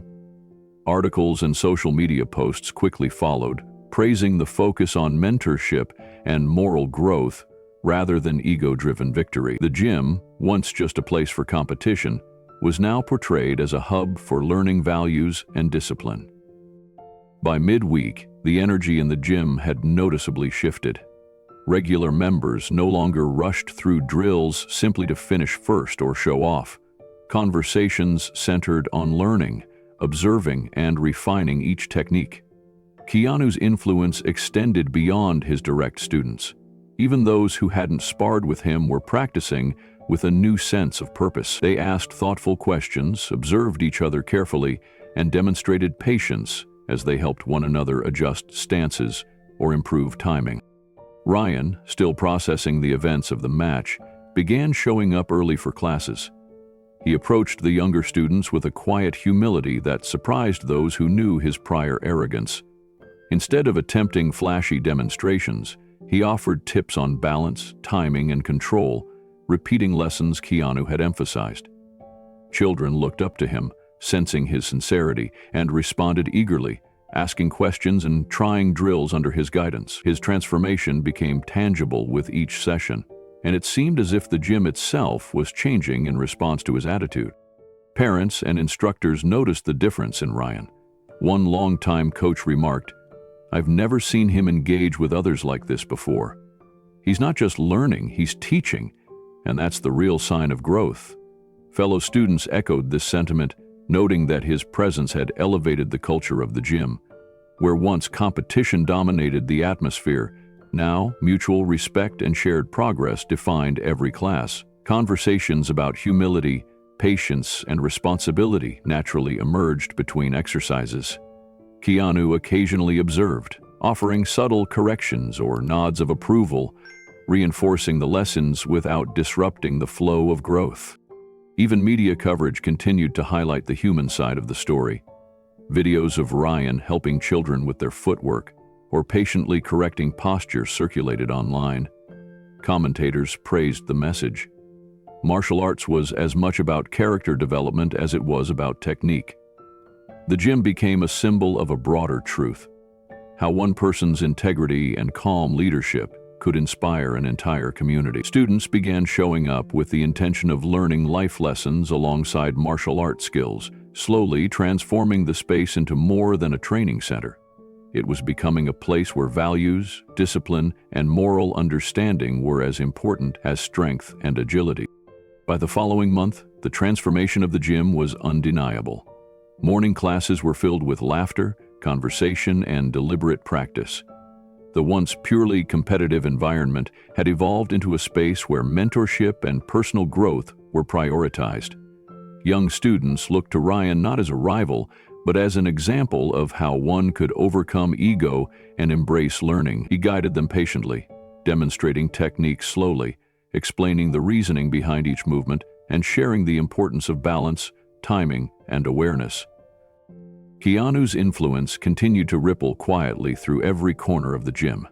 Articles and social media posts quickly followed, praising the focus on mentorship and moral growth rather than ego-driven victory. The gym, once just a place for competition, was now portrayed as a hub for learning values and discipline. By midweek, the energy in the gym had noticeably shifted. Regular members no longer rushed through drills simply to finish first or show off. Conversations centered on learning, observing, and refining each technique. Keanu's influence extended beyond his direct students. Even those who hadn't sparred with him were practicing with a new sense of purpose. They asked thoughtful questions, observed each other carefully, and demonstrated patience as they helped one another adjust stances or improve timing. Ryan, still processing the events of the match, began showing up early for classes. He approached the younger students with a quiet humility that surprised those who knew his prior arrogance. Instead of attempting flashy demonstrations, he offered tips on balance, timing, and control, repeating lessons Keanu had emphasized. Children looked up to him, sensing his sincerity, and responded eagerly, asking questions and trying drills under his guidance. His transformation became tangible with each session, and it seemed as if the gym itself was changing in response to his attitude. Parents and instructors noticed the difference in Ryan. One longtime coach remarked, "I've never seen him engage with others like this before. He's not just learning, he's teaching, and that's the real sign of growth." Fellow students echoed this sentiment, noting that his presence had elevated the culture of the gym. Where once competition dominated the atmosphere, now mutual respect and shared progress defined every class. Conversations about humility, patience, and responsibility naturally emerged between exercises. Keanu occasionally observed, offering subtle corrections or nods of approval, reinforcing the lessons without disrupting the flow of growth. Even media coverage continued to highlight the human side of the story. Videos of Ryan helping children with their footwork or patiently correcting posture circulated online. Commentators praised the message. Martial arts was as much about character development as it was about technique. The gym became a symbol of a broader truth: how one person's integrity and calm leadership could inspire an entire community. Students began showing up with the intention of learning life lessons alongside martial arts skills, slowly transforming the space into more than a training center. It was becoming a place where values, discipline, and moral understanding were as important as strength and agility. By the following month, the transformation of the gym was undeniable. Morning classes were filled with laughter, conversation, and deliberate practice. The once purely competitive environment had evolved into a space where mentorship and personal growth were prioritized. Young students looked to Ryan not as a rival, but as an example of how one could overcome ego and embrace learning. He guided them patiently, demonstrating techniques slowly, explaining the reasoning behind each movement, and sharing the importance of balance, timing, and awareness. Keanu's influence continued to ripple quietly through every corner of the gym.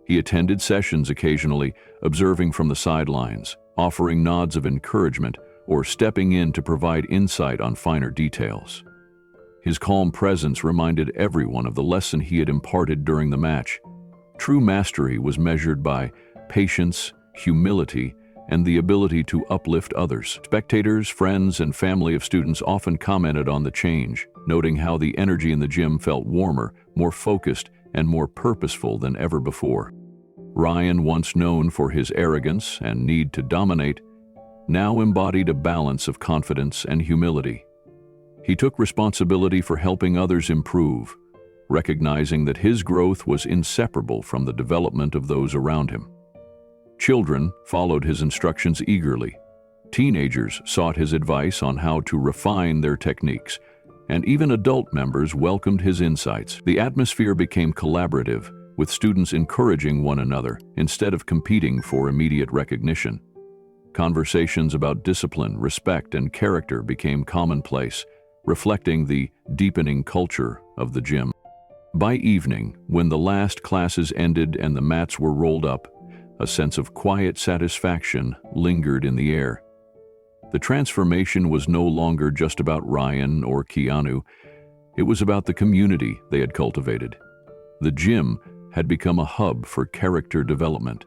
He attended sessions occasionally, observing from the sidelines, offering nods of encouragement, or stepping in to provide insight on finer details. His calm presence reminded everyone of the lesson he had imparted during the match. True mastery was measured by patience, humility, and the ability to uplift others. Spectators, friends, and family of students often commented on the change, noting how the energy in the gym felt warmer, more focused, and more purposeful than ever before. Ryan, once known for his arrogance and need to dominate, now embodied a balance of confidence and humility. He took responsibility for helping others improve, recognizing that his growth was inseparable from the development of those around him. Children followed his instructions eagerly. Teenagers sought his advice on how to refine their techniques, and even adult members welcomed his insights. The atmosphere became collaborative, with students encouraging one another instead of competing for immediate recognition. Conversations about discipline, respect, and character became commonplace, reflecting the deepening culture of the gym. By evening, when the last classes ended and the mats were rolled up, a sense of quiet satisfaction lingered in the air. The transformation was no longer just about Ryan or Keanu. It was about the community they had cultivated. The gym had become a hub for character development,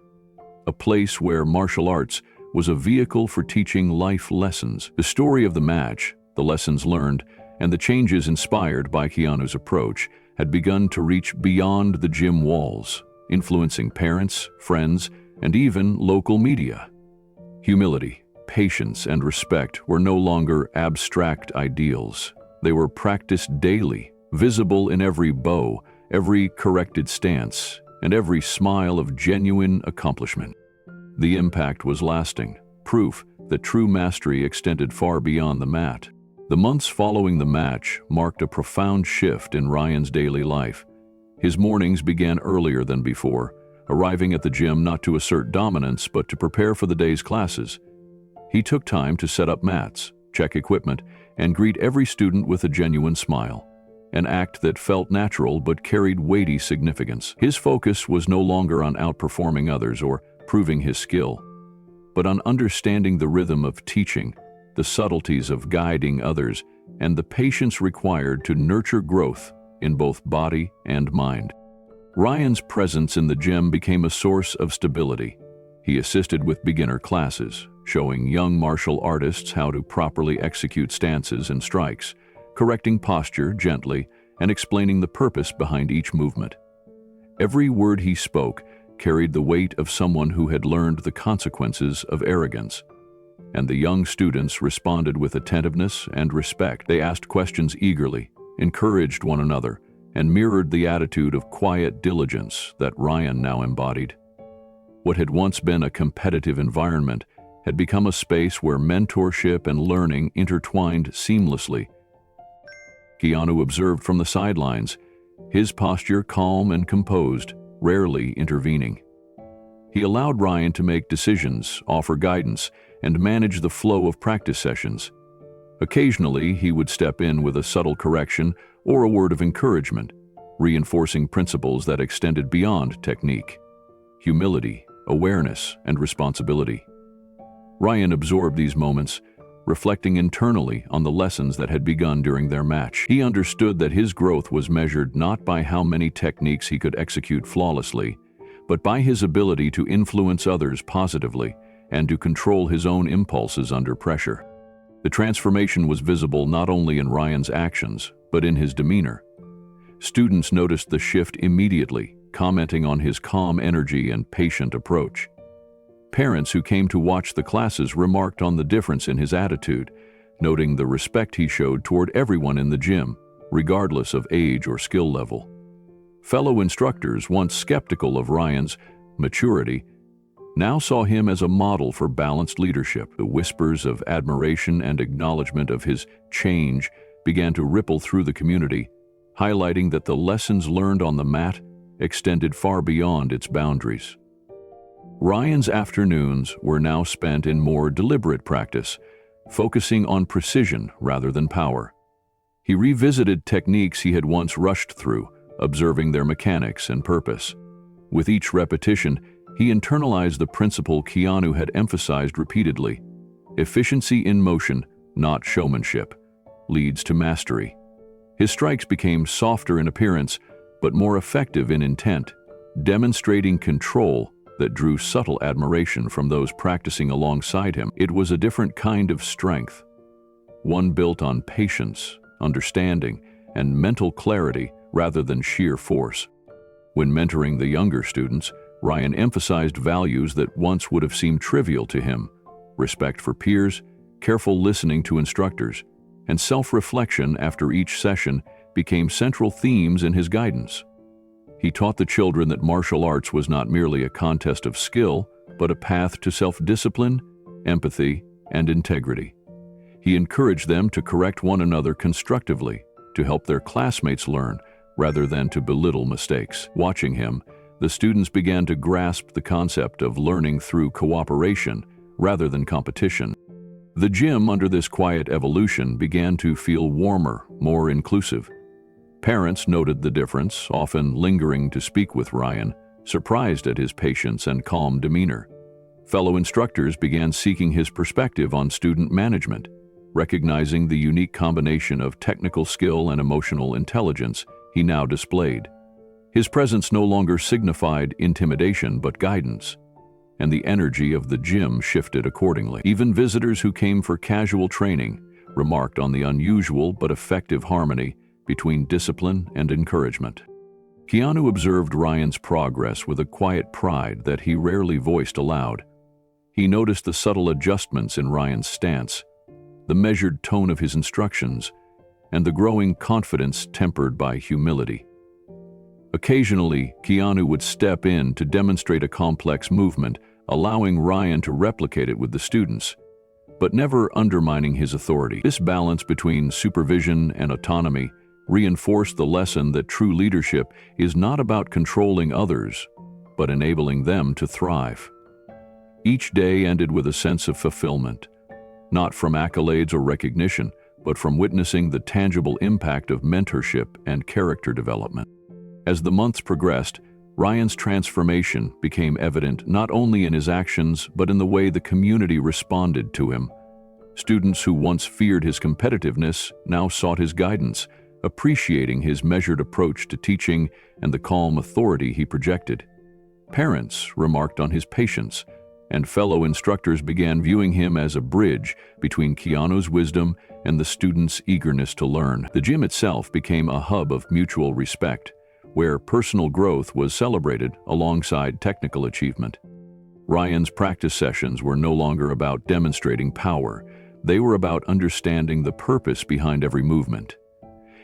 a place where martial arts was a vehicle for teaching life lessons. The story of the match, the lessons learned, and the changes inspired by Keanu's approach had begun to reach beyond the gym walls, influencing parents, friends, and even local media. Humility, patience, and respect were no longer abstract ideals. They were practiced daily, visible in every bow, every corrected stance, and every smile of genuine accomplishment. The impact was lasting, proof that true mastery extended far beyond the mat. The months following the match marked a profound shift in Ryan's daily life. His mornings began earlier than before, arriving at the gym not to assert dominance but to prepare for the day's classes. He took time to set up mats, check equipment, and greet every student with a genuine smile, an act that felt natural but carried weighty significance. His focus was no longer on outperforming others or proving his skill, but on understanding the rhythm of teaching, the subtleties of guiding others, and the patience required to nurture growth in both body and mind. Ryan's presence in the gym became a source of stability. He assisted with beginner classes, showing young martial artists how to properly execute stances and strikes, correcting posture gently, and explaining the purpose behind each movement. Every word he spoke carried the weight of someone who had learned the consequences of arrogance, and the young students responded with attentiveness and respect. They asked questions eagerly, encouraged one another, and mirrored the attitude of quiet diligence that Ryan now embodied. What had once been a competitive environment had become a space where mentorship and learning intertwined seamlessly. Keanu observed from the sidelines, his posture calm and composed, rarely intervening. He allowed Ryan to make decisions, offer guidance, and manage the flow of practice sessions. Occasionally, he would step in with a subtle correction or a word of encouragement, reinforcing principles that extended beyond technique: humility, awareness, and responsibility. Ryan absorbed these moments, reflecting internally on the lessons that had begun during their match. He understood that his growth was measured not by how many techniques he could execute flawlessly, but by his ability to influence others positively and to control his own impulses under pressure. The transformation was visible not only in Ryan's actions, but in his demeanor. Students noticed the shift immediately, commenting on his calm energy and patient approach. Parents who came to watch the classes remarked on the difference in his attitude, noting the respect he showed toward everyone in the gym, regardless of age or skill level. Fellow instructors, once skeptical of Ryan's maturity, now saw him as a model for balanced leadership. The whispers of admiration and acknowledgement of his change began to ripple through the community, highlighting that the lessons learned on the mat extended far beyond its boundaries. Ryan's afternoons were now spent in more deliberate practice, focusing on precision rather than power. He revisited techniques he had once rushed through, observing their mechanics and purpose. With each repetition, he internalized the principle Keanu had emphasized repeatedly: efficiency in motion, not showmanship, leads to mastery. His strikes became softer in appearance, but more effective in intent, demonstrating control that drew subtle admiration from those practicing alongside him. It was a different kind of strength, one built on patience, understanding, and mental clarity rather than sheer force. When mentoring the younger students, Ryan emphasized values that once would have seemed trivial to him: respect for peers, careful listening to instructors, and self-reflection after each session became central themes in his guidance. He taught the children that martial arts was not merely a contest of skill, but a path to self-discipline, empathy, and integrity. He encouraged them to correct one another constructively, to help their classmates learn, rather than to belittle mistakes. Watching him, the students began to grasp the concept of learning through cooperation rather than competition. The gym, under this quiet evolution, began to feel warmer, more inclusive. Parents noted the difference, often lingering to speak with Ryan, surprised at his patience and calm demeanor. Fellow instructors began seeking his perspective on student management, recognizing the unique combination of technical skill and emotional intelligence he now displayed. His presence no longer signified intimidation but guidance, and the energy of the gym shifted accordingly. Even visitors who came for casual training remarked on the unusual but effective harmony between discipline and encouragement. Keanu observed Ryan's progress with a quiet pride that he rarely voiced aloud. He noticed the subtle adjustments in Ryan's stance, the measured tone of his instructions, and the growing confidence tempered by humility. Occasionally, Keanu would step in to demonstrate a complex movement, allowing Ryan to replicate it with the students, but never undermining his authority. This balance between supervision and autonomy reinforced the lesson that true leadership is not about controlling others, but enabling them to thrive. Each day ended with a sense of fulfillment, not from accolades or recognition, but from witnessing the tangible impact of mentorship and character development. As the months progressed, Ryan's transformation became evident not only in his actions but in the way the community responded to him. Students who once feared his competitiveness now sought his guidance, appreciating his measured approach to teaching and the calm authority he projected. Parents remarked on his patience, and fellow instructors began viewing him as a bridge between Keanu's wisdom and the students' eagerness to learn. The gym itself became a hub of mutual respect, where personal growth was celebrated alongside technical achievement. Ryan's practice sessions were no longer about demonstrating power. They were about understanding the purpose behind every movement.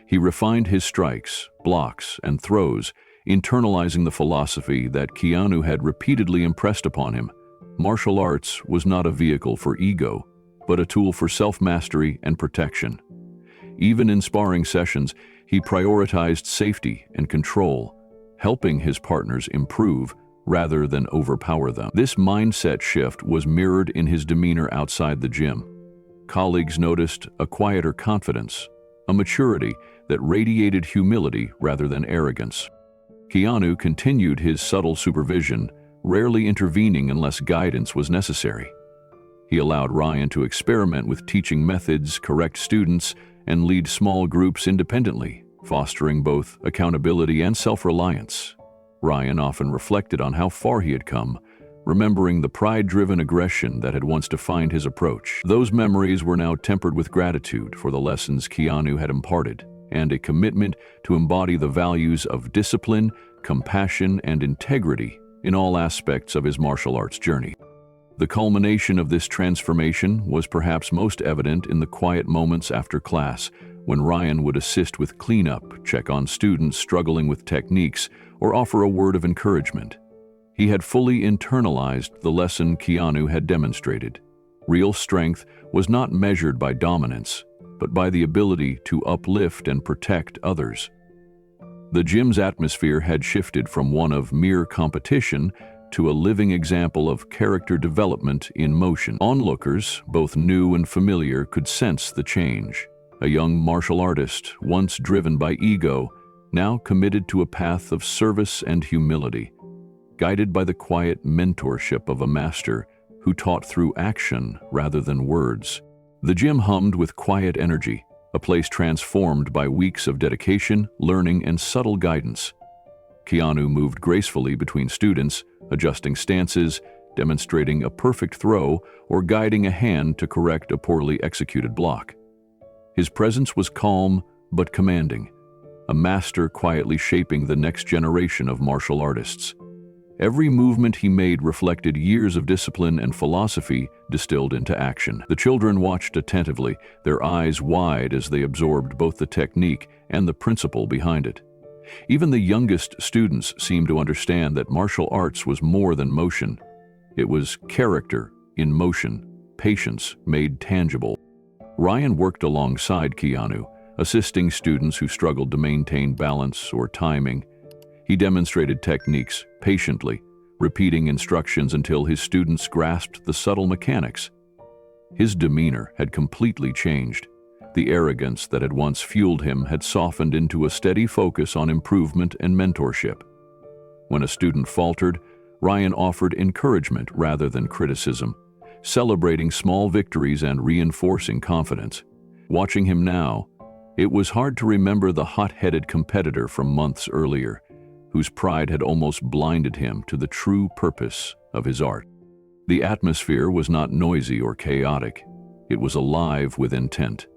He refined his strikes, blocks, and throws, internalizing the philosophy that Keanu had repeatedly impressed upon him. Martial arts was not a vehicle for ego, but a tool for self-mastery and protection. Even in sparring sessions, he prioritized safety and control, helping his partners improve rather than overpower them. This mindset shift was mirrored in his demeanor outside the gym. Colleagues noticed a quieter confidence, a maturity that radiated humility rather than arrogance. Keanu continued his subtle supervision, rarely intervening unless guidance was necessary. He allowed Ryan to experiment with teaching methods, correct students, and lead small groups independently, fostering both accountability and self-reliance. Ryan often reflected on how far he had come, remembering the pride-driven aggression that had once defined his approach. Those memories were now tempered with gratitude for the lessons Keanu had imparted, and a commitment to embody the values of discipline, compassion, and integrity in all aspects of his martial arts journey. The culmination of this transformation was perhaps most evident in the quiet moments after class, when Ryan would assist with cleanup, check on students struggling with techniques, or offer a word of encouragement. He had fully internalized the lesson Keanu had demonstrated. Real strength was not measured by dominance, but by the ability to uplift and protect others. The gym's atmosphere had shifted from one of mere competition to a living example of character development in motion. Onlookers, both new and familiar, could sense the change. A young martial artist, once driven by ego, now committed to a path of service and humility, guided by the quiet mentorship of a master who taught through action rather than words. The gym hummed with quiet energy, a place transformed by weeks of dedication, learning, and subtle guidance. Keanu moved gracefully between students, adjusting stances, demonstrating a perfect throw, or guiding a hand to correct a poorly executed block. His presence was calm but commanding, a master quietly shaping the next generation of martial artists. Every movement he made reflected years of discipline and philosophy distilled into action. The children watched attentively, their eyes wide as they absorbed both the technique and the principle behind it. Even the youngest students seemed to understand that martial arts was more than motion. It was character in motion, patience made tangible. Ryan worked alongside Keanu, assisting students who struggled to maintain balance or timing. He demonstrated techniques patiently, repeating instructions until his students grasped the subtle mechanics. His demeanor had completely changed. The arrogance that had once fueled him had softened into a steady focus on improvement and mentorship. When a student faltered, Ryan offered encouragement rather than criticism, celebrating small victories and reinforcing confidence. Watching him now, it was hard to remember the hot-headed competitor from months earlier, whose pride had almost blinded him to the true purpose of his art. The atmosphere was not noisy or chaotic. It was alive with intent.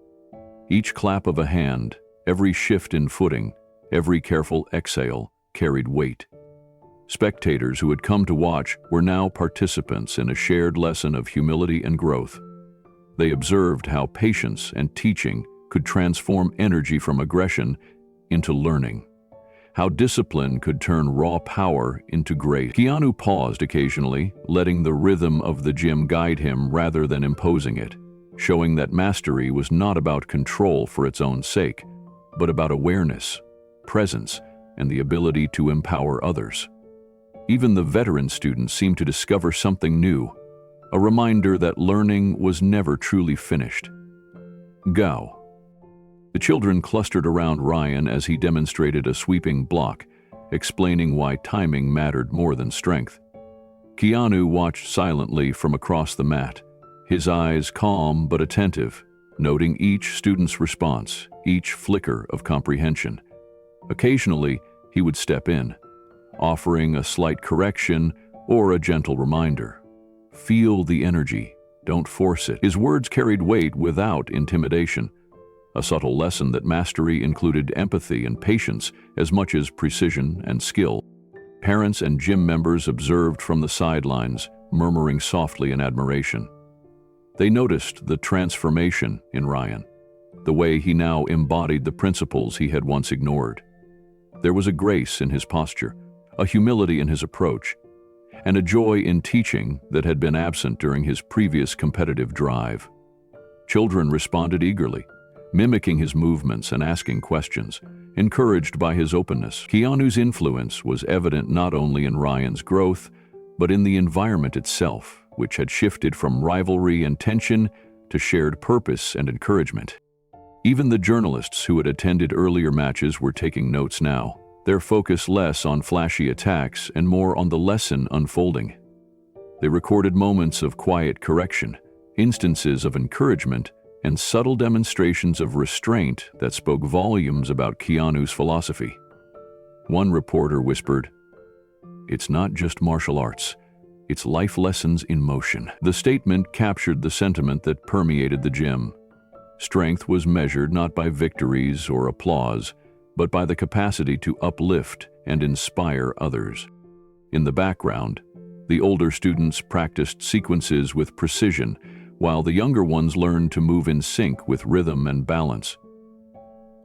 Each clap of a hand, every shift in footing, every careful exhale carried weight. Spectators who had come to watch were now participants in a shared lesson of humility and growth. They observed how patience and teaching could transform energy from aggression into learning, how discipline could turn raw power into grace. Keanu paused occasionally, letting the rhythm of the gym guide him rather than imposing it, showing that mastery was not about control for its own sake, but about awareness, presence, and the ability to empower others. Even the veteran students seemed to discover something new, a reminder that learning was never truly finished. Go. The children clustered around Ryan as he demonstrated a sweeping block, explaining why timing mattered more than strength. Keanu watched silently from across the mat, his eyes calm but attentive, noting each student's response, each flicker of comprehension. Occasionally, he would step in, offering a slight correction or a gentle reminder. Feel the energy, don't force it. His words carried weight without intimidation, a subtle lesson that mastery included empathy and patience as much as precision and skill. Parents and gym members observed from the sidelines, murmuring softly in admiration. They noticed the transformation in Ryan, the way he now embodied the principles he had once ignored. There was a grace in his posture, a humility in his approach, and a joy in teaching that had been absent during his previous competitive drive. Children responded eagerly, mimicking his movements and asking questions, encouraged by his openness. Keanu's influence was evident not only in Ryan's growth, but in the environment itself, which had shifted from rivalry and tension to shared purpose and encouragement. Even the journalists who had attended earlier matches were taking notes now, their focus less on flashy attacks and more on the lesson unfolding. They recorded moments of quiet correction, instances of encouragement, and subtle demonstrations of restraint that spoke volumes about Keanu's philosophy. One reporter whispered, "It's not just martial arts, it's life lessons in motion." The statement captured the sentiment that permeated the gym. Strength was measured not by victories or applause, but by the capacity to uplift and inspire others. In the background, the older students practiced sequences with precision, while the younger ones learned to move in sync with rhythm and balance.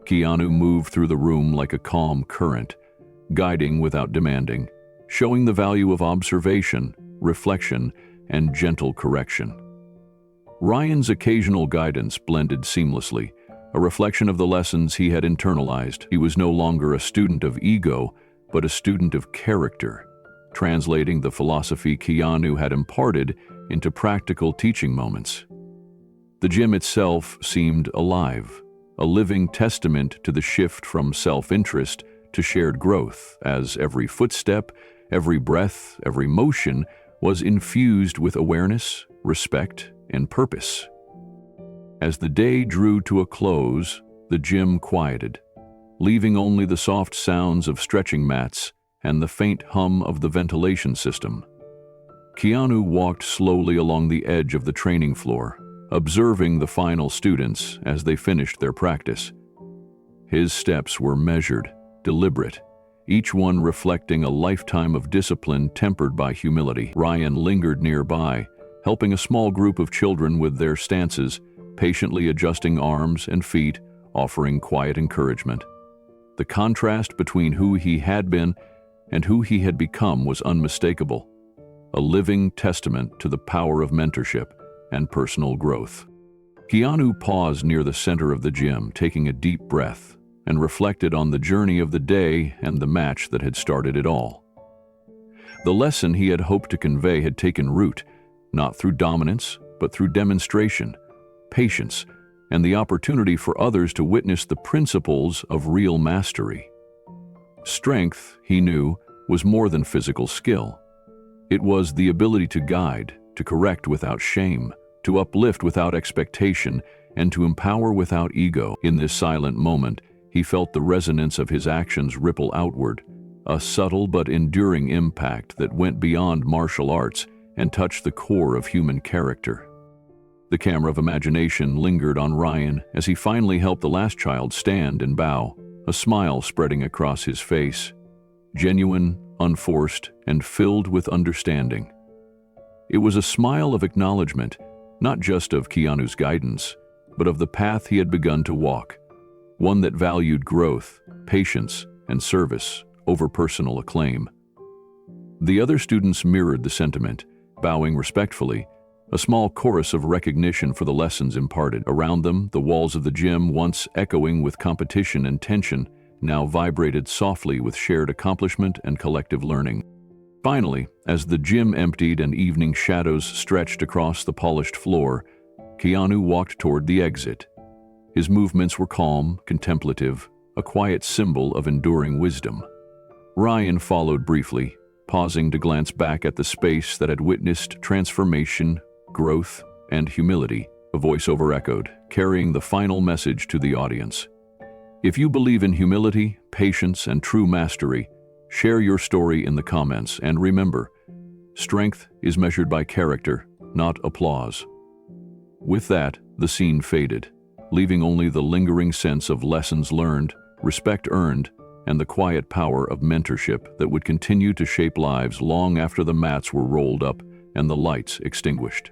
Keanu moved through the room like a calm current, guiding without demanding, showing the value of observation, reflection, and gentle correction. Ryan's occasional guidance blended seamlessly, a reflection of the lessons he had internalized. He was no longer a student of ego, but a student of character, translating the philosophy Keanu had imparted into practical teaching moments. The gym itself seemed alive, a living testament to the shift from self-interest to shared growth, as every footstep, every breath, every motion was infused with awareness, respect, and purpose. As the day drew to a close, the gym quieted, leaving only the soft sounds of stretching mats and the faint hum of the ventilation system. Keanu walked slowly along the edge of the training floor, observing the final students as they finished their practice. His steps were measured, deliberate, each one reflecting a lifetime of discipline tempered by humility. Ryan lingered nearby, helping a small group of children with their stances, patiently adjusting arms and feet, offering quiet encouragement. The contrast between who he had been and who he had become was unmistakable, a living testament to the power of mentorship and personal growth. Keanu paused near the center of the gym, taking a deep breath, and reflected on the journey of the day and the match that had started it all. The lesson he had hoped to convey had taken root, not through dominance, but through demonstration, patience, and the opportunity for others to witness the principles of real mastery. Strength, he knew, was more than physical skill. It was the ability to guide, to correct without shame, to uplift without expectation, and to empower without ego. In this silent moment, he felt the resonance of his actions ripple outward, a subtle but enduring impact that went beyond martial arts and touched the core of human character. The camera of imagination lingered on Ryan as he finally helped the last child stand and bow, a smile spreading across his face, genuine, unforced, and filled with understanding. It was a smile of acknowledgement, not just of Keanu's guidance, but of the path he had begun to walk, one that valued growth, patience, and service over personal acclaim. The other students mirrored the sentiment, bowing respectfully, a small chorus of recognition for the lessons imparted. Around them, the walls of the gym, once echoing with competition and tension, now vibrated softly with shared accomplishment and collective learning. Finally, as the gym emptied and evening shadows stretched across the polished floor, Keanu walked toward the exit. His movements were calm, contemplative, a quiet symbol of enduring wisdom. Ryan followed briefly, pausing to glance back at the space that had witnessed transformation, growth, and humility. A voiceover echoed, carrying the final message to the audience. If you believe in humility, patience, and true mastery, share your story in the comments, and remember, strength is measured by character, not applause. With that, the scene faded, leaving only the lingering sense of lessons learned, respect earned, and the quiet power of mentorship that would continue to shape lives long after the mats were rolled up and the lights extinguished.